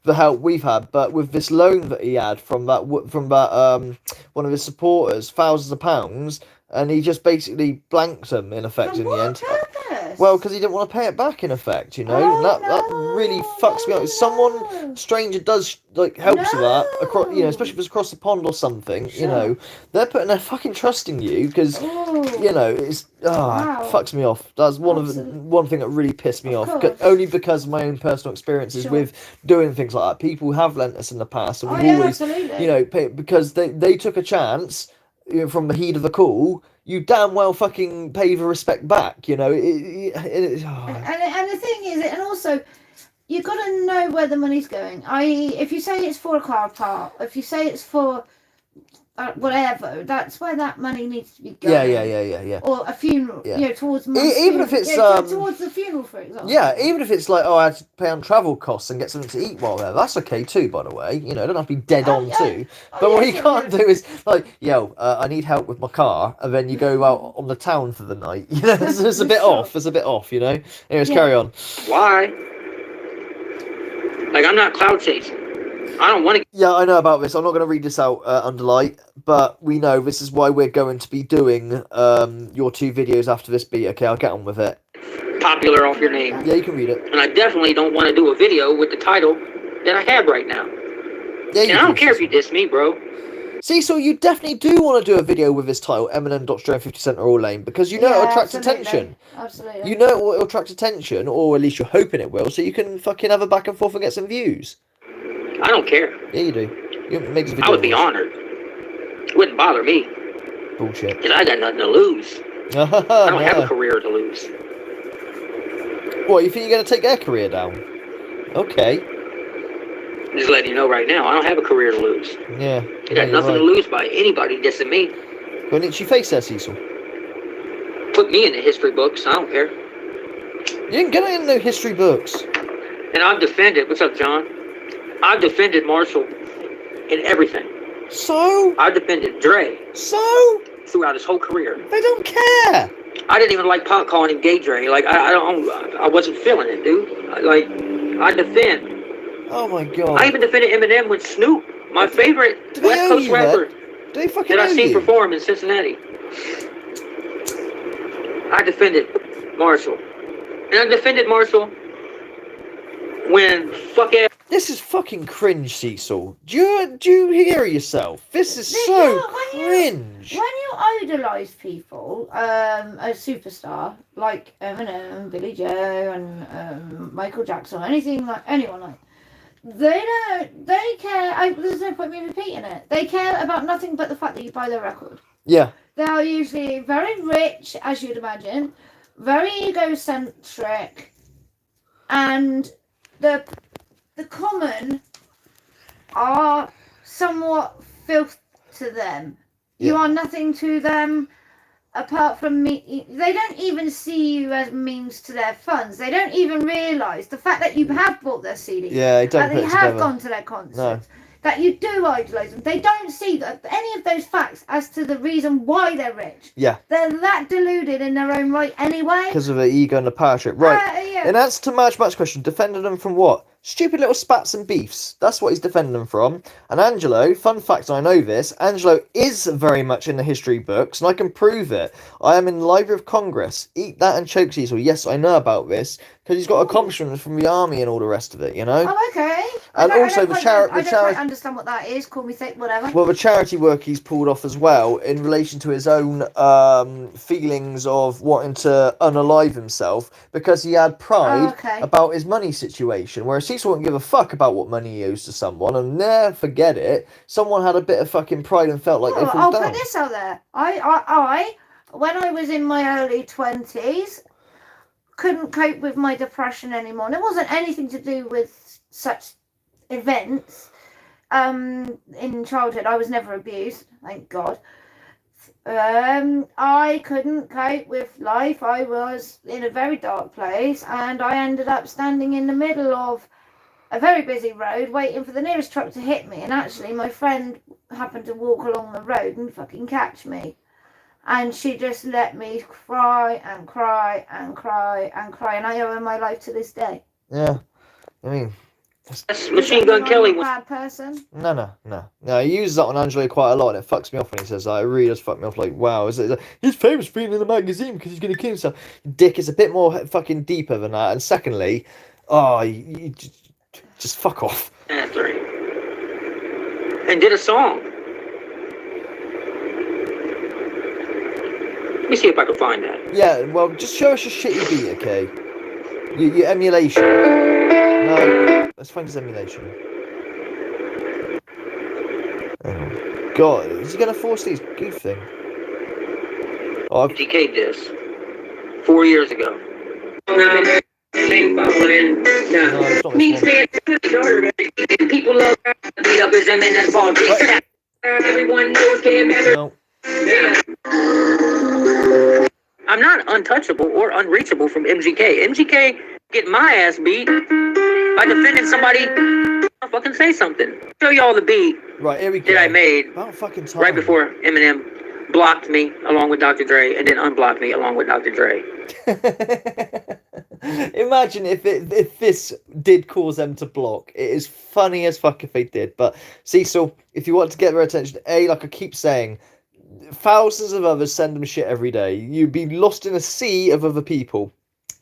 the help we've had, but with this loan that he had from that one of his supporters, thousands of pounds, and he just basically blanked them in effect in the end. Purpose? Well, because he didn't want to pay it back in effect, you know. And that really fucks me up. If someone stranger does like helps with that across, you know, especially if it's across the pond or something, you know, they're putting their fucking trust in you because you know it's fucks me off. That's one thing that really pissed me off. Only because of my own personal experiences with doing things like that. People have lent us in the past, and we've always, you know, because they took a chance. You know, from the heat of the call, you damn well fucking pay the respect back, you know. And the thing is, and also, you got to know where the money's going. If you say it's for a car park, if you say it's for whatever, that's where that money needs to be going. Yeah. Or a funeral, you know, towards even if it's towards the funeral, for example. Yeah, even if it's like, I had to pay on travel costs and get something to eat while there, that's okay too, by the way. You know, it don't have to be dead on too. But what you can't do is like, I need help with my car, and then you go out on the town for the night. You know, it's a bit off. It's a bit off. You know. Anyways, carry on. Why? Like, I'm not cloud chasing. I don't want to. Yeah, I know about this. I'm not going to read this out, Underlight, but we know this is why we're going to be doing your 2 videos after this beat. Okay, I'll get on with it. Popular off your name. Yeah, you can read it. And I definitely don't want to do a video with the title that I have right now. Yeah, and I don't care if you diss me, bro. See, so you definitely do want to do a video with this title, Eminem, Dr. Dre, 50 Cent, or All Lane, because you know it'll attract attention. Absolutely. You know it'll attract attention, or at least you're hoping it will, so you can fucking have a back and forth and get some views. I don't care. Yeah, you do. You make a video. I would be honored. It wouldn't bother me. Bullshit. Because I got nothing to lose. I don't have a career to lose. What, you think you're going to take their career down? Okay. Just letting you know right now, I don't have a career to lose. Yeah. I got nothing to lose by anybody dissing me. Go and itch your face there, Cecil. Put me in the history books. I don't care. You ain't gonna in no history books. And I've defended. What's up, John? I've defended Marshall in everything. So? I've defended Dre. So? Throughout his whole career. They don't care. I didn't even like Pop calling him Gay Dre. Like I wasn't feeling it, dude. I defend. Oh my god. I even defended Eminem with Snoop, my favorite West Coast rapper that I've seen perform in Cincinnati. I defended Marshall. And I defended Marshall when This is fucking cringe, Cecil. Do you hear yourself? This is so cringe. When you idolise people, a superstar like Eminem, Billy Joe, and Michael Jackson, or anyone like, they care. There's no point me repeating it. They care about nothing but the fact that you buy their record. Yeah. They are usually very rich, as you'd imagine, very egocentric, and the common are somewhat filth to them. Yeah. You are nothing to them apart from me. They don't even see you as means to their funds. They don't even realise the fact that you have bought their CDs. Yeah, they don't that put they it have together. gone to their concerts. No. That you do idolise them. They don't see any of those facts as to the reason why they're rich. Yeah. They're that deluded in their own right anyway. Because of the ego and the power trip. Right. Yeah. In answer to Match's question, defending them from what? Stupid little spats and beefs. That's what he's defending them from. And Angelo, fun fact, I know this, Angelo is very much in the history books, and I can prove it. I am in the Library of Congress. Eat that and choke, Cecil. Yes, I know about this, because he's got accomplishments from the army and all the rest of it, you know? Oh, okay. And also I don't quite understand what that is. Call me thick, whatever. Well, the charity work he's pulled off as well in relation to his own feelings of wanting to unalive himself because he had pride about his money situation, whereas Cecil wouldn't give a fuck about what money he owes to someone, and never forget it. Someone had a bit of fucking pride and felt like they fall down. I'll put this out there. I, when I was in my early 20s, couldn't cope with my depression anymore. And it wasn't anything to do with such events. In childhood, I was never abused, thank God. I couldn't cope with life. I was in a very dark place, and I ended up standing in the middle of a very busy road waiting for the nearest truck to hit me, and actually my friend happened to walk along the road and fucking catch me, and she just let me cry and cry and cry and cry, and I owe her my life to this day. Yeah, I mean, that's Machine Gun Kelly. Bad person. No. He uses that on Angelo quite a lot, and it fucks me off when he says that. It really does fuck me off. Like, wow, he's famous for being in the magazine because he's gonna kill himself. Dick, it's a bit more fucking deeper than that. And secondly, you just fuck off. And did a song. Let me see if I can find that. Yeah, well, just show us your shitty beat, okay? Your emulation. No, let's find his emulation. Oh, God, is he gonna force these goof thing? Oh, MGK this 4 years ago. No, it's not People love beat up his and fall. Everyone knows no. I'm not untouchable or unreachable from MGK. MGK get my ass beat by defending somebody. I'll fucking say something. Show y'all the beat Right, here we go. that I made About fucking time. right before Eminem blocked me along with Dr. Dre and then unblocked me along with Dr. Dre. Imagine if this did cause them to block. It is funny as fuck if they did. But Cecil, if you want to get their attention, like I keep saying, thousands of others send them shit every day. You'd be lost in a sea of other people.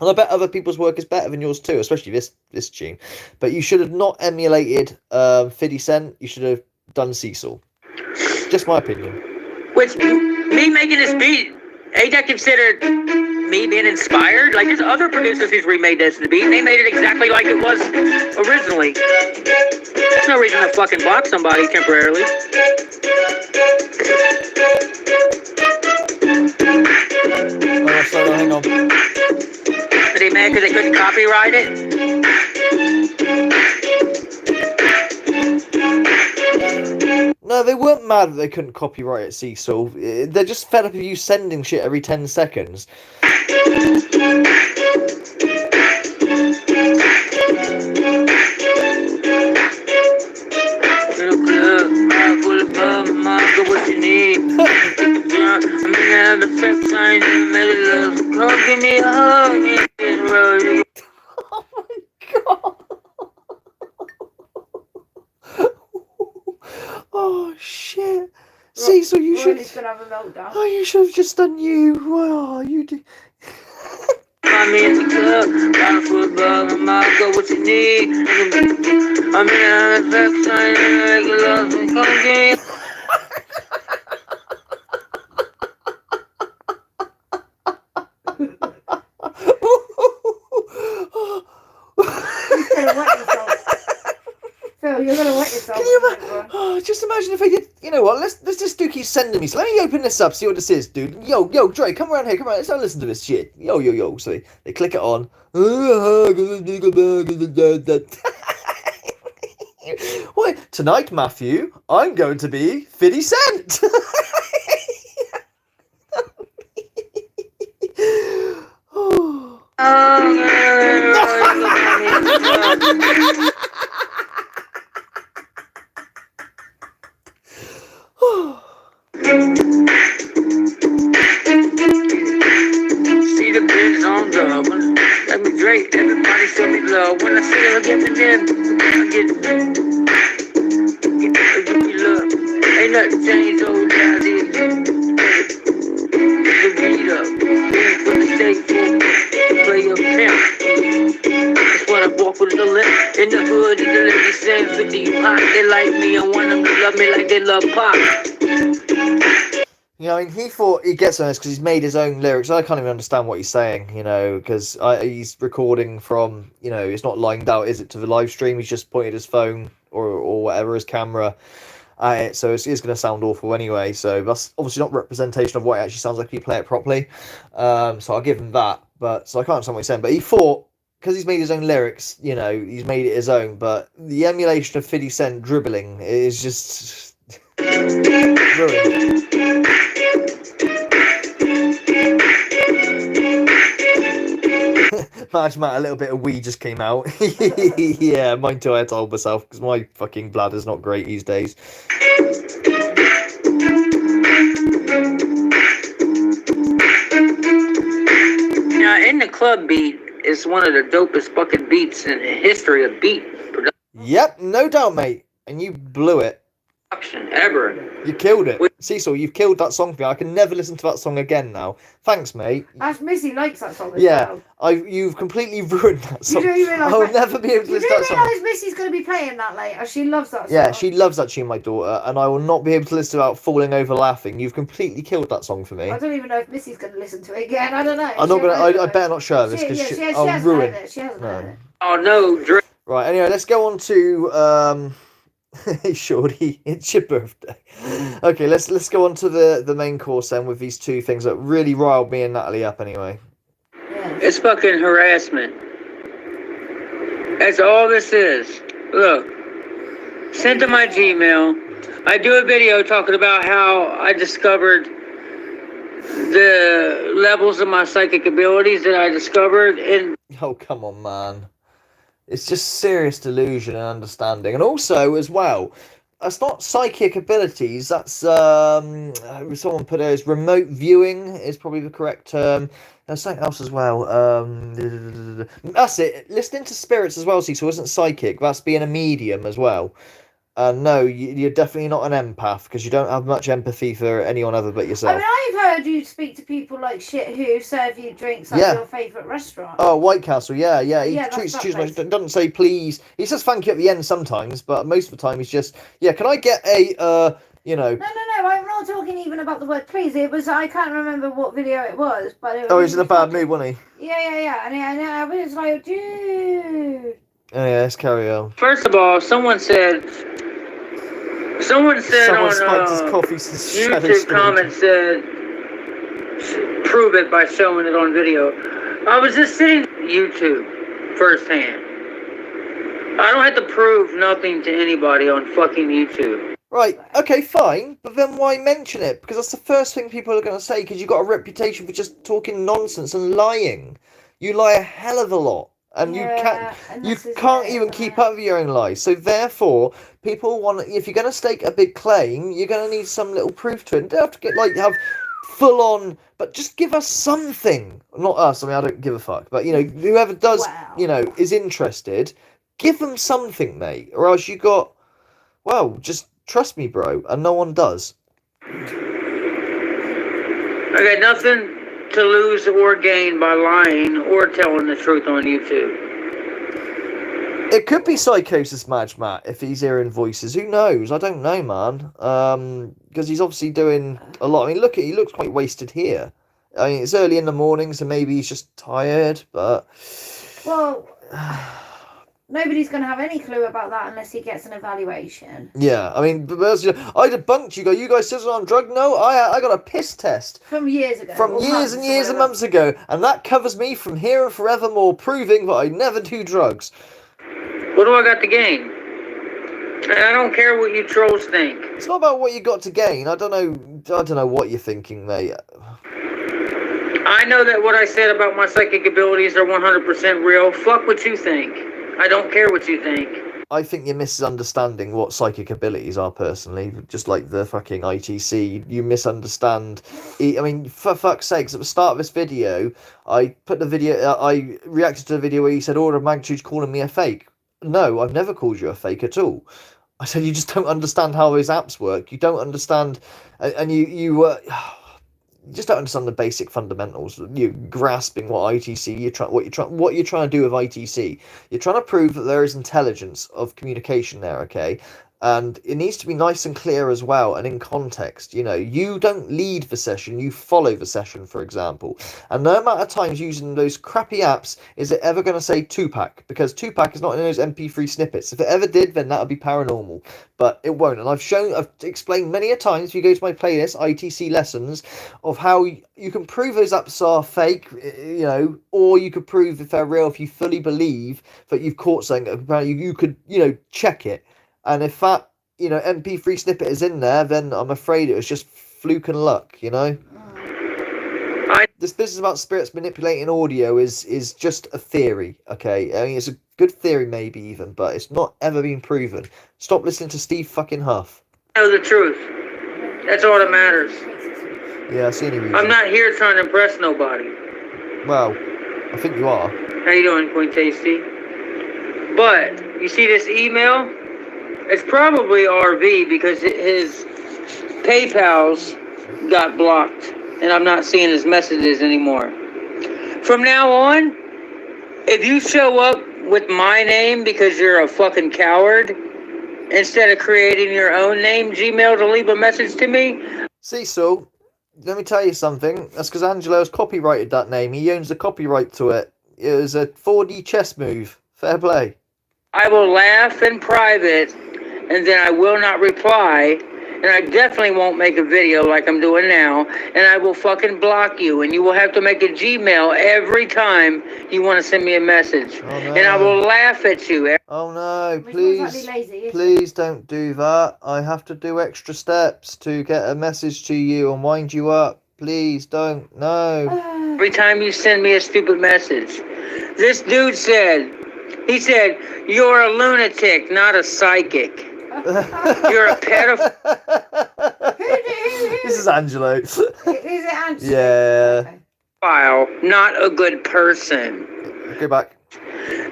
And I bet other people's work is better than yours too, especially this tune. But you should have not emulated 50 Cent. You should have done Cecil. Just my opinion. Which, me making this beat, ain't that considered me being inspired? Like, there's other producers who's remade this beat, and they made it exactly like it was originally. There's no reason to fucking block somebody temporarily. Oh, sorry, hang on. Are they mad because they couldn't copyright it? No, they weren't mad that they couldn't copyright it, Cecil. They're just fed up of you sending shit every 10 seconds. What you need? I'm in the sex sign in the middle. Come give me a hug. Oh my god. Oh shit. Cecil, you should. Gonna have a meltdown. Oh, you should have just done you. Oh, you do. I'm in the club, got a football, go what you need. I'm in the sex sign in the middle. Come give me. Phil, you're gonna wet yourself. Can you just imagine if I did. You know what? Let's this dude keeps sending me. So let me open this up, see what this is, dude. Yo, Dre, come around here, come around. Let's listen to this shit. Yo. So they click it on. What tonight, Matthew? I'm going to be 50 Cent. See the bitch on dub. Let me Drake. Everybody show me love. When I see her giving in, I get me love. Ain't nothing changed over there. The beat up. From the stage play up now. That's when I walk with the lip. In the hood, the lady saying 50 you hot. They like me. I want them to love me like they love pop. You know, I mean, he thought he gets on this because he's made his own lyrics. I can't even understand what he's saying, you know, because he's recording from, you know, it's not lined out, is it, to the live stream? He's just pointed his phone or whatever, his camera at it, so it's going to sound awful anyway. So that's obviously not representation of what it actually sounds like if you play it properly. So I'll give him that. But so I can't understand what he's saying. But he thought, because he's made his own lyrics, you know, he's made it his own. But the emulation of 50 Cent dribbling is just ruined. Imagine that, a little bit of wee just came out. Yeah, mine too, I told myself, because my fucking bladder's not great these days. Now, In the Club beat is one of the dopest fucking beats in the history of beat production. Yep, no doubt, mate. And you blew it. Ever. You killed it. Cecil, you've killed that song for me. I can never listen to that song again now. Thanks, mate. Ash Missy likes that song as Yeah, well. you've completely ruined that song. You don't realise I'll never be able to listen to that You song. do realise Missy's going to be playing that later? She loves that song. Yeah, she loves that tune, my daughter, and I will not be able to listen without falling over laughing. You've completely killed that song for me. I don't even know if Missy's going to listen to it again. I don't know. I'm not gonna. I better not show her this because I'll ruin. She hasn't heard it. Oh no, Drake. Right. Anyway, let's go on to Hey, Shorty, it's your birthday. Okay, let's go on to the main course then with these two things that really riled me and Natalie up anyway. It's fucking harassment. That's all this is. Look, sent to my Gmail. I do a video talking about how I discovered the levels of my psychic abilities that I discovered. And oh, come on, man. It's just serious delusion and understanding. And also, as well, that's not psychic abilities. That's, someone put it as remote viewing is probably the correct term. There's something else as well. That's it. Listening to spirits as well, see, so it wasn't psychic. That's being a medium as well. No, you're definitely not an empath because you don't have much empathy for anyone other but yourself. I mean, I've heard you speak to people like shit who serve you drinks at your favourite restaurant. Oh, White Castle, yeah. He treats doesn't say please. He says thank you at the end sometimes, but most of the time he's just, can I get a, you know. No, I'm not talking even about the word please. It was, I can't remember what video it was, but it was. Oh, he's in a bad mood, wasn't he? Yeah. And I was like, dude. Oh, yeah, let's carry on. First of all, someone said Someone on spiked his coffee YouTube comment said, prove it by showing it on video. I was just sitting YouTube firsthand. I don't have to prove nothing to anybody on fucking YouTube. Right, okay, fine, but then why mention it? Because that's the first thing people are going to say, because you've got a reputation for just talking nonsense and lying. You lie a hell of a lot, and you can't even keep up with your own lies. So therefore, people want, if you're going to stake a big claim, you're going to need some little proof to it. You don't have to get, like, have full on, but just give us something. Not us, I mean, I don't give a fuck, but, you know, whoever does, you know, is interested, give them something, mate, or else you got, well, just trust me, bro, and no one does. I got nothing to lose or gain by lying or telling the truth on YouTube. It could be psychosis, Madge Matt, if he's hearing voices. Who knows? I don't know, man. Because he's obviously doing a lot. I mean, look, he looks quite wasted here. I mean, it's early in the morning, so maybe he's just tired, but... Well... Nobody's going to have any clue about that unless he gets an evaluation. Yeah, I mean, I debunked you. You guys said on drug? No, I got a piss test. From years ago. From years and years and months ago. And that covers me from here and forevermore, proving that I never do drugs. What do I got to gain? I don't care what you trolls think. It's not about what you got to gain. I don't know what you're thinking, mate. I know that what I said about my psychic abilities are 100% real. Fuck what you think. I don't care what you think. I think you're misunderstanding what psychic abilities are, personally. Just like the fucking ITC. You misunderstand. I mean, for fuck's sakes, at the start of this video, I reacted to the video where you said order of magnitude's calling me a fake. No, I've never called you a fake at all. I said you just don't understand how those apps work. You don't understand, and you just don't understand the basic fundamentals. You're grasping what ITC what you're trying to do with ITC. You're trying to prove that there is intelligence of communication there, okay? And it needs to be nice and clear as well, and in context. You know, you don't lead the session, you follow the session, for example. And no amount of times using those crappy apps is it ever going to say Tupac, because Tupac is not in those MP3 snippets. If it ever did, then that would be paranormal, but it won't. And I've explained many a times, if you go to my playlist, ITC lessons, of how you can prove those apps are fake, you know, or you could prove if they're real if you fully believe that you've caught something. You could, you know, check it. And if that, you know, MP3 snippet is in there, then I'm afraid it was just fluke and luck, you know? This business about spirits manipulating audio is just a theory, okay? I mean, it's a good theory maybe even, but it's not ever been proven. Stop listening to Steve fucking Huff. I know the truth. That's all that matters. Yeah, I see any reason. I'm not here trying to impress nobody. Well, I think you are. How you doing, Queen Tasty? But, you see this email? It's probably RV because his PayPal's got blocked and I'm not seeing his messages anymore. From now on, if you show up with my name because you're a fucking coward, instead of creating your own name, Gmail, to leave a message to me. Cecil, let me tell you something. That's because Angelo's copyrighted that name. He owns the copyright to it. It was a 4D chess move. Fair play. I will laugh in private, and then I will not reply, and I definitely won't make a video like I'm doing now, and I will fucking block you, and you will have to make a Gmail every time you want to send me a message. Oh, no. And I will laugh at you. Oh no, please don't do that. I have to do extra steps to get a message to you and wind you up. Please don't, no. Every time you send me a stupid message. This dude said, you're a lunatic, not a psychic. You're a pedophile. This is Angelo. Is it Angelo? Yeah. Okay. Not a good person. Go back.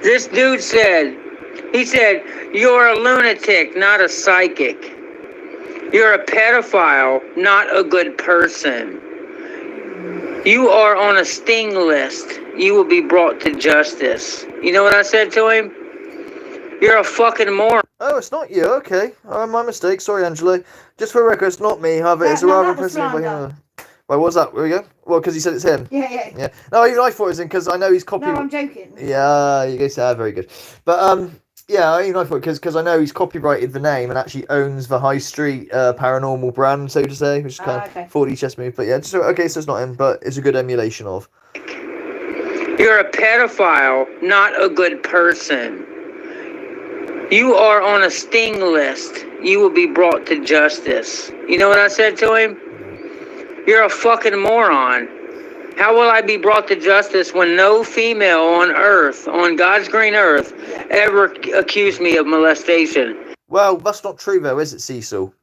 This dude said, you're a lunatic, not a psychic. You're a pedophile, not a good person. You are on a sting list. You will be brought to justice. You know what I said to him? You're a fucking moron. Oh, it's not you. Okay. Oh, my mistake. Sorry, Angelo. Just for the record, it's not me. However, it's a rather impressive. Right, what's that? Where we go? Well, because he said it's him. Yeah. No, even I thought it was him because I know he's copyrighted. No, I'm joking. Yeah, you guys say very good. But yeah, even I thought because I know he's copyrighted the name and actually owns the High Street Paranormal brand, so to say, which is kind of 4D chess move. But yeah, so it's not him, but it's a good emulation of. You're a pedophile, not a good person. You are on a sting list. You will be brought to justice. You know what I said to him? You're a fucking moron. How will I be brought to justice when no female on earth, on God's green earth, ever accused me of molestation? Well, that's not true though, is it, Cecil?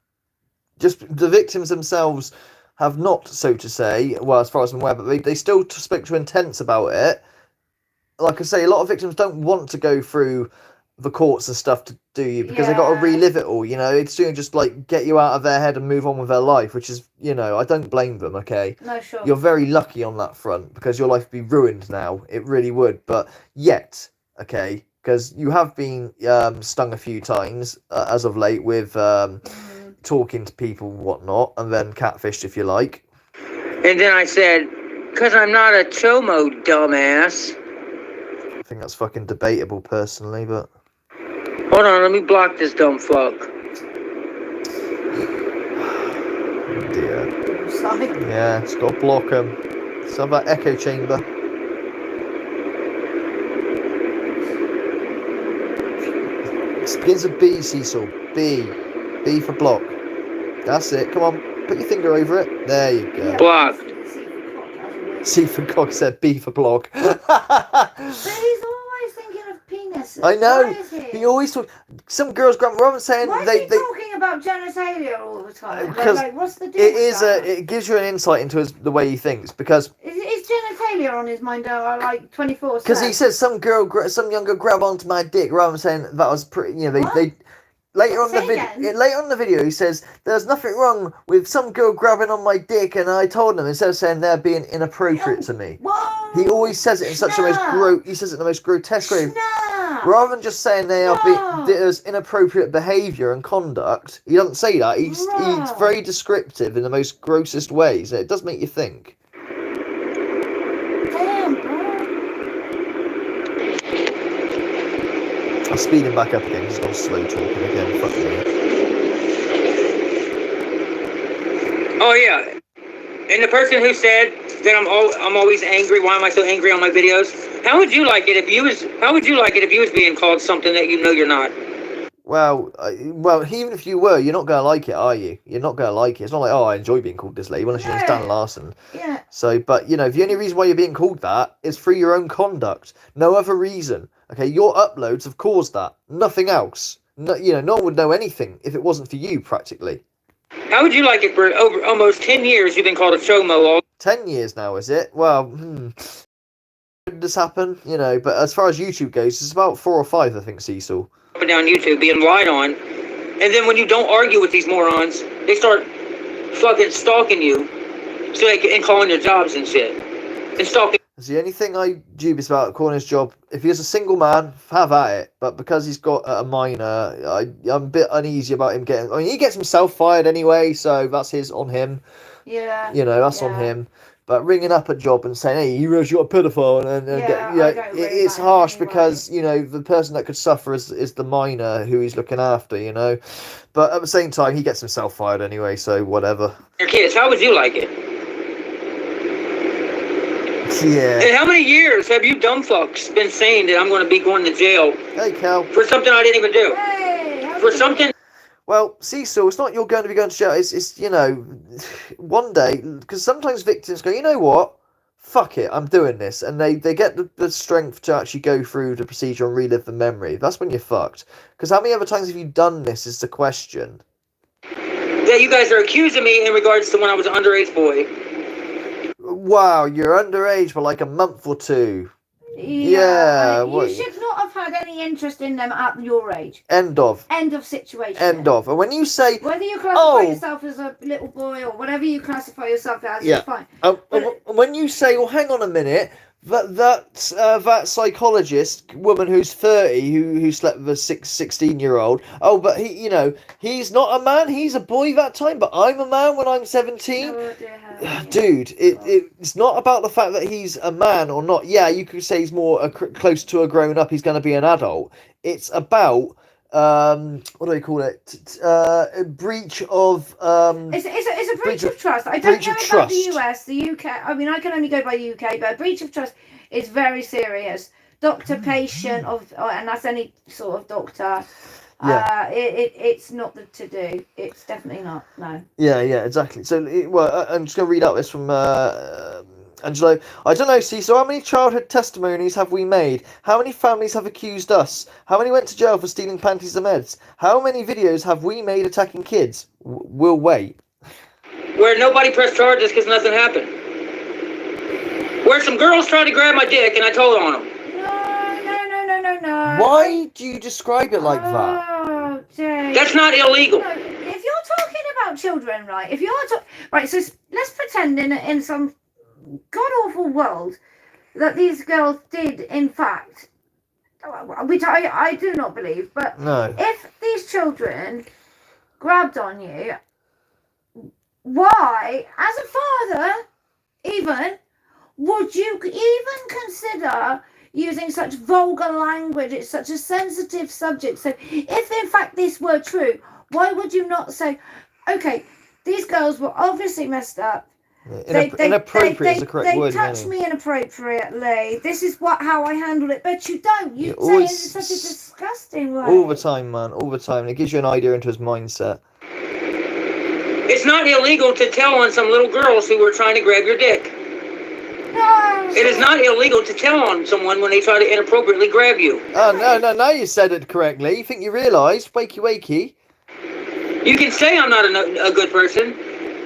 Just the victims themselves have not, so to say, well, as far as I'm aware, but they still spoke to Intense about it. Like I say, a lot of victims don't want to go through the courts and stuff to do you because they got to relive it all, you know. It's doing just like get you out of their head and move on with their life, which is, you know, I don't blame them. Okay, No, sure. you're very lucky on that front because your life would be ruined now. It really would. But yet, okay, because you have been stung a few times as of late with talking to people and whatnot, and then catfished if you like. And then I said, because I'm not a chomo, dumbass. I think that's fucking debatable personally, but Hold on, let me block this dumb fuck. dear. Sorry. Yeah, it's got to block them. It's about echo chamber. It begins with B, Cecil. B. B for block. That's it. Come on. Put your finger over it. There you go. Blocked. C for cock said B for block. But he's always thinking of penises. I know. Why is He always talks. Some girls grab Robin saying Why is they he talking about genitalia all the time? Because Like, what's the deal it with is that? it gives you an insight into the way he thinks because Is genitalia on his mind like 24/7? because he says some young girl grab onto my dick rather than saying that was pretty, you know, they later on Say the again. video later on the video he says there's nothing wrong with some girl grabbing on my dick, and I told him instead of saying they're being inappropriate to me. Whoa! He always says it in such the most Snap. he says it in the most grotesque way. Snap. Rather than just saying No. there's inappropriate behaviour and conduct, he doesn't say that. He's No. very descriptive in the most grossest ways. It does make you think. Damn, bro. I'll speed him back up again. He's gone slow talking again. Fuck me. Oh yeah, and the person who said that I'm always angry. Why am I so angry on my videos? How would you like it if you was being called something that you know you're not? Well, even if you were, you're not going to like it, are you? You're not going to like it. It's not like, oh, I enjoy being called this lady, unless your name's Dan Larson. Yeah. So, but, you know, the only reason why you're being called that is through your own conduct. No other reason. Okay, your uploads have caused that. Nothing else. No, you know, no one would know anything if it wasn't for you, practically. How would you like it for over almost 10 years you've been called a chomo all 10 years now, is it? Well, when did this happen? You know, but as far as YouTube goes, it's about 4 or 5, I think, Cecil. up and down YouTube being lied on, and then when you don't argue with these morons, they start fucking stalking you, so and calling your jobs and shit, and stalking. It's the only thing I dubious about calling his job. If he was a single man, have at it. But because he's got a minor, I'm a bit uneasy about him getting. I mean, he gets himself fired anyway, so that's on him. Yeah. You know, that's on him. But ringing up a job and saying, "Hey, you realize you're a pedophile," it's harsh because you know the person that could suffer is the minor who he's looking after. You know, but at the same time, he gets himself fired anyway, so whatever. Your kids, how would you like it? Yeah. And how many years have you dumb fucks been saying that I'm going to be going to jail? Hey, Cal. For something I didn't even do. Hey, For something. Well, Cecil, it's not you're going to be going to jail. It's you know, one day, because sometimes victims go, you know what, fuck it, I'm doing this, and they get the strength to actually go through the procedure and relive the memory. That's when you're fucked. Because how many other times have you done this is the question. That you guys are accusing me in regards to when I was an underage boy. Wow, you're underage for like a month or two. Yeah. What- You should not have had any interest in them at your age. End of. End of situation. End of. And when you say, Whether you classify yourself as a little boy or whatever you classify yourself as, Yeah. it's fine. when you say, well, hang on a minute, that psychologist woman who's 30 who slept with a 16-year-old, but he's not a man, he's a boy that time, but I'm a man when I'm 17. Oh, dear. Dude, it's not about the fact that he's a man or not. Yeah, you could say he's more close to a grown up, he's going to be an adult. It's about what do they call it? Breach of It's a breach of trust. I don't breach know of about trust. the US, the UK. I mean, I can only go by the UK, but a breach of trust is very serious doctor patient and that's any sort of doctor. Yeah. It's not the to do. It's definitely not. No. Yeah, exactly. So, I'm just going to read out this from Angelo. I don't know, see, so how many childhood testimonies have we made? How many families have accused us? How many went to jail for stealing panties and meds? How many videos have we made attacking kids? We'll wait. Where nobody pressed charges because nothing happened. Where some girls tried to grab my dick and I told on them. No. Why do you describe it like that? Oh, Jay. That's not illegal. No, if you're talking about children, right? If you're right, so let's pretend in some god awful world that these girls did, in fact, which I do not believe, but No. if these children grabbed on you, why, as a father, even would you even consider using such vulgar language? It's such a sensitive subject. So if in fact this were true, why would you not say, okay, these girls were obviously messed up. Inappropriate is the correct word. They touched me inappropriately. This is how I handle it. But you don't. You say always, it in such a disgusting way. All the time, man. All the time. It gives you an idea into his mindset. It's not illegal to tell on some little girls who were trying to grab your dick. No. It is not illegal to tell on someone when they try to inappropriately grab you. Oh, no, now you said it correctly. You think you realised? Wakey. You can say I'm not a good person,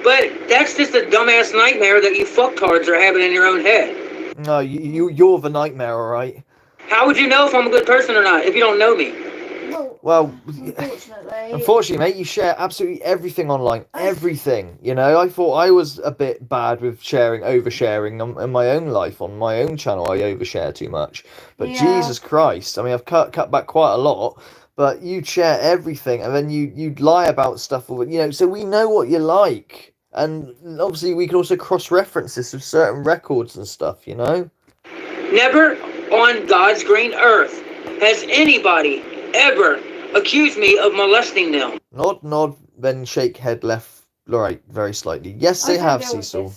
but that's just a dumbass nightmare that you fucktards are having in your own head. No, you're the nightmare, alright? How would you know if I'm a good person or not if you don't know me? Well, unfortunately, mate, you share absolutely everything online. Everything. You know, I thought I was a bit bad with oversharing in my own life. On my own channel, I overshare too much. But yeah. Jesus Christ, I mean, I've cut back quite a lot. But you'd share everything, and then you'd lie about stuff. You know, so we know what you like. And obviously, we can also cross-reference this with certain records and stuff, you know? Never on God's green earth has anybody ever accused me of molesting them. Nod, then shake head left, right, very slightly. Yes, they have, Cecil.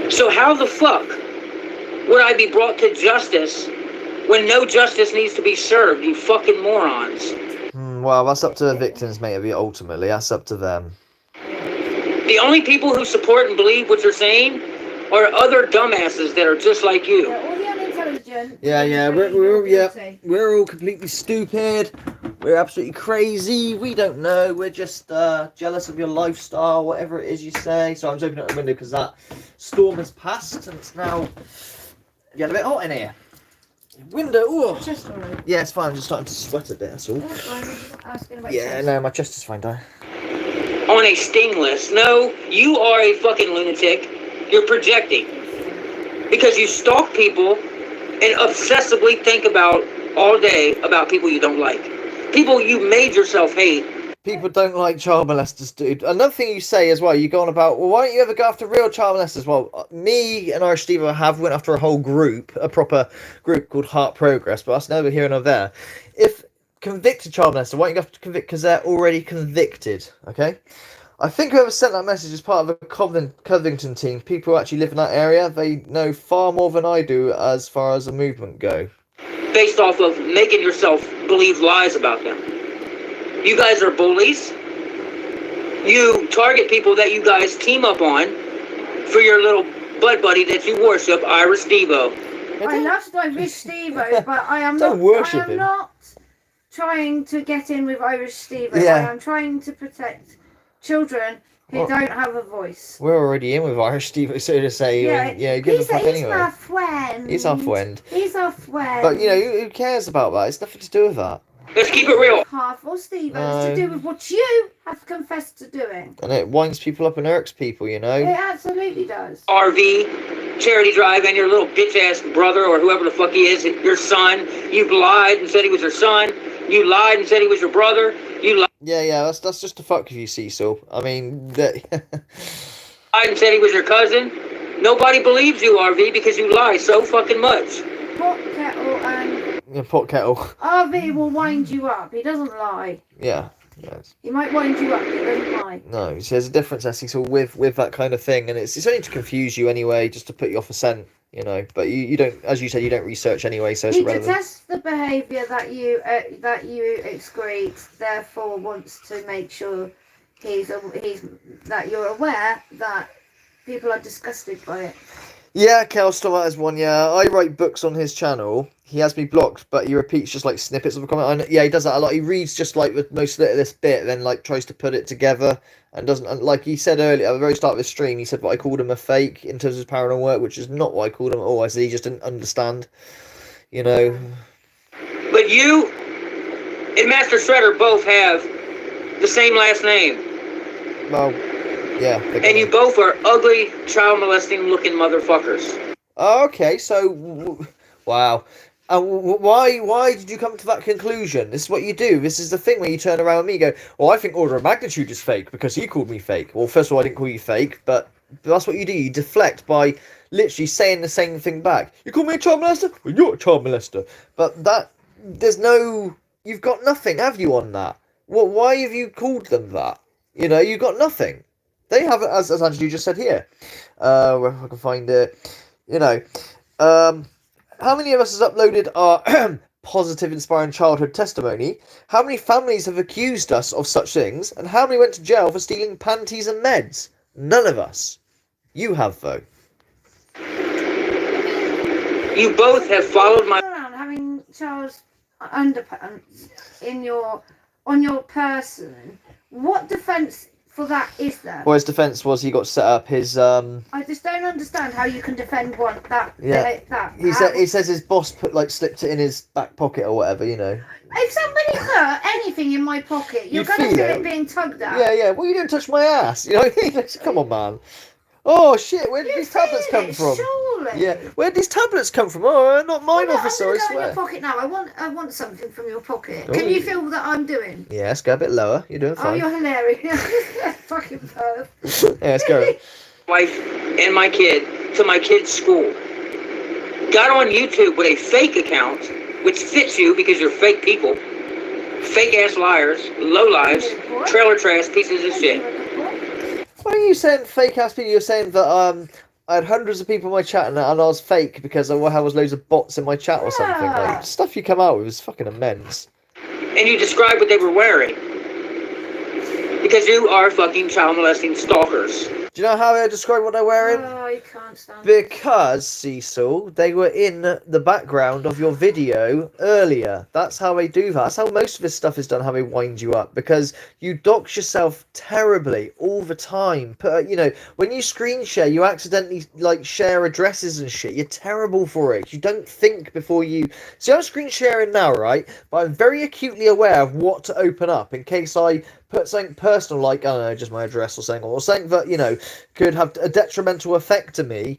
So how the fuck would I be brought to justice when no justice needs to be served, you fucking morons? Well, that's up to the victims, mate, ultimately. That's up to them. The only people who support and believe what you're saying are other dumbasses that are just like you. Yeah, all the unintelligent. Yeah, we're all completely stupid. We're absolutely crazy. We don't know. We're just jealous of your lifestyle, whatever it is you say. So I'm just opening up the window because that storm has passed and it's now getting a bit hot in here. Window. Oh. Yeah, it's fine. I'm just starting to sweat a bit. That's all. Yeah, no, my chest is fine, Di. On a sting list. No, you are a fucking lunatic. You're projecting. Because you stalk people and obsessively think about all day about people you don't like. People you made yourself hate. People don't like child molesters, dude. Another thing you say as well, you go on about, well, why don't you ever go after real child molesters? Well, me and Irish Steve went after a whole group, a proper group called Heart Progress, but that's neither here nor there. If convicted child molester, why don't you have to convict? Because they're already convicted, okay? I think whoever sent that message is part of the Covington team. People who actually live in that area, they know far more than I do as far as the movement go. Based off of making yourself believe lies about them. You guys are bullies. You target people that you guys team up on for your little butt buddy that you worship, Irish Stevo. I love Irish Stevo, but I am not trying to get in with Irish Stevo. Yeah. I am trying to protect children who don't have a voice. We're already in with Irish Stevo, so to say. Give a fuck anyway. He's my friend. He's our friend. He's our friend. But, you know, who cares about that? It's nothing to do with that. Let's keep it real. Half or Steven. It's to do with what you have confessed to doing. And it winds people up and irks people, you know? It absolutely does. RV, charity drive, and your little bitch-ass brother or whoever the fuck he is, your son. You lied and said he was your son. You lied and said he was your brother. You lied. Yeah, that's just to fuck with you, Cecil. I mean, lied and said he was your cousin. Nobody believes you, RV, because you lie so fucking much. Pot kettle and... Yeah, pot kettle. RV will wind you up. He doesn't lie. Yeah. Yes. He might wind you up, but he doesn't lie. No, there's a difference, Cecil, with that kind of thing, and it's only to confuse you anyway, just to put you off a scent. you know. But you don't, as you said, you don't research anyway, so it's He irrelevant. detests the behaviour that you excrete, therefore wants to make sure he's that you're aware that people are disgusted by it. Yeah, Kelstar is one. Yeah, I write books on his channel. He has me blocked, but he repeats just like snippets of a comment. Yeah, he does that a lot. He reads just like with most of this bit, then like tries to put it together and doesn't. And like he said earlier at the very start of his stream, he said what I called him a fake in terms of his paranormal work, which is not what I called him at all. I said he just didn't understand, you know. But you and Master Shredder both have the same last name. Well, yeah. And you both are ugly, child molesting looking motherfuckers. Oh, okay, so wow. Why did you come to that conclusion? This is what you do. This is the thing where you turn around at me and go, well, I think Order of Magnitude is fake because he called me fake. Well, first of all, I didn't call you fake, but that's what you do. You deflect by literally saying the same thing back. You call me a child molester? Well, you're a child molester. But that, there's no, you've got nothing, have you, on that? Well, why have you called them that? You know, you've got nothing. They have it, as Andrew just said here. Where I can find it. You know, how many of us has uploaded our positive, inspiring childhood testimony? How many families have accused us of such things? And how many went to jail for stealing panties and meds? None of us. You have, though. You both have followed my... Having Charles underpants on your person, what defence for that is there? Well, his defence was he got set up his I just don't understand how you can defend that. He says his boss slipped it in his back pocket or whatever, you know. If somebody put anything in my pocket, you're going to feel it being tugged at. Yeah. Well, you didn't touch my ass, you know. Come on, man. Oh shit! Where did these tablets come from? Surely. Yeah, where did these tablets come from? Oh, not mine, Well, officer. I'm I going to go in swear. your pocket now. I want something from your pocket. Oh, Can you feel what I'm doing? Yeah, let's go a bit lower. You're doing Oh, fine. you're hilarious. Fucking perv. Yeah, let's go. Wife and my kid to my kid's school. Got on YouTube with a fake account, which fits you because you're fake people. Fake ass liars, low lives, trailer trash pieces of shit. Why are you saying fake ass people? You're saying that I had hundreds of people in my chat and I was fake because I was loads of bots in my chat or something. Like, stuff you come out with is fucking immense. And you describe what they were wearing. Because you are fucking child molesting stalkers. Do you know how I describe what they're wearing? Oh, you can't stand Because, Cecil, they were in the background of your video earlier. That's how they do that. That's how most of this stuff is done, how they wind you up. Because you dox yourself terribly all the time. You know, when you screen share, you accidentally, share addresses and shit. You're terrible for it. You don't think before you... See, I'm screen sharing now, right? But I'm very acutely aware of what to open up in case I put something personal, like, I don't know, just my address or something that, you know, could have a detrimental effect to me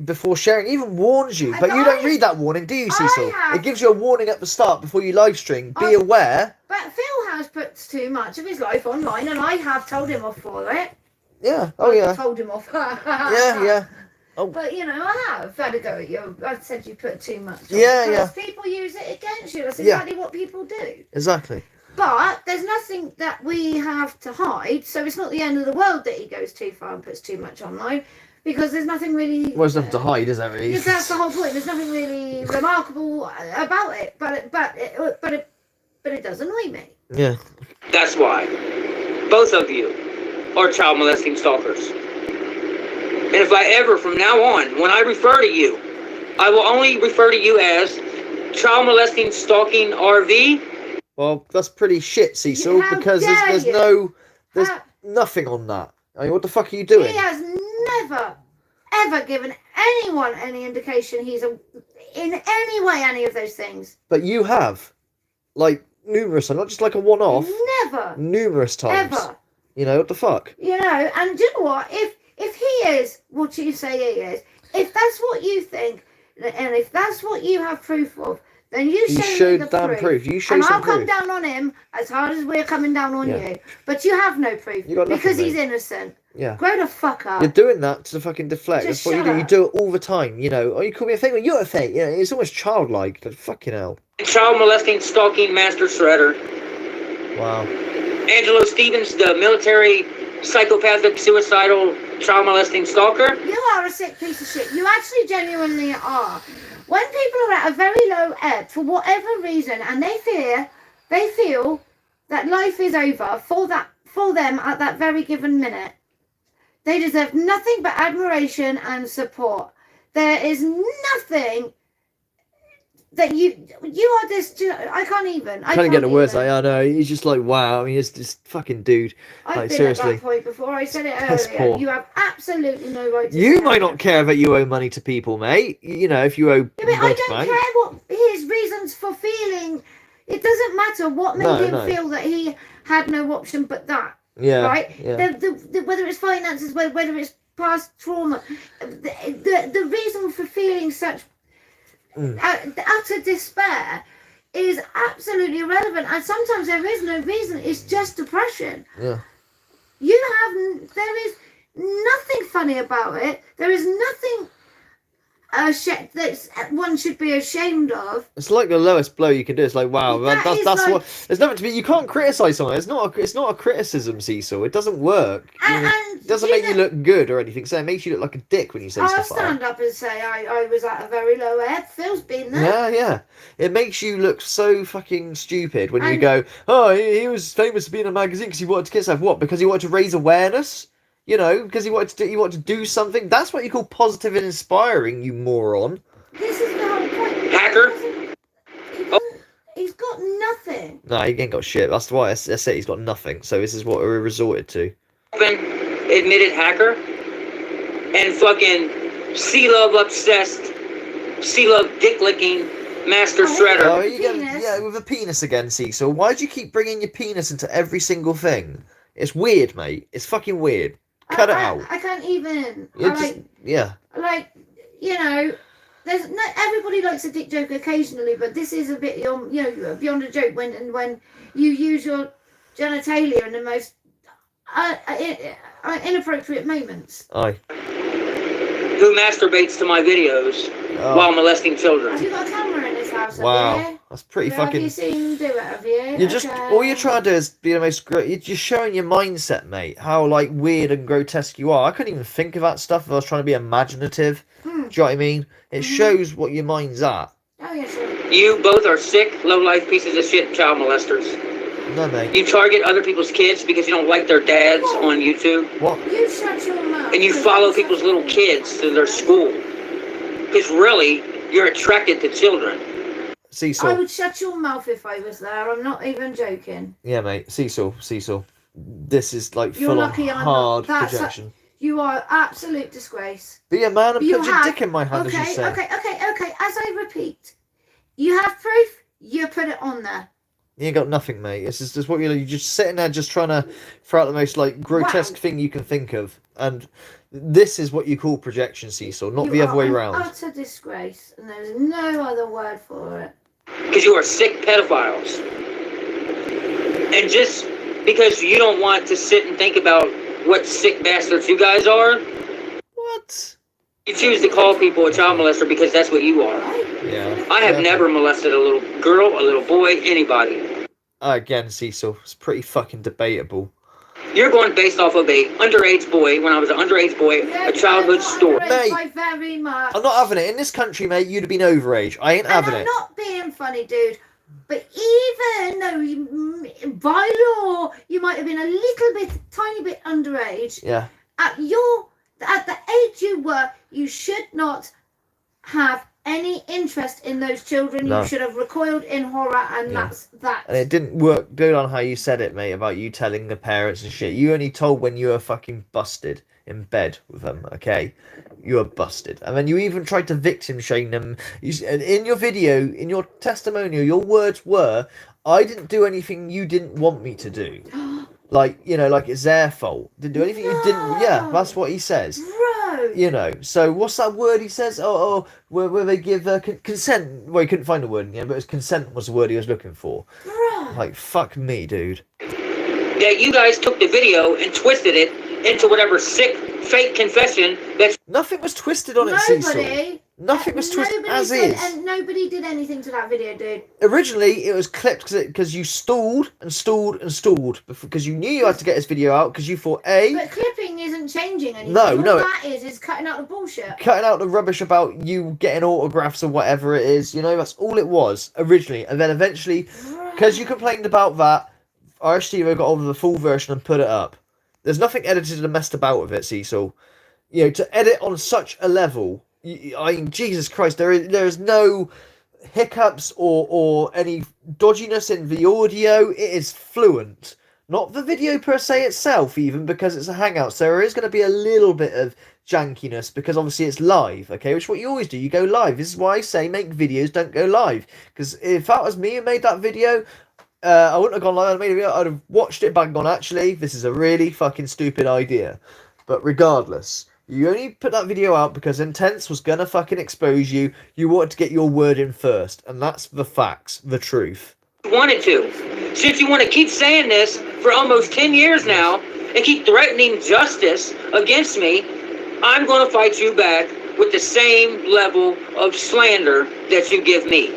before sharing. It even warns you, but you don't read that warning, do you, Cecil? It gives you a warning at the start before you live stream. Be aware. But Phil has put too much of his life online, and I have told him off for it. Yeah. Oh, yeah. I told him off. Yeah. Oh. But, you know, I have had a go at you. I said you put too much on. Yeah. People use it against you. That's exactly what people do. Exactly. But there's nothing that we have to hide, so it's not the end of the world that he goes too far and puts too much online, because there's nothing really... Well, there's nothing to hide, is there, really? Because that's the whole point. There's nothing really remarkable about it, but it does annoy me. Yeah. That's why. Both of you are child molesting stalkers. And if I ever, from now on, when I refer to you, I will only refer to you as child molesting stalking RV. Well, that's pretty shit, Cecil, because there's nothing on that. I mean, what the fuck are you doing? He has never, ever given anyone any indication he's in any way any of those things. But you have, numerous times, not just like a one-off. Never. Numerous times. Ever. You know, what the fuck? You know, and do you know what? If he is what you say he is, if that's what you think, and if that's what you have proof of, then you show me the damn proof. You show and some I'll come proof. down on him as hard as we're coming down on you. But you have no proof You got nothing, because he's mate. innocent. Yeah. Grow the fuck up. You're doing that to fucking deflect. Just That's what you shut do. You up. do it all the time, you know. Oh, you call me a fake? Well, you're a fake. You know, it's almost childlike. Fucking hell. Child molesting stalking master shredder. Wow. Angelo Stevens, the military psychopathic, suicidal, child molesting stalker? You are a sick piece of shit. You actually genuinely are. When people are at a very low ebb for whatever reason, and they feel that life is over for them at that very given minute, they deserve nothing but admiration and support. There is nothing that you are this. I can't even. I Can't get the words. even. I know. He's just like, wow. I mean, it's just fucking dude. I've like been seriously. at that point before. I said it Piss earlier. poor. You have absolutely no right to You say might that. not care that you owe money to people, mate. You know, if you owe. Yeah, but I money to don't bank. care what his reasons for feeling. It doesn't matter what made him feel that he had no option but that. Yeah. Right. Yeah. Whether it's finances, whether it's past trauma, the reason for feeling such utter despair is absolutely irrelevant, and sometimes there is no reason. It's just depression. Yeah. There is nothing funny about it. There is nothing that one should be ashamed of. It's like the lowest blow you can do. It's like, wow, That is that's like- what. There's nothing to be. You can't criticize someone. It's not a criticism, Cecil. It doesn't work. And It doesn't make you look good or anything. So it makes you look like a dick when you say I'll stuff like that. stand up and say I was at a very low ebb. Phil's been there. Yeah, yeah. It makes you look so fucking stupid when you And- go, oh, he was famous to be in a magazine because he wanted to kiss himself. What? Because he wanted to raise awareness? You know, because he wanted to do something. That's what you call positive and inspiring, you moron. This is the whole point. Hacker? He's got nothing. No, he ain't got shit. That's why I say he's got nothing. So this is what we resorted to. Open, admitted hacker, and fucking sea-love obsessed, sea-love dick-licking master shredder. Oh, With you a get, penis. yeah, with a penis again, Cecil. Why do you keep bringing your penis into every single thing? It's weird, mate. It's fucking weird. Cut it out. I can't even. You're just, yeah. You know, there's not everybody likes a dick joke occasionally, but this is a bit beyond a joke when you use your genitalia in the most inappropriate moments. Aye. Who masturbates to my videos Oh. while molesting children. Have you got a camera in this house? Wow. Have you? That's pretty Have you fucking. seen him do it? Have you? You're just Okay. all you're trying to do is be the most great. You're just showing your mindset, mate. How like weird and grotesque you are. I couldn't even think of that stuff if I was trying to be imaginative. Do you know what I mean? It shows what your mind's at. Oh yeah, sure. You both are sick, low-life pieces of shit child molesters. No, mate. You target other people's kids because you don't like their dads on YouTube. What? You shut your mouth. And you follow people's little kids to their school. Because really, you're attracted to children. I Cecil. would shut your mouth if I was there. I'm not even joking. Yeah, mate. Cecil. This is like You're full on lucky I'm not. hard That's projection. You are absolute disgrace. Be a man and You put your have- dick in my hand, as you Okay. say. As I repeat, you have proof. You put it on there. You ain't got nothing, mate. This is just what you're just sitting there, just trying to throw out the most like grotesque Wow. thing you can think of, and this is what you call projection, Cecil, not You the other are way an round. Utter disgrace, and there's no other word for it. Because you are sick pedophiles. And just because you don't want to sit and think about what sick bastards you guys are, What? you choose to call people a child molester because that's what you are. Right? Yeah. I have never molested a little girl, a little boy, anybody. Again, Cecil, it's pretty fucking debatable. You're going based off of a underage boy, when I was an underage boy, Yeah, a childhood I'm not story. underage Mate. by very much. I'm not having it in this country, mate. You'd have been overage. I ain't And having I'm it. not being funny, dude. But even though by law you might have been a little bit, tiny bit underage, Yeah. at the age you were, you should not have any interest in those children. No. You should have recoiled in horror, and Yeah. that's that. And it didn't work good on how you said it, mate, about you telling the parents and shit. You only told when you were fucking busted in bed with them, okay? You were busted. And then you even tried to victim shame them. In your video, in your testimonial, your words were, I didn't do anything you didn't want me to do. Like, you know, like it's their fault. Didn't do anything you didn't... Yeah, that's what he says. Bro, You know, so what's that word he says? Where they give consent. Well, he couldn't find the word, yeah, but it was consent was the word he was looking for. bro. Like, fuck me, dude. That you guys took the video and twisted it into whatever sick, fake confession that's Nothing was twisted on it, Cecil. Nobody Nothing was twisted Nobody as said, is. and nobody did anything to that video, dude. Originally, it was clipped because you stalled and stalled and stalled because you knew you had to get this video out because you thought But clipping isn't changing anything. No, no. All that is cutting out the bullshit. cutting out the rubbish about you getting autographs or whatever it is. You know, that's all it was originally, and then eventually, because you complained about that, Irish Steve got hold of the full version and put it up. There's nothing edited and messed about with it, Cecil. You know, to edit on such a level, I mean, Jesus Christ, there is no hiccups or any dodginess in the audio. It is fluent. Not the video per se itself, even, because it's a Hangout. So there is going to be a little bit of jankiness, because obviously it's live, okay? Which is what you always do. You go live. This is why I say make videos, don't go live. Because if that was me who made that video, I wouldn't have gone live. I'd have watched it bang on, actually. This is a really fucking stupid idea. But regardless, you only put that video out because Intense was going to fucking expose you. You wanted to get your word in first. And that's the facts, the truth. Wanted to. Since you want to keep saying this for almost 10 years now and keep threatening justice against me, I'm going to fight you back with the same level of slander that you give me.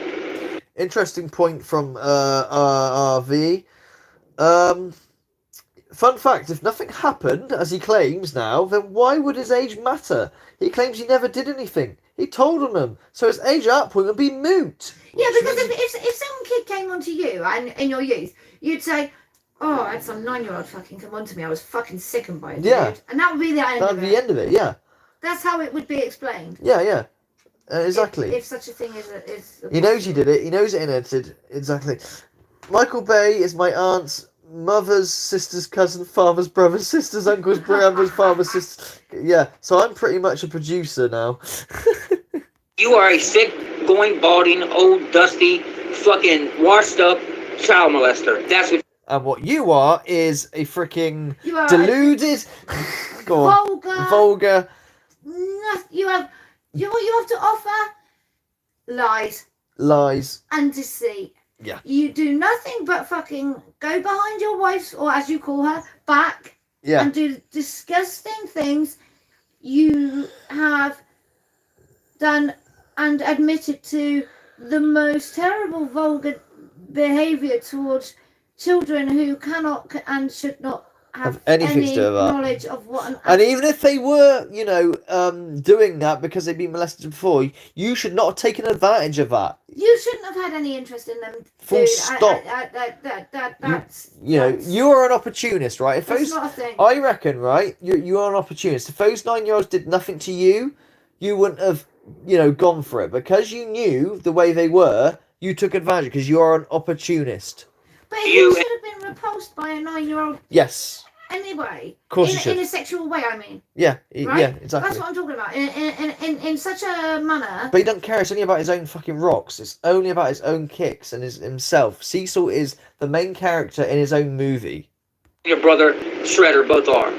Interesting point from RV. Fun fact, if nothing happened, as he claims now, then why would his age matter? He claims he never did anything. He told on them, so his age at that point would be moot. Yeah, because if some kid came onto you and in your youth, you'd say, "Oh, I had some 9-year-old fucking come onto me. I was fucking sickened by it, Yeah. dude." And that would be the end That'd of be it. the end of it, yeah. That's how it would be explained. Yeah. Exactly. If such a thing is He knows he did it. He knows it edited. Exactly. Michael Bay is my aunt's mother's sister's cousin, father's brother, sister's uncle's brother's father's sister. Yeah, so I'm pretty much a producer now. You are a sick, going, balding, old, dusty, fucking washed up child molester. That's what. And what you are is a freaking You are deluded, go on, vulgar. You have what you have to offer: Lies. and deceit. Yeah. You do nothing but fucking go behind your wife's, or as you call her, back. Yeah. And do disgusting things. You have done and admitted to the most terrible, vulgar behaviour towards children who cannot and should not have anything any to do with that. knowledge of what an And even if they were, you know, doing that because they've been molested before, you should not have taken advantage of that. You shouldn't have had any interest in them. Full dude. stop. You are an opportunist, right? If That's those, not a thing. I reckon, right? You are an opportunist. If those 9-year-olds did nothing to you, you wouldn't have, you know, gone for it because you knew the way they were. You took advantage because you are an opportunist. But you should have been repulsed by a 9-year-old Yes. anyway. Of course you should. In a sexual way, I mean. Yeah. Right? Yeah. Exactly. That's what I'm talking about. In such a manner. But he doesn't care. It's only about his own fucking rocks. It's only about his own kicks and himself. Cecil is the main character in his own movie. Your brother Shredder both are.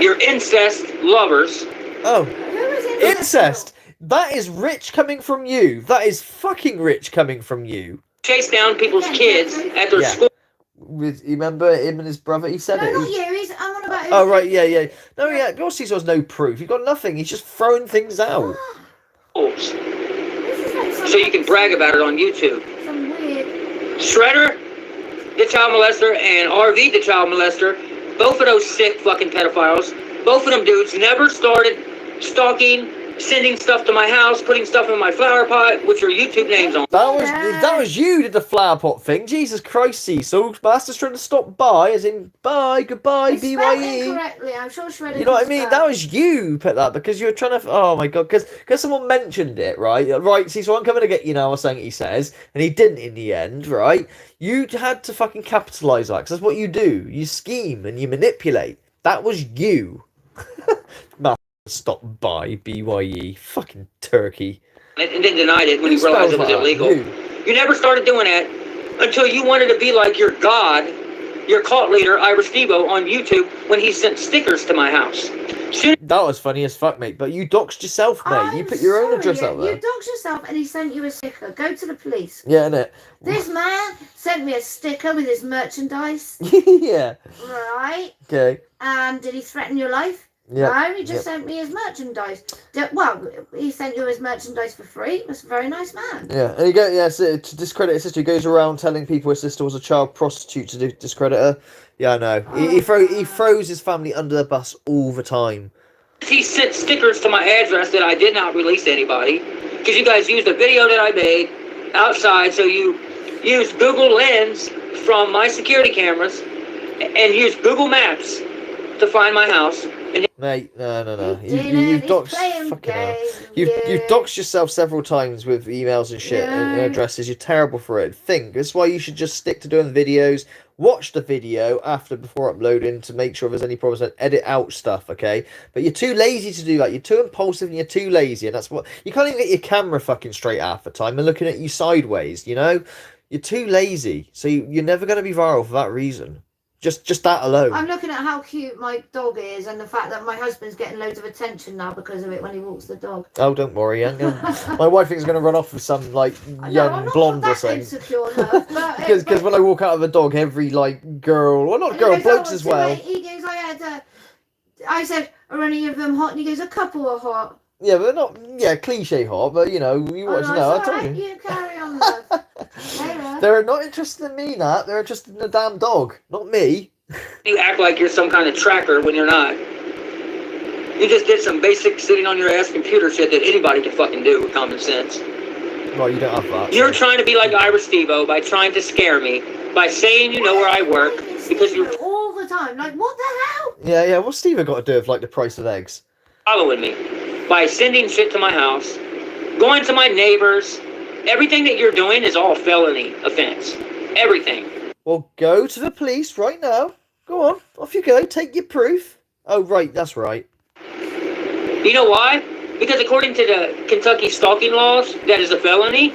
You're incest lovers. Oh. Who is Incest! That is rich coming from you. That is fucking rich coming from you. Chase down people's kids at their Yeah. school. With you remember him and his brother? He said No, it. not you. I'm on about. Oh right, yeah. No, yeah. Your Cecil's no proof. He's got nothing. He's just throwing things out. Schools. This is like some So you can brag about it on YouTube. Some weird. Shredder, the child molester, and RV, the child molester, both of those sick fucking pedophiles, both of them dudes never started stalking, sending stuff to my house, putting stuff in my flower pot with your YouTube names on. That was you did the flower pot thing. Jesus Christ, Cecil. Master's trying to stop by, as in bye, goodbye, It's spelled BYE. incorrectly. I'm sure Shredder. You know what I can mean? spell. That was you put that because you were trying to. Oh my god! Because someone mentioned it, right? Right. See, so I'm coming to get you now. Or something he says, and he didn't in the end, right? You had to fucking capitalize that because that's what you do. You scheme and you manipulate. That was you. Stop by BYE. Fucking turkey. And then denied it when Who he realized it spells was that? illegal. You never started doing that until you wanted to be like your god, your cult leader, Irish Devo, on YouTube when he sent stickers to my house. That was funny as fuck, mate. But you doxed yourself, mate. You put your own address out there. You doxed yourself and he sent you a sticker. Go to the police. Yeah, innit? This man sent me a sticker with his merchandise. Yeah. Right. Okay. And did he threaten your life? Yeah. No, he just sent me his merchandise. Well, he sent you his merchandise for free. That's a very nice man. Yeah, and he go, yeah, so to discredit his sister, he goes around telling people his sister was a child prostitute to discredit her. Yeah, I know. He throws his family under the bus all the time. He sent stickers to my address that I did not release to anybody, because you guys used a video that I made outside, so you used Google Lens from my security cameras and used Google Maps to find my house. Mate, no. You've doxed fucking hell. You've doxed yourself several times with emails and shit and addresses. You're terrible for it. That's why you should just stick to doing videos. Watch the video before uploading to make sure if there's any problems and edit out stuff, okay? But you're too lazy to do that. You're too impulsive and you're too lazy, and that's what you can't even get your camera fucking straight half the time and looking at you sideways, you know? You're too lazy. So you're never gonna be viral for that reason. Just that alone. I'm looking at how cute my dog is and the fact that my husband's getting loads of attention now because of it when he walks the dog. Oh, don't worry, my wife thinks going to run off with some like young blonde or something. Because when I walk out of the dog, every like girl, well not girl, blokes as well. He goes, I said, are any of them hot? And he goes, a couple are hot. Yeah, but they're not, cliche hot, but you know, you watch now. I told you. You carry on, love. They're not interested in me, Nat. They're interested in the damn dog, not me. You act like you're some kind of tracker when you're not. You just did some basic sitting on your ass computer shit that anybody can fucking do with common sense. Well, you don't have that. You're trying to be like Ira Stevo by trying to scare me, by saying you know where I work, because you're all the time. Like, what the hell? Yeah. What's Steve got to do with like the price of eggs? Following me by sending shit to my house, going to my neighbors. Everything that you're doing is all felony offense. Everything. Well, go to the police right now. Go on, off you go. Take your proof. Oh, right, that's right. You know why? Because according to the Kentucky stalking laws, that is a felony.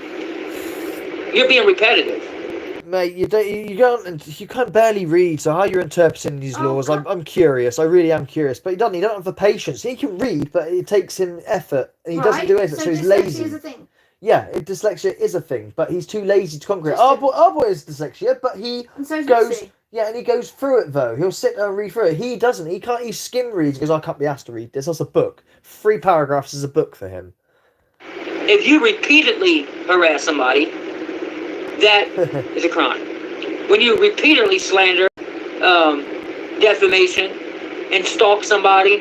You're being repetitive. Mate, you can't barely read, so how you're interpreting these laws, I'm curious. I really am curious. But he don't have the patience. He can read, but it takes him effort, and he doesn't do anything, so he's lazy. Is a thing. Yeah, dyslexia is a thing, but he's too lazy to conquer it. Our boy is dyslexia, but he goes... Yeah, and he goes through it, though. He'll sit there and read through it. He doesn't. He can't. He skim reads. He goes, I can't be asked to read this. That's a book. 3 paragraphs is a book for him. If you repeatedly harass somebody, that is a crime. When you repeatedly slander, defamation, and stalk somebody,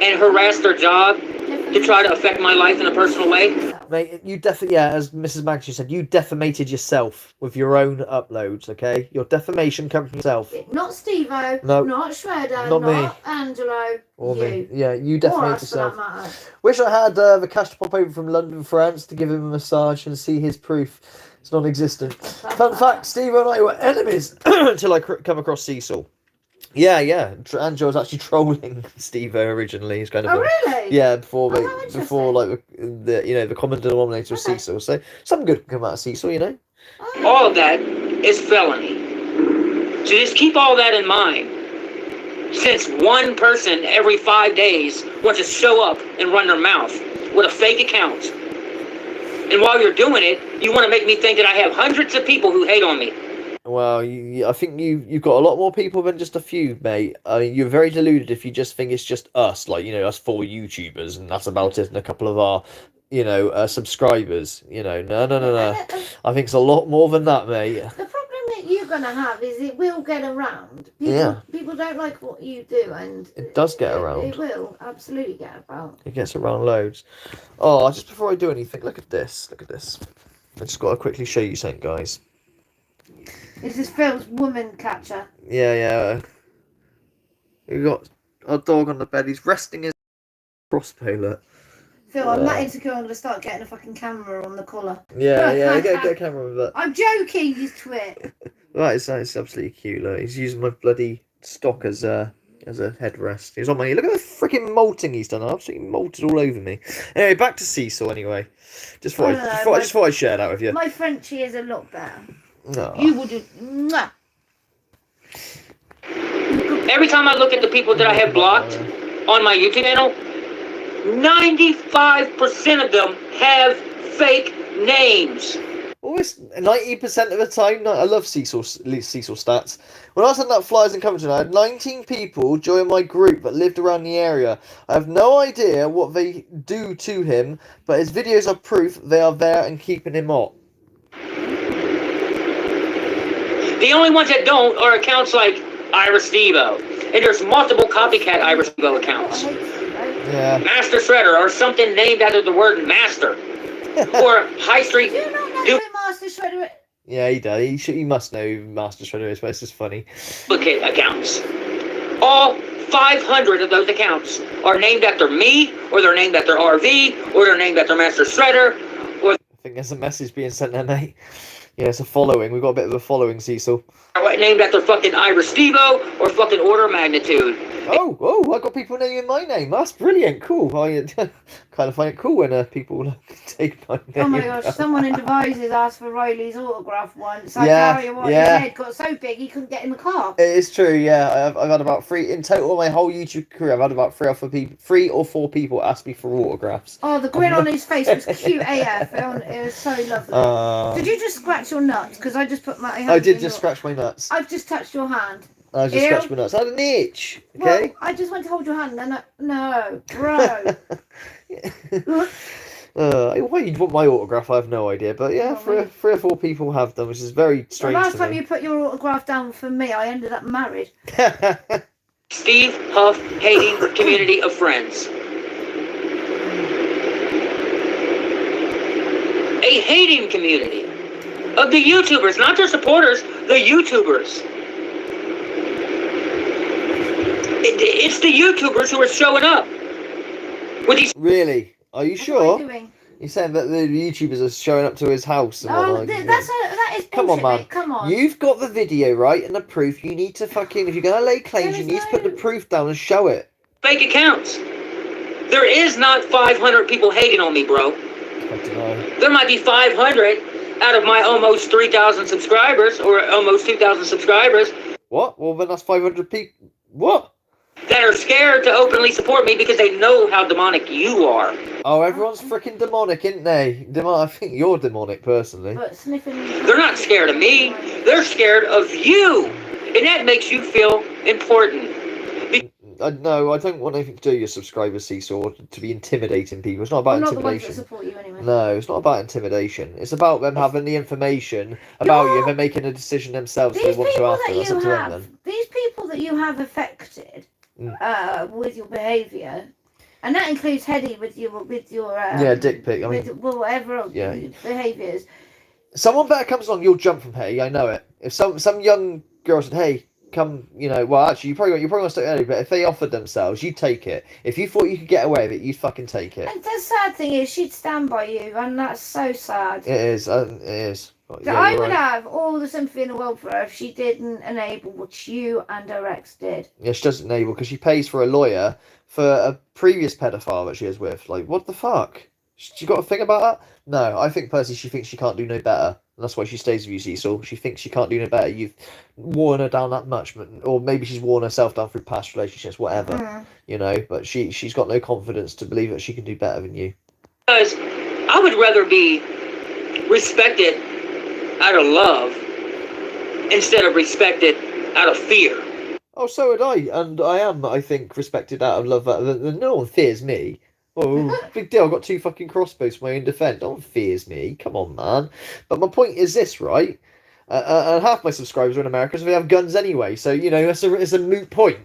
and harass their job to try to affect my life in a personal way. Mate, you as Mrs. Maggie said, you defamated yourself with your own uploads, okay? Your defamation comes from yourself. Not Steve-O, no, not Shredder, not me. Angelo, or me. Yeah, you defamated yourself. Wish I had the cash to pop over from London, France to give him a massage and see his proof. It's non-existent. Fun fact, Steve and I were enemies until I come across Cecil. Yeah. Angelo was actually trolling Steve originally. He's kind of really? Yeah, before like the common denominator was Cecil. So something good can come out of Cecil, you know. All of that is felony. So just keep all that in mind. Since one person every 5 days wants to show up and run their mouth with a fake account, and while you're doing it, you want to make me think that I have hundreds of people who hate on me. Well, I think you've got a lot more people than just a few, mate. You're very deluded if you just think it's just us, like, us 4 YouTubers, and that's about it, and a couple of our, subscribers. No. I think it's a lot more than that, mate. The problem that you're going to have is it will get around. People don't like what you do, and... It does get around. It will absolutely get around. It gets around loads. Oh, just before I do anything, look at this. I just got to quickly show you something, guys. This is Phil's woman catcher. Yeah. We got our dog on the bed. He's resting his crossbow. Phil, I'm that insecure. I'm gonna start getting a fucking camera on the collar. Yeah. Get a camera with that. I'm joking, you twit. Right, it's absolutely cute. Look, he's using my bloody stock as a headrest. He's on my knee. Look at the freaking molting he's done. I've absolutely molted all over me. Anyway, back to Cecil. Anyway, just thought I'd share that with you. My Frenchie is a lot better. No. You would do. Every time I look at the people that I have blocked on my YouTube channel, 95% of them have fake names. almost 90% of the time, I love Cecil stats. When I was sending out flyers in Coventry, I had 19 people join my group that lived around the area. I have no idea what they do to him, but his videos are proof they are there and keeping him up. The only ones that don't are accounts like Iris Devo. And there's multiple copycat Iris Devo accounts. Yeah. Master Shredder, or something named after the word master. Or High Street. Do you not know who Master Shredder is? Yeah, he does. He must know who Master Shredder is, but it's just funny. Duplicate accounts. All 500 of those accounts are named after me, or they're named after RV, or they're named after Master Shredder, or I think there's a message being sent there, mate. Yeah, it's a following. We've got a bit of a following, Cecil. named after fucking Iris Devo, or fucking Order of Magnitude. Oh, I got people naming my name. That's brilliant. Cool. I kind of find it cool when people take my name. Oh my gosh, someone in Devices asked for Riley's autograph once. I Yeah, tell you what, yeah. his head got so big he couldn't get in the car. It is true, yeah. I've had about three, in total, my whole YouTube career, I've had about three or four people ask me for autographs. Oh, the grin on his face was cute AF. It was so lovely. Did you just scratch your nuts? Because I just put my hand I did in just scratch my nuts. I've just touched your hand. I just scratched my nuts. I had an itch, okay? Well, I just went to hold your hand and no, bro. Why you'd want my autograph, I have no idea. But yeah, three or four people have them, which is very strange. The last to time me. you put your autograph down for me, I ended up married. Steve Huff hating community of friends. A hating community of the YouTubers, not their supporters, the YouTubers. It's the YouTubers who are showing up with these. Really? Are you What sure? am I doing? You're saying that the YouTubers are showing up to his house and Oh, whatnot? that is bullshit, Come on, man. mate. Come on. You've got the video, right? And the proof. You need to fucking, if you're going to lay claims, There you is need to put the no- proof down and show it. Fake accounts. There is not 500 people hating on me, bro. I don't know. There might be 500 out of my almost 3,000 subscribers, or almost 2,000 subscribers, What? Well, then that's 500 people. What? that are scared to openly support me because they know how demonic you are. Oh, everyone's freaking demonic, isn't they? I think you're demonic, personally. But sniffing. They're not scared of me. They're scared of you. And that makes you feel important. No, I don't want anything to do with your subscribers, Cecil, or to be intimidating people. It's not about I'm not the ones that intimidation. support you anyway. No, it's not about intimidation. It's about them having the information about you. They're making a decision themselves. They These want to people after. that That's you up to them have, then. these people that you have affected with your behaviour, and that includes Hedy with your Yeah, dick pic. I mean, with whatever yeah. behaviours. Someone better comes along, you'll jump from Hey. I know it. If some young girl said, "Hey, come," well, actually, you probably want to stay early. But if they offered themselves, you'd take it. If you thought you could get away with it, you'd fucking take it. And the sad thing is, she'd stand by you, and that's so sad. It is. It is. So Yeah, I you're would right. have all the sympathy in the world for her if she didn't enable what you and her ex did. Yeah, she doesn't enable because she pays for a lawyer for a previous pedophile that she was with. Like, what the fuck? She got a thing about that? No, I think personally she thinks she can't do no better. And that's why she stays with you, Cecil. She thinks she can't do no better. You've worn her down that much, or maybe she's worn herself down through past relationships, whatever. But she's got no confidence to believe that she can do better than you. Because I would rather be respected out of love instead of respected out of fear. Oh, so would I, and I am, I think, respected out of love. No one fears me. Oh, big deal. I've got 2 fucking crossbows for my own defence. No one fears me. Come on, man. But my point is this, right? And half my subscribers are in America, so they have guns anyway. So, it's a moot point.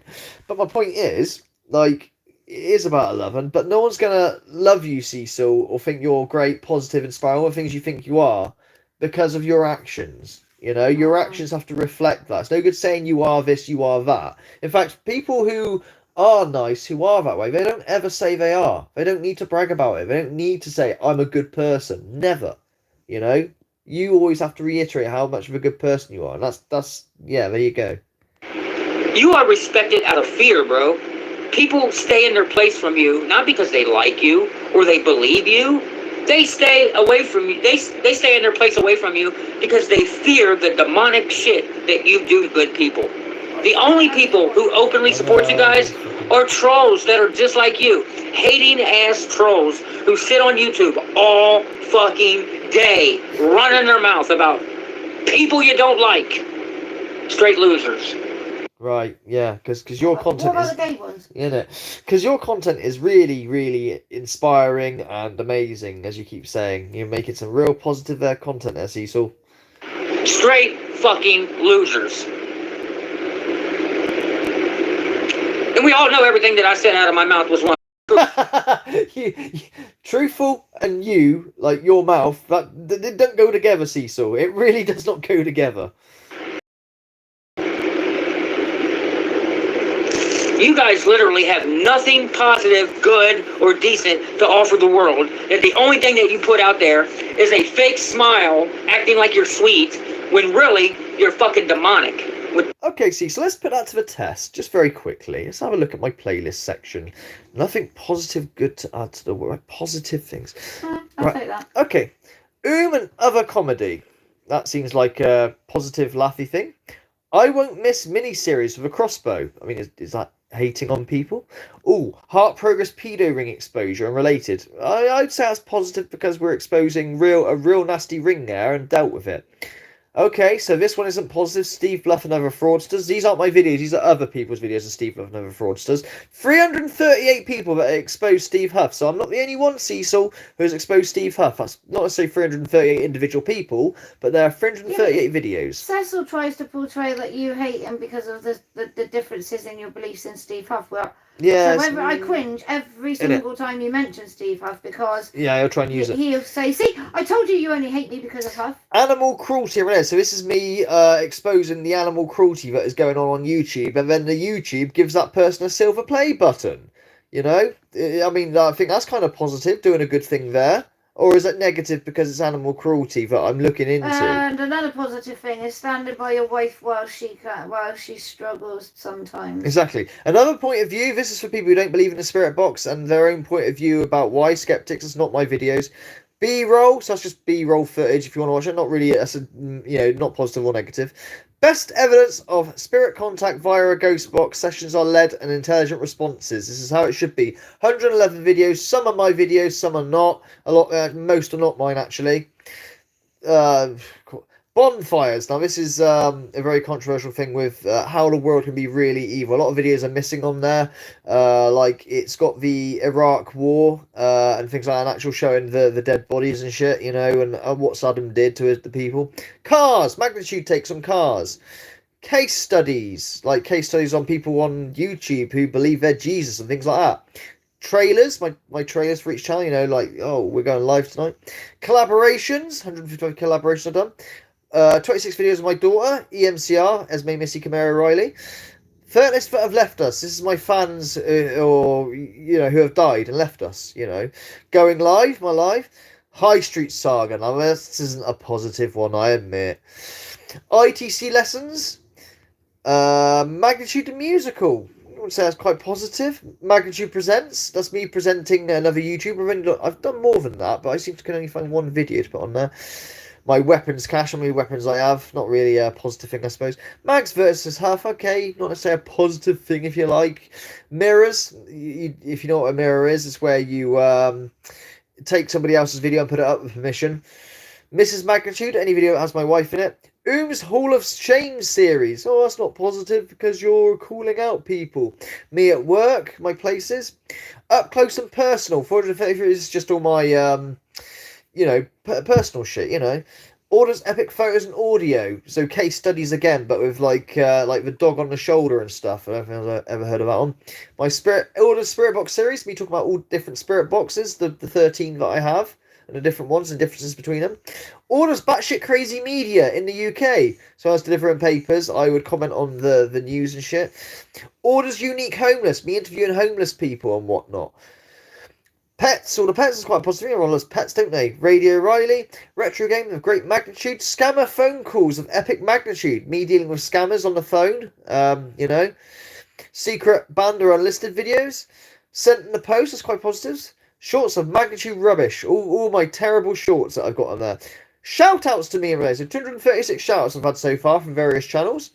But my point is, like, it is about love, but no one's going to love you, Cecil, or think you're great, positive, inspiring, all the things you think you are, because of your actions. Your actions have to reflect that. It's no good saying you are this, you are that. In fact, people who are nice, who are that way, they don't ever say they are. They don't need to brag about it. They don't need to say, I'm a good person. Never. You always have to reiterate how much of a good person you are. And that's there you go. You are respected out of fear, bro. People stay in their place from you, not because they like you or they believe you. They stay away from you. They stay in their place away from you because they fear the demonic shit that you do to good people. The only people who openly support you guys or trolls that are just like you, hating ass trolls who sit on YouTube all fucking day, running their mouth about people you don't like. Straight losers. Right, yeah, because your content What is, about the gay ones? because your content is really, really inspiring and amazing, as you keep saying. You're making some real positive content there, Cecil. Straight fucking losers. And we all know everything that I said out of my mouth was one. Truthful and you, like your mouth, they don't go together, Cecil. It really does not go together. You guys literally have nothing positive, good, or decent to offer the world. And the only thing that you put out there is a fake smile, acting like you're sweet, when really you're fucking demonic. Okay, Cecil, let's put that to the test, just very quickly. Let's have a look at my playlist section. Nothing positive good to add to the world. Positive things. I'll take that. Okay. And other comedy. That seems like a positive, laughy thing. I won't miss miniseries with a crossbow. I mean, is that hating on people? Oh, heart progress pedo ring exposure and related. I'd say that's positive because we're exposing a real nasty ring there and dealt with it. Okay, so this one isn't positive. Steve Bluff and other fraudsters. These aren't my videos. These are other people's videos of Steve Bluff and other fraudsters. 338 people that exposed Steve Huff. So I'm not the only one, Cecil, who has exposed Steve Huff. That's not necessarily 338 individual people, but there are 338 videos. Cecil tries to portray that you hate him because of the differences in your beliefs in Steve Huff. Well, yeah. So whether I cringe every single time you mention Steve Huff because he'll try and use it. He'll say, "See, I told you you only hate me because of Huff." Animal cruelty around. So this is me exposing the animal cruelty that is going on YouTube, and then the YouTube gives that person a silver play button. You know, I mean, I think that's kind of positive, doing a good thing there. Or is it negative because it's animal cruelty that I'm looking into? And another positive thing is standing by your wife while she struggles sometimes. Exactly. Another point of view, this is for people who don't believe in the spirit box and their own point of view about why skeptics. It's not my videos. B-roll, so that's just B-roll footage if you want to watch it. Not really, that's not positive or negative. Best evidence of spirit contact via a ghost box. Sessions are led and intelligent responses. This is how it should be. 111 videos. Some are my videos, some are not. Most are not mine, actually. Bonfires. Now, this is a very controversial thing with how the world can be really evil. A lot of videos are missing on there. Like, it's got the Iraq War and things like that, and actual showing the dead bodies and shit, you know, and what Saddam did to the people. Cars. Magnitude takes on cars. Case studies. Like, case studies on people on YouTube who believe they're Jesus and things like that. Trailers, my trailers for each channel, you know, like, oh, we're going live tonight. Collaborations. 155 collaborations I've done. 26 videos of my daughter, EMCR, Esme Missy Camara Riley. 30 that have left us. This is my fans, or, you know, who have died and left us, you know. Going live, my live. High Street Saga. Now, this isn't a positive one, I admit. ITC lessons. Magnitude the musical. I would say that's quite positive. Magnitude presents. That's me presenting another YouTuber. I've done more than that, but I seem to can only find one video to put on there. My weapons cache, how many weapons I have. Not really a positive thing, I suppose. Max versus Huff, okay. Not necessarily a positive thing, if you like. Mirrors. If you know what a mirror is, it's where you take somebody else's video and put it up with permission. Mrs. Magnitude, any video that has my wife in it. Oom's Hall of Shame series. Oh, that's not positive because you're calling out people. Me at work, my places. Up Close and Personal. 433 is just all my, you know, personal shit, you know. Orders epic photos and audio. So case studies again, but with like the dog on the shoulder and stuff. I don't think I've ever heard of that one. My Orders Spirit Box series. Me talking about all different spirit boxes, the 13 that I have. And the different ones and differences between them. Orders batshit crazy media in the UK. So I was delivering papers. I would comment on the news and shit. Orders unique homeless. Me interviewing homeless people and whatnot. Pets. All the pets is quite positive. Everyone loves pets, don't they? Radio Riley. Retro game of great magnitude. Scammer phone calls of epic magnitude. Me dealing with scammers on the phone. You know. Secret band or unlisted videos. Sent in the post. That's quite positive. Shorts of magnitude rubbish. All my terrible shorts that I've got on there. Shout outs to me and Ray. So 236 shout outs I've had so far from various channels.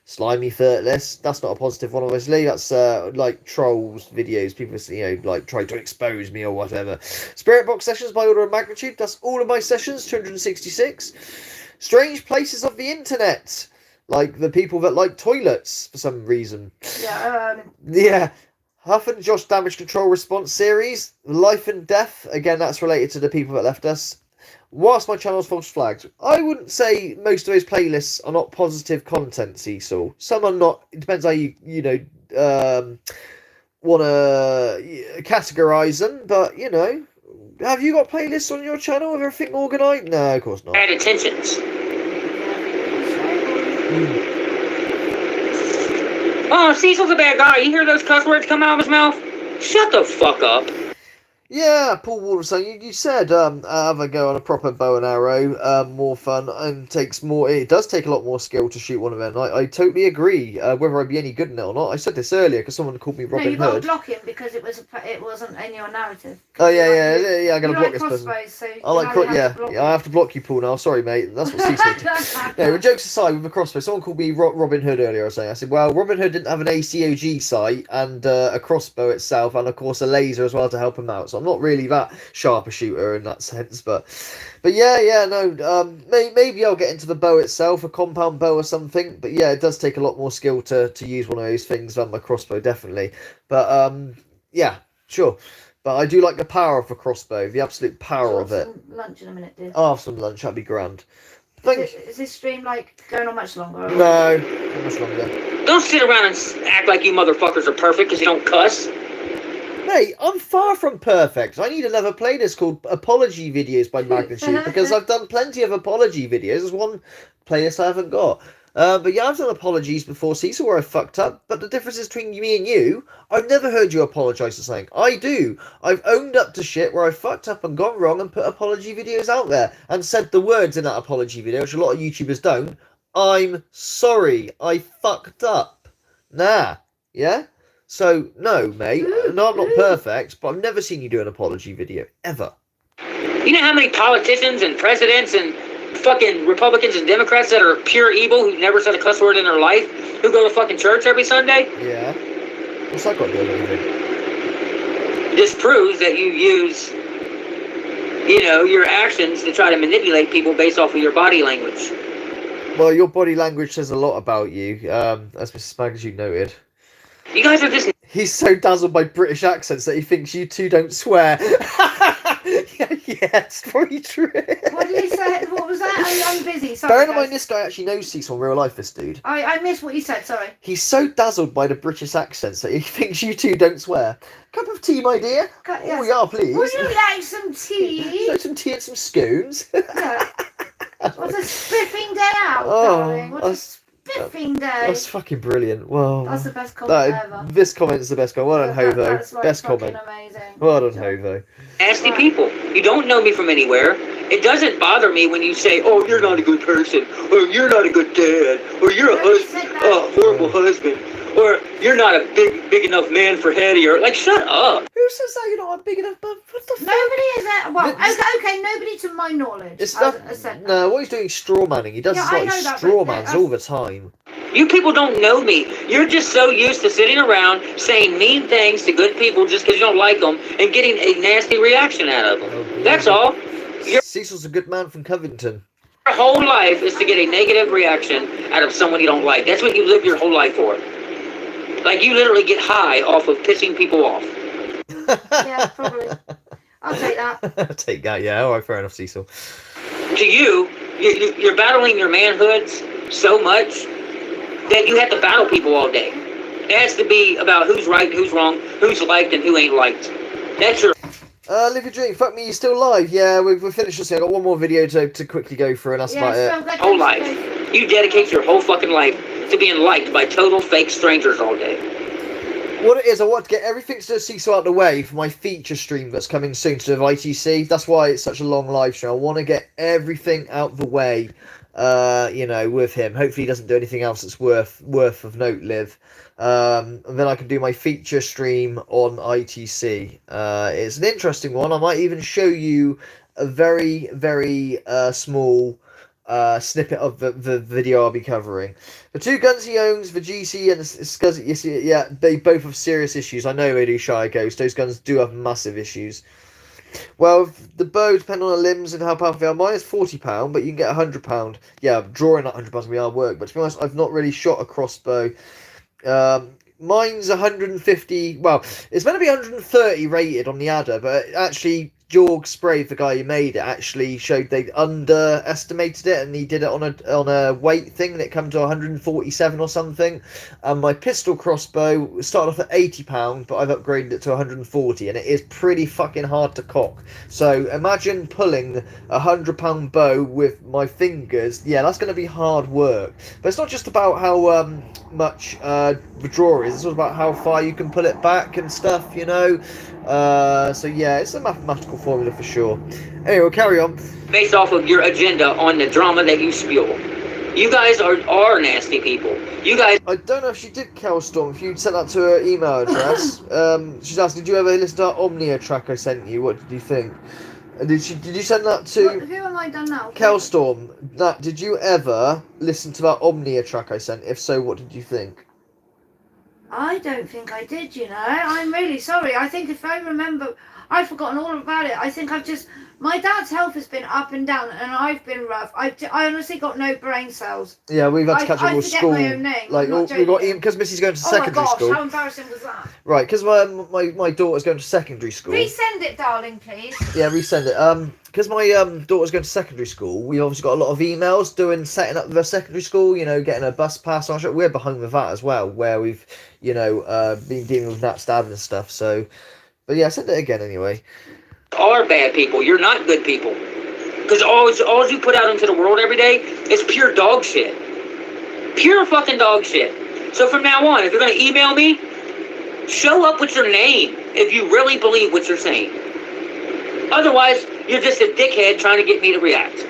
Slimy Thirtless, that's not a positive one, obviously. That's like trolls videos, people, like try to expose me or whatever. Spirit Box Sessions by order of magnitude, that's all of my sessions, 266. Strange Places of the Internet, like the people that like toilets for some reason. Yeah. Huff and Josh Damage Control Response Series, Life and Death, again, that's related to the people that left us. Whilst my channel's false flagged, I wouldn't say most of those playlists are not positive content, Cecil. Some are not. It depends how you want to categorise them. But have you got playlists on your channel with everything organised? No, of course not. Bad intentions. Oh, Cecil's a bad guy. You hear those cuss words come out of his mouth? Shut the fuck up. Yeah, Paul Walter saying you said have a go on a proper bow and arrow, more fun and takes more. It does take a lot more skill to shoot one of them. I totally agree. Whether I'd be any good in it or not, I said this earlier because someone called me Robin Hood. No, you got to block him because it wasn't in your narrative. Oh yeah. I'm gonna block this person. So I have to block you, Paul. Now, sorry, mate. That's what Cecil did. No, jokes aside, with a crossbow, someone called me Robin Hood earlier. I said, well, Robin Hood didn't have an ACOG sight and a crossbow itself, and of course a laser as well to help him out. So I'm not really that sharp a shooter in that sense, but yeah, no, maybe I'll get into the bow itself, a compound bow or something. But yeah, it does take a lot more skill to use one of those things than my crossbow, definitely. But yeah, sure. But I do like the power of a crossbow, the absolute power of it. Lunch in a minute, dude. I'll have some lunch, that'd be grand. Is this stream going on much longer? No, not much longer. Don't sit around and act like you motherfuckers are perfect because you don't cuss. Mate, I'm far from perfect. I need another playlist called Apology Videos by Magnitude because I've done plenty of apology videos. There's one playlist I haven't got. But yeah, I've done apologies before, Cecil, where I fucked up. But the difference is between me and you, I've never heard you apologise for something. I do. I've owned up to shit where I fucked up and gone wrong and put apology videos out there and said the words in that apology video, which a lot of YouTubers don't. I'm sorry. I fucked up. Nah. Yeah? So, no, mate. No, I'm not perfect, but I've never seen you do an apology video. Ever. You know how many politicians and presidents and fucking Republicans and Democrats that are pure evil who never said a cuss word in their life who go to fucking church every Sunday? Yeah. What's that got to do with anything? This proves that you use, your actions to try to manipulate people based off of your body language. Well, your body language says a lot about you, as Mrs. Magnitude noted. You guys are just... He's so dazzled by British accents that he thinks you two don't swear. Yeah, it's probably true. What did he say? What was that? I'm busy. Sorry. Bearing in mind, this guy actually knows Cecil in real life, this dude. I missed what you said, sorry. He's so dazzled by the British accents that he thinks you two don't swear. Cup of tea, my dear? Yes. Oh, yeah, please. Would you like some tea? Like some tea and some scones? Yeah. What a spiffing day out, darling. What a spiffing day. That's fucking brilliant. Well, that's the best comment ever. This comment is the best comment. Well done, Hovo. That's best comment. Amazing. Well done, Hovo. Nasty people. You don't know me from anywhere. It doesn't bother me when you say, oh, you're not a good person, or you're not a good dad, or you're a horrible husband, or you're not a big enough man for Hetty, or like, shut up. Who says that you're not a big enough man? What the fuck? Nobody is that. Well, okay, nobody to my knowledge. No, what he's doing is straw manning. He does straw mans all the time. You people don't know me. You're just so used to sitting around saying mean things to good people just because you don't like them and getting a nasty reaction out of them. Oh, that's all. Cecil's a good man from Covington. Your whole life is to get a negative reaction out of someone you don't like. That's what you live your whole life for. Like, you literally get high off of pissing people off. Yeah, probably. I'll take that. I'll take that, yeah. All right, fair enough, Cecil. To you're battling your manhoods so much that you have to battle people all day. It has to be about who's right and who's wrong, who's liked and who ain't liked. That's your... Live your dream. Fuck me, you still live? Yeah, we've finished this. I got one more video to quickly go through, and that's about it. Whole life. You dedicate your whole fucking life to being liked by total fake strangers all day. What it is, I want to get everything to Cecil out of the way for my feature stream that's coming soon to ITC. That's why it's such a long live stream. I want to get everything out of the way, with him. Hopefully he doesn't do anything else that's worth of note, Liv. And then I can do my feature stream on ITC. It's an interesting one. I might even show you a very, very small snippet of the video I'll be covering. The two guns he owns, the GC and the Scuzzy, yeah, they both have serious issues. I know they do, Shy Ghost. Those guns do have massive issues. Well, the bow, depending on the limbs and how powerful they are, mine is £40, but you can get £100. Yeah, drawing that £100 can be hard work, but to be honest, I've not really shot a crossbow. Mine's 150, well, it's meant to be 130 rated on the adder, but actually, Jorg Spray, the guy who made it, actually showed they underestimated it, and he did it on a weight thing, and it came to 147 or something. And my pistol crossbow started off at £80, but I've upgraded it to 140, and it is pretty fucking hard to cock. So imagine pulling a £100 bow with my fingers. Yeah, that's going to be hard work. But it's not just about how much the draw is, it's all about how far you can pull it back and stuff, you know. So yeah, it's a mathematical formula for sure. Anyway, we'll carry on. Based off of your agenda on the drama that you spew. You guys are nasty people. You guys... I don't know if she did, Kelstorm, if you'd sent that to her email address. She's asking, did you ever listen to that Omnia track I sent you? What did you think? Did you send that to... Who am I done now? Kelstorm, did you ever listen to that Omnia track I sent? If so, what did you think? I don't think I did, you know. I'm really sorry. I think if I remember, I've forgotten all about it. I think I've just... My dad's health has been up and down, and I've been rough. I honestly got no brain cells. Yeah, we've had to catch up with school. I forget my own name. Like, we got because Missy's going to secondary school. Oh my gosh, how embarrassing was that? Right, because my daughter's going to secondary school. Resend it, darling, please. Yeah, resend it. Because my daughter's going to secondary school, we obviously got a lot of emails setting up the secondary school, you know, getting a bus pass on. We're behind with that as well, where we've, you know, been dealing with Nat Stab and stuff. So, but yeah, send it again anyway. Are bad people. You're not good people. Because all you put out into the world every day is pure dog shit. Pure fucking dog shit. So from now on, if you're going to email me, show up with your name if you really believe what you're saying. Otherwise, you're just a dickhead trying to get me to react.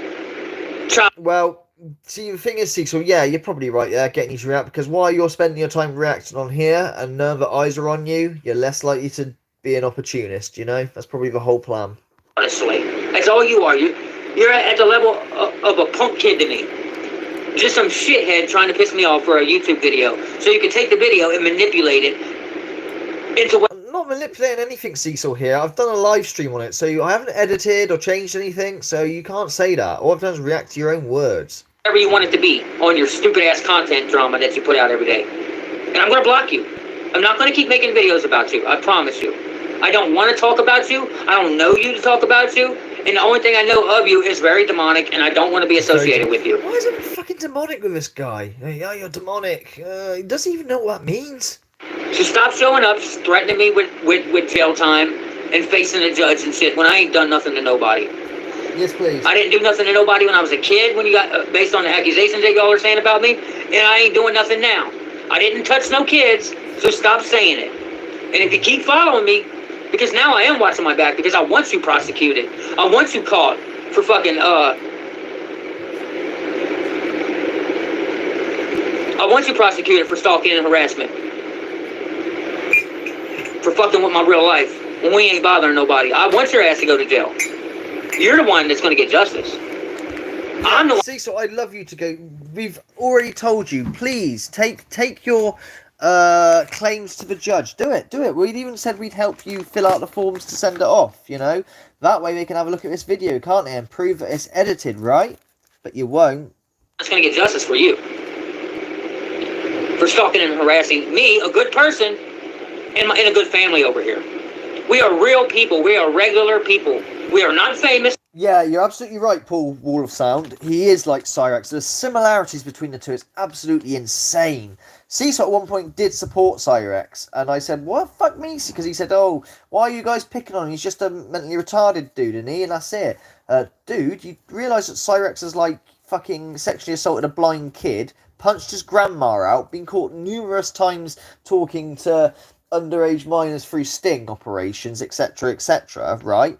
Well, see, the thing is, Cecil, yeah, you're probably right there, getting you to react, because while you're spending your time reacting on here and none of the eyes are on you, you're less likely to be an opportunist, you know? That's probably the whole plan. Honestly, that's all you are. You're at the level of a punk kid to me. Just some shithead trying to piss me off for a YouTube video. So you can take the video and manipulate it into what... I'm not manipulating anything, Cecil, here. I've done a live stream on it, so I haven't edited or changed anything, so you can't say that. All I've done is react to your own words. Whatever you want it to be on your stupid-ass content drama that you put out every day. And I'm going to block you. I'm not going to keep making videos about you. I promise you. I don't want to talk about you. I don't know you to talk about you. And the only thing I know of you is very demonic, and I don't want to be associated with you. Why is it fucking demonic with this guy? Yeah, you're demonic. He doesn't even know what that means. So stop showing up, threatening me with jail time and facing a judge and shit when I ain't done nothing to nobody. Yes, please. I didn't do nothing to nobody when I was a kid, when you got based on the accusations that y'all are saying about me, and I ain't doing nothing now. I didn't touch no kids, so stop saying it. And if you keep following me, because now I am watching my back, because I want you prosecuted. I want you caught for fucking, I want you prosecuted for stalking and harassment. For fucking with my real life. When we ain't bothering nobody. I want your ass to go to jail. You're the one that's going to get justice. I'm the one. Cecil, I'd love you to go. We've already told you. Please, take your... claims to the judge. Do it. We'd even said we'd help you fill out the forms to send it off, you know? That way they can have a look at this video, can't they? And prove that it's edited, right? But you won't. It's going to get justice for you. For stalking and harassing me, a good person, and a good family over here. We are real people. We are regular people. We are not famous. Yeah, you're absolutely right, Paul Wall of Sound. He is like Cyrex. The similarities between the two is absolutely insane. Cecil at one point did support Cyrex, and I said, what, fuck me? Because he said, oh, why are you guys picking on him? He's just a mentally retarded dude, isn't he? And that's it. Dude, you realise that Cyrex has, like, fucking sexually assaulted a blind kid, punched his grandma out, been caught numerous times talking to underage minors through sting operations, etc., right?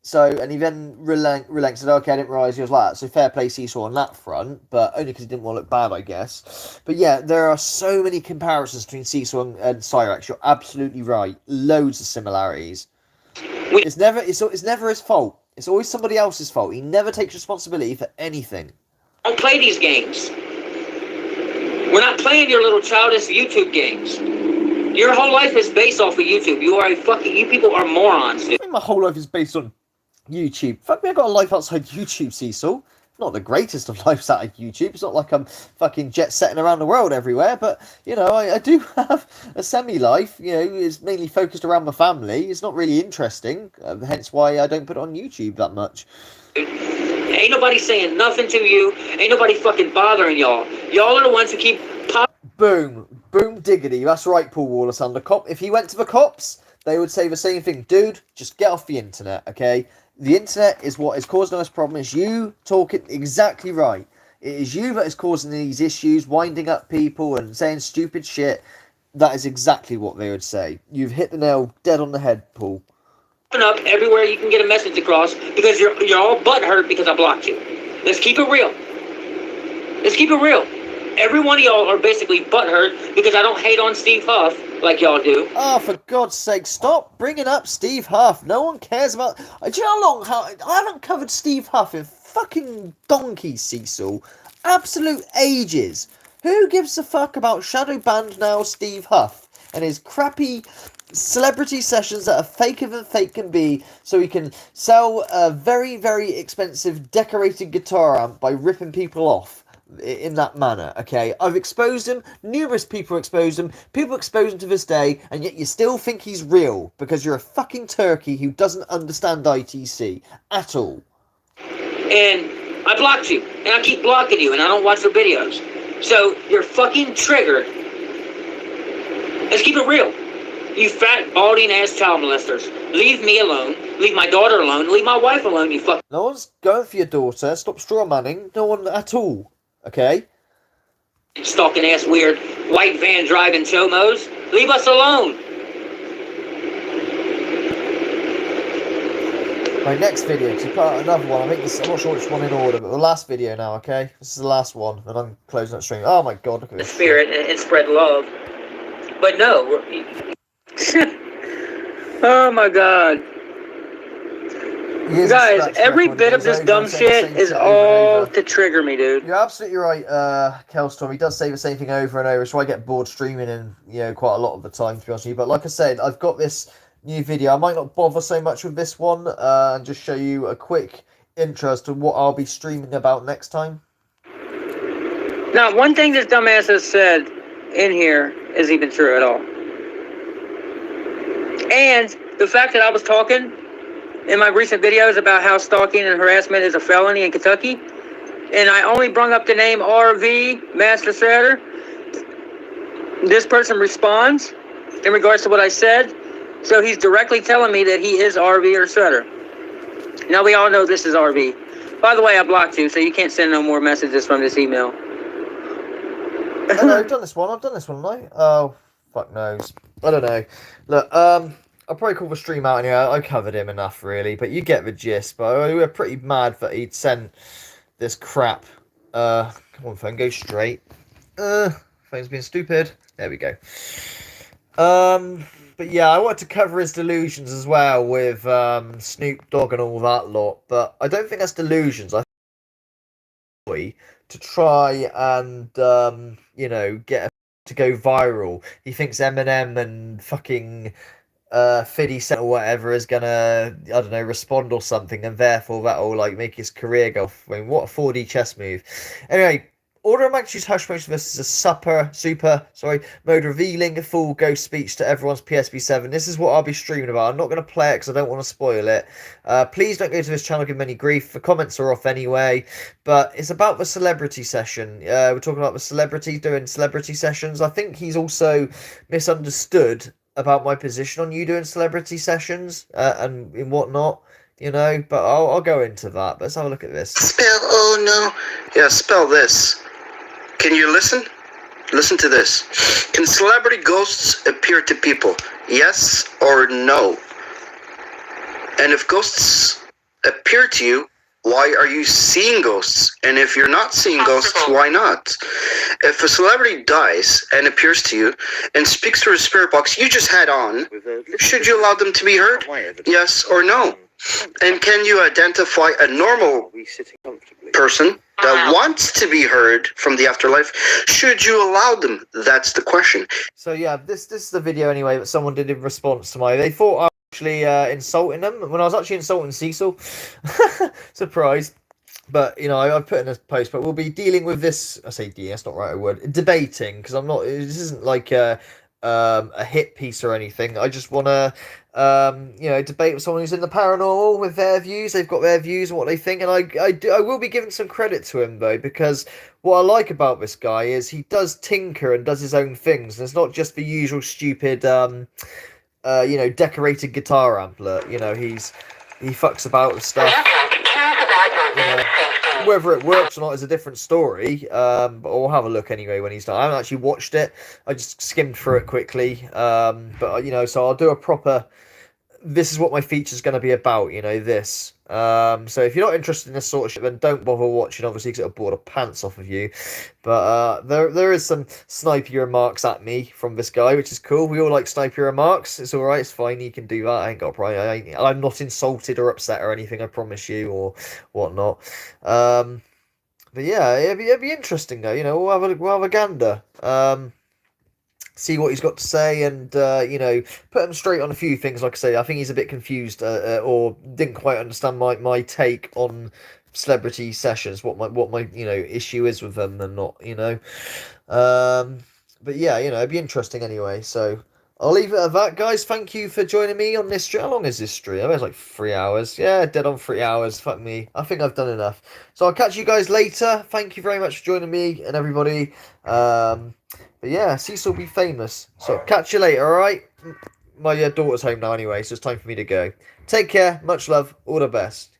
So, and he then relented, said, okay, I didn't realise he was like that. So fair play Cecil on that front, but only because he didn't want to look bad, I guess. But yeah, there are so many comparisons between Cecil and Cyrex. You're absolutely right. Loads of similarities. It's never his fault. It's always somebody else's fault. He never takes responsibility for anything. Don't play these games. We're not playing your little childish YouTube games. Your whole life is based off of YouTube. You people are morons, dude. I think my whole life is based on YouTube. Fuck me, I got a life outside YouTube, Cecil. Not the greatest of lives out of YouTube. It's not like I'm fucking jet setting around the world everywhere, but, you know, I do have a semi-life. You know, it's mainly focused around my family. It's not really interesting, hence why I don't put it on YouTube that much. Ain't nobody saying nothing to you. Ain't nobody fucking bothering y'all. Y'all are the ones who keep Boom. Boom diggity. That's right, Paul Wallace, the cop. If he went to the cops, they would say the same thing. Dude, just get off the internet, okay? The internet is what is causing us problems. You talking exactly right. It is you that is causing these issues, winding up people and saying stupid shit. That is exactly what they would say. You've hit the nail dead on the head, Paul. Up everywhere you can get a message across because you're all butthurt because I blocked you. Let's keep it real. Let's keep it real. Every one of y'all are basically butthurt because I don't hate on Steve Huff like y'all do. Oh, for God's sake, stop bringing up Steve Huff. No one cares about... Do you know how long... I haven't covered Steve Huff in fucking donkeys, Cecil. Absolute ages. Who gives a fuck about shadow banned now Steve Huff and his crappy celebrity sessions that are faker than fake can be, so he can sell a very, very expensive decorated guitar amp by ripping people off in that manner, okay? I've exposed him, numerous people exposed him, people expose him to this day, and yet you still think he's real, because you're a fucking turkey who doesn't understand ITC at all. And I blocked you, and I keep blocking you, and I don't watch your videos. So, you're fucking triggered. Let's keep it real. You fat, balding ass child molesters. Leave me alone. Leave my daughter alone. Leave my wife alone, you fuck. No one's going for your daughter. Stop straw manning. No one at all. Okay? Stalking ass weird white van driving chomos. Leave us alone. My next video, to put out another one. I think this, I'm not sure which one in order, but the last video now, okay? This is the last one, and I'm closing that stream. Oh my god, look at this. Spirit and spread love. But no. Oh my god. Guys, every bit of this dumb shit is all to trigger me, dude. You're absolutely right, Kelstorm. He does say the same thing over and over, so I get bored streaming and, you know, quite a lot of the time, to be honest with you. But like I said, I've got this new video. I might not bother so much with this one, and just show you a quick intro as to what I'll be streaming about next time. Now, one thing this dumbass has said in here isn't even true at all. And the fact that I was talking in my recent videos about how stalking and harassment is a felony in Kentucky, and I only brought up the name RV, Master Shredder, this person responds in regards to what I said, so he's directly telling me that he is RV or Shredder. Now we all know this is RV. By the way, I blocked you, so you can't send no more messages from this email. I've done this one, haven't I? Oh, fuck knows. I don't know. Look, I'll probably call the stream out anyway. I covered him enough, really, but you get the gist. But we were pretty mad that he'd sent this crap. Come on, phone, go straight. Phone's being stupid. There we go. But yeah, I wanted to cover his delusions as well with Snoop Dogg and all that lot. But I don't think that's delusions. I think to try and you know, get to go viral. He thinks Eminem and fucking 50 Cent or whatever is gonna, I don't know, respond or something, and therefore that'll like make his career go. I mean, what a 4D chess move. Anyway, Order of Magnitude's Hush Motion versus a super mode revealing a full ghost speech to everyone's PSP7. This is what I'll be streaming about. I'm not going to play it because I don't want to spoil it. Please don't go to this channel, give him any grief. The comments are off anyway. But it's about the celebrity session. We're talking about the celebrity doing celebrity sessions. I think he's also misunderstood about my position on you doing celebrity sessions and whatnot. You know, but I'll go into that. Let's have a look at this. Spell, oh no. Yeah, spell this. Can you listen? Listen to this. Can celebrity ghosts appear to people? Yes or no? And if ghosts appear to you, why are you seeing ghosts? And if you're not seeing ghosts, why not? If a celebrity dies and appears to you and speaks through a spirit box you just had on, should you allow them to be heard? Yes or no? And can you identify a normal person that wants to be heard from the afterlife, should you allow them? That's the question. So yeah, this is the video anyway that someone did in response to they thought I was actually insulting them when I was actually insulting Cecil. Surprise. But, you know, I've put in a post, but we'll be dealing with this. I say that's not the right word. Debating, because I'm not. This isn't like a hit piece or anything. I just want to, you know, debate with someone who's in the paranormal with their views. They've got their views and what they think, and I will be giving some credit to him though, because what I like about this guy is he does tinker and does his own things, and it's not just the usual stupid, you know, decorated guitar ampler. You know, he fucks about with stuff. You know, whether it works or not is a different story, but we'll have a look anyway when he's done. I haven't actually watched it. I just skimmed through it quickly, but you know, so I'll do a proper, this is what my feature's going to be about, you know, this. So if you're not interested in this sort of shit, then don't bother watching, obviously, because it'll bore the pants off of you. But there is some snipey remarks at me from this guy, which is cool. We all like snipey remarks. It's alright, it's fine, you can do that. I ain't got a problem. I'm not insulted or upset or anything, I promise you, or whatnot. But yeah, it'd be interesting though, you know, we'll have a gander. See what he's got to say, and you know, put him straight on a few things. Like I say, I think he's a bit confused or didn't quite understand my take on celebrity sessions, what my you know issue is with them and not, you know. But yeah, you know, it'd be interesting anyway. So I'll leave it at that, guys. Thank you for joining me on this stream. How long is this stream? I think it's like 3 hours. Yeah, dead on 3 hours. Fuck me. I think I've done enough. So I'll catch you guys later. Thank you very much for joining me and everybody. But yeah, Cecil will be famous. So catch you later, alright? My daughter's home now anyway, so it's time for me to go. Take care, much love, all the best.